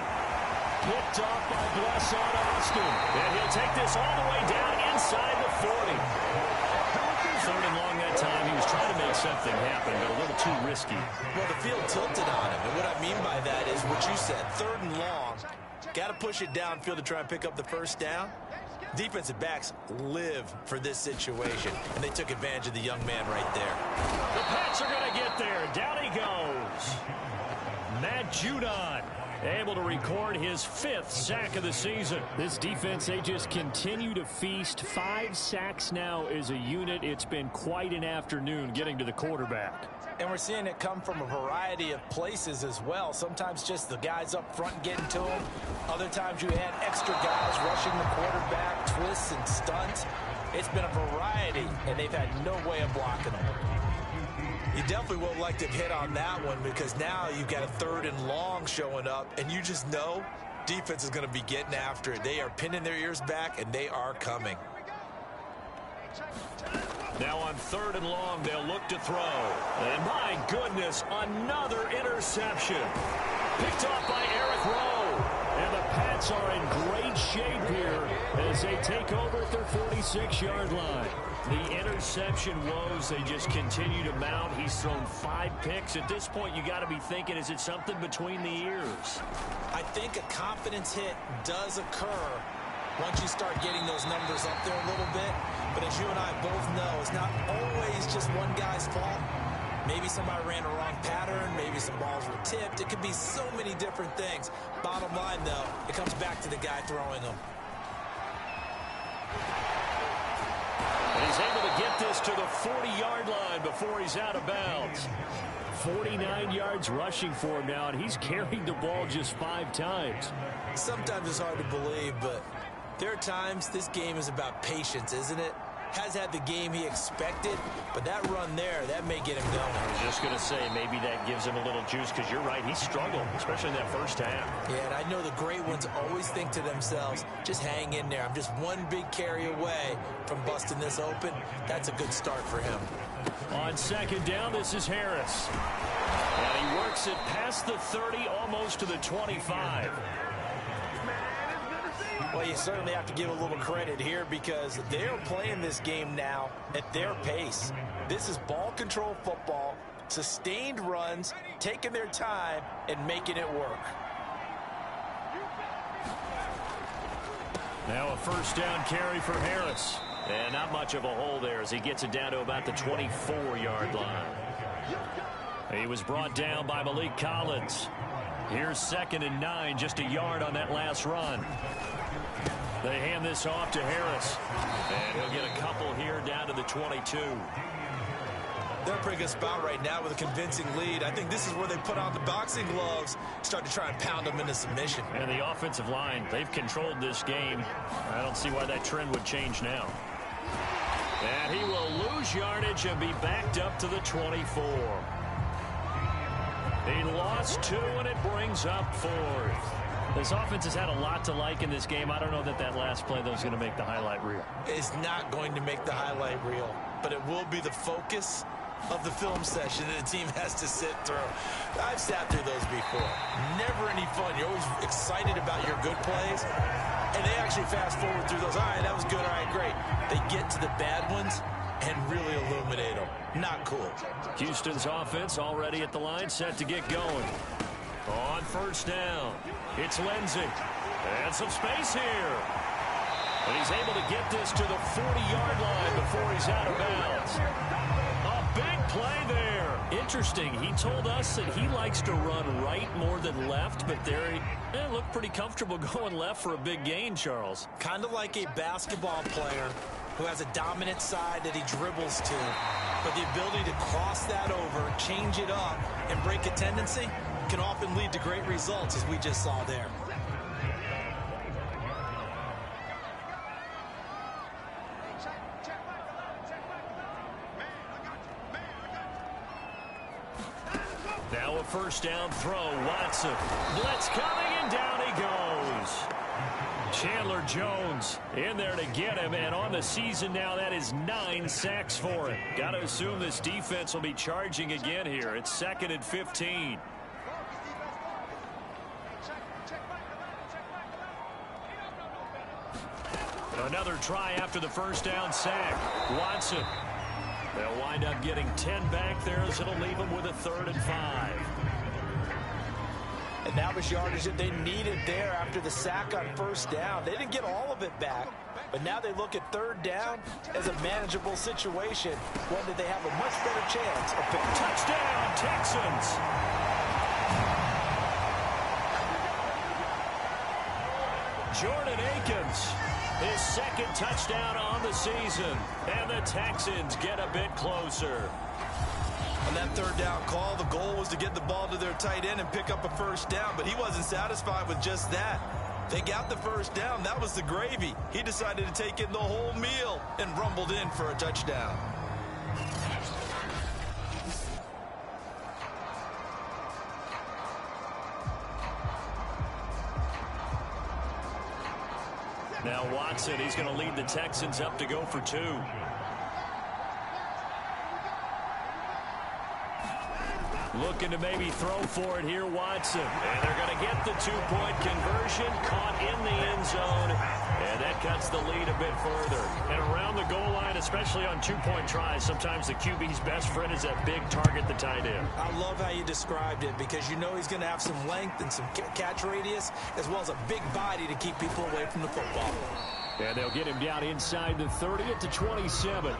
Picked off by Blessard Austin. And he'll take this all the way down inside the 40. Third and long that time. He was trying to make something happen, but a little too risky. Well, the field tilted on him. And what I mean by that is what you said. Third and long. Got to push it downfield to try and pick up the first down. Defensive backs live for this situation. And they took advantage of the young man right there. The Pats are going to get there. Down he goes. Matt Judon able to record his 5th sack of the season. This defense, they just continue to feast. 5 sacks now as a unit. It's been quite an afternoon getting to the quarterback. And we're seeing it come from a variety of places as well. Sometimes just the guys up front getting to him. Other times you add extra guys rushing the quarterback, twists and stunts. It's been a variety, and they've had no way of blocking them. You definitely won't like to hit on that one because now you've got a third and long showing up, and you just know defense is going to be getting after it. They are pinning their ears back, and they are coming. Now on third and long, they'll look to throw. And my goodness, another interception. Picked off by Eric Rowe. And the Pats are in great shape here as they take over at their 46-yard line. The interception woes, they just continue to mount. He's thrown 5 picks. At this point, you got to be thinking, is it something between the ears? I think a confidence hit does occur once you start getting those numbers up there a little bit. But as you and I both know, it's not always just one guy's fault. Maybe somebody ran a wrong pattern. Maybe some balls were tipped. It could be so many different things. Bottom line, though, it comes back to the guy throwing them. And he's able to get this to the 40-yard line before he's out of bounds. 49 yards rushing for him now, and he's carried the ball just 5 times. Sometimes it's hard to believe, but there are times this game is about patience, isn't it? Has had the game he expected, but that run there, that may get him going. I was just going to say, maybe that gives him a little juice, because you're right, he struggled, especially in that first half. Yeah, and I know the great ones always think to themselves, just hang in there. I'm just one big carry away from busting this open. That's a good start for him. On second down, this is Harris. And he works it past the 30, almost to the 25. Well, you certainly have to give a little credit here because they're playing this game now at their pace. This is ball control football, sustained runs, taking their time, and making it work. Now a first down carry for Harris. And not much of a hole there as he gets it down to about the 24-yard line. He was brought down by Malik Collins. Here's 2nd and 9, just a yard on that last run. They hand this off to Harris. And he'll get a couple here down to the 22. They're in a pretty good spot right now with a convincing lead. I think this is where they put on the boxing gloves, start to try and pound them into submission. And the offensive line, they've controlled this game. I don't see why that trend would change now. And he will lose yardage and be backed up to the 24. He lost 2, and it brings up 4th. This offense has had a lot to like in this game. I don't know that last play, though, is going to make the highlight reel. It's not going to make the highlight reel, but it will be the focus of the film session that the team has to sit through. I've sat through those before. Never any fun. You're always excited about your good plays, and they actually fast forward through those. All right, that was good. All right, great. They get to the bad ones and really illuminate them. Not cool. Houston's offense already at the line, set to get going. On first down, it's Lindsey. And some space here. And he's able to get this to the 40-yard line before he's out of bounds. A big play there. Interesting. He told us that he likes to run right more than left, but there he looked pretty comfortable going left for a big gain, Charles. Kind of like a basketball player who has a dominant side that he dribbles to, but the ability to cross that over, change it up, and break a tendency can often lead to great results, as we just saw there. Now a first down throw. Watson. Blitz coming, and down he goes. Chandler Jones in there to get him, and on the season now, that is 9 sacks for him. Got to assume this defense will be charging again here. It's 2nd and 15. Another try after the first down sack. Watson. They'll wind up getting 10 back there, as it'll leave them with a 3rd and 5. And that was yardage that they needed there after the sack on first down. They didn't get all of it back, but now they look at 3rd down as a manageable situation, one that they have a much better chance of picking. Touchdown, Texans! Jordan Akins, his 2nd touchdown on the season, and the Texans get a bit closer. On that 3rd down call, the goal was to get the ball to their tight end and pick up a first down, but he wasn't satisfied with just that. They got the first down. That was the gravy. He decided to take in the whole meal and rumbled in for a touchdown. Now Watson, he's going to lead the Texans up to go for 2. Looking to maybe throw for it here, Watson. And they're going to get the 2-point conversion, caught in the end zone. And that cuts the lead a bit further. And around the goal line, especially on 2-point tries, sometimes the QB's best friend is that big target, the tight end. I love how you described it, because you know he's going to have some length and some catch radius, as well as a big body to keep people away from the football. And they'll get him down inside the 30 at the 27.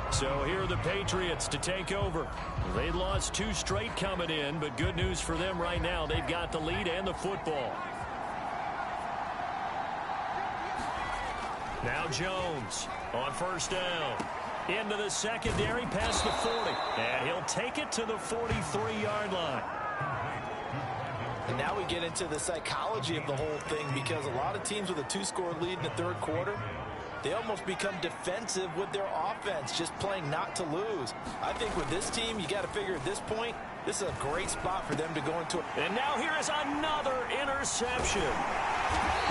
So here are the Patriots to take over. They lost 2 straight coming in, but good news for them right now. They've got the lead and the football. Now Jones on first down. Into the secondary, past the 40. And he'll take it to the 43-yard line. And now we get into the psychology of the whole thing, because a lot of teams with a 2-score lead in the 3rd quarter, they almost become defensive with their offense, just playing not to lose. I think with this team, you got to figure at this point, this is a great spot for them to go into. And now here is another interception.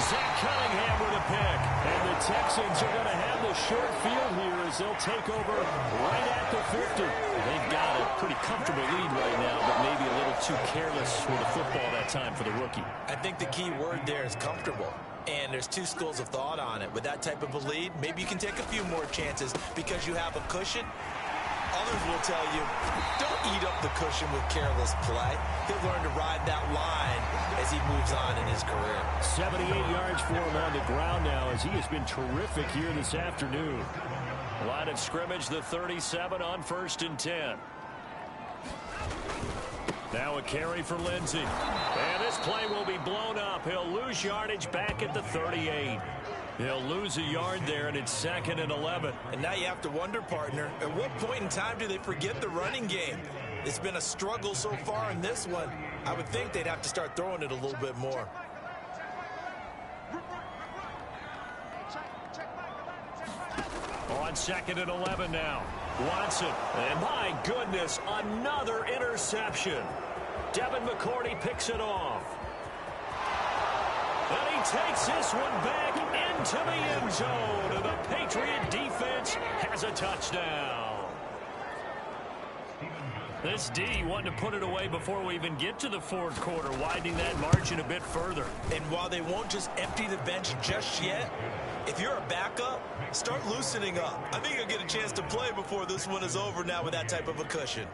Zach Cunningham with a pick. And the Texans are going to have the short field here as they'll take over right at the 50. They've got a pretty comfortable lead right now, but maybe a little too careless with the football that time for the rookie. I think the key word there is comfortable. And there's 2 schools of thought on it. With that type of a lead, maybe you can take a few more chances because you have a cushion. Others will tell you, don't eat up the cushion with careless play. He'll learn to ride that line as he moves on in his career. 78 yards for him on the ground now, as he has been terrific here this afternoon. Line of scrimmage, the 37 on 1st and 10. Now a carry for Lindsey. And this play will be blown up. He'll lose yardage back at the 38. He'll lose a yard there, and it's 2nd and 11. And now you have to wonder, partner, at what point in time do they forget the running game? It's been a struggle so far in this one. I would think they'd have to start throwing it a little bit more. On 2nd and 11 now. Watson. And my goodness, another interception. Devin McCourty picks it off. And he takes this one back into the end zone. And the Patriot defense has a touchdown. This D wanting to put it away before we even get to the fourth quarter, widening that margin a bit further. And while they won't just empty the bench just yet, if you're a backup, start loosening up. I think you'll get a chance to play before this one is over now with that type of a cushion.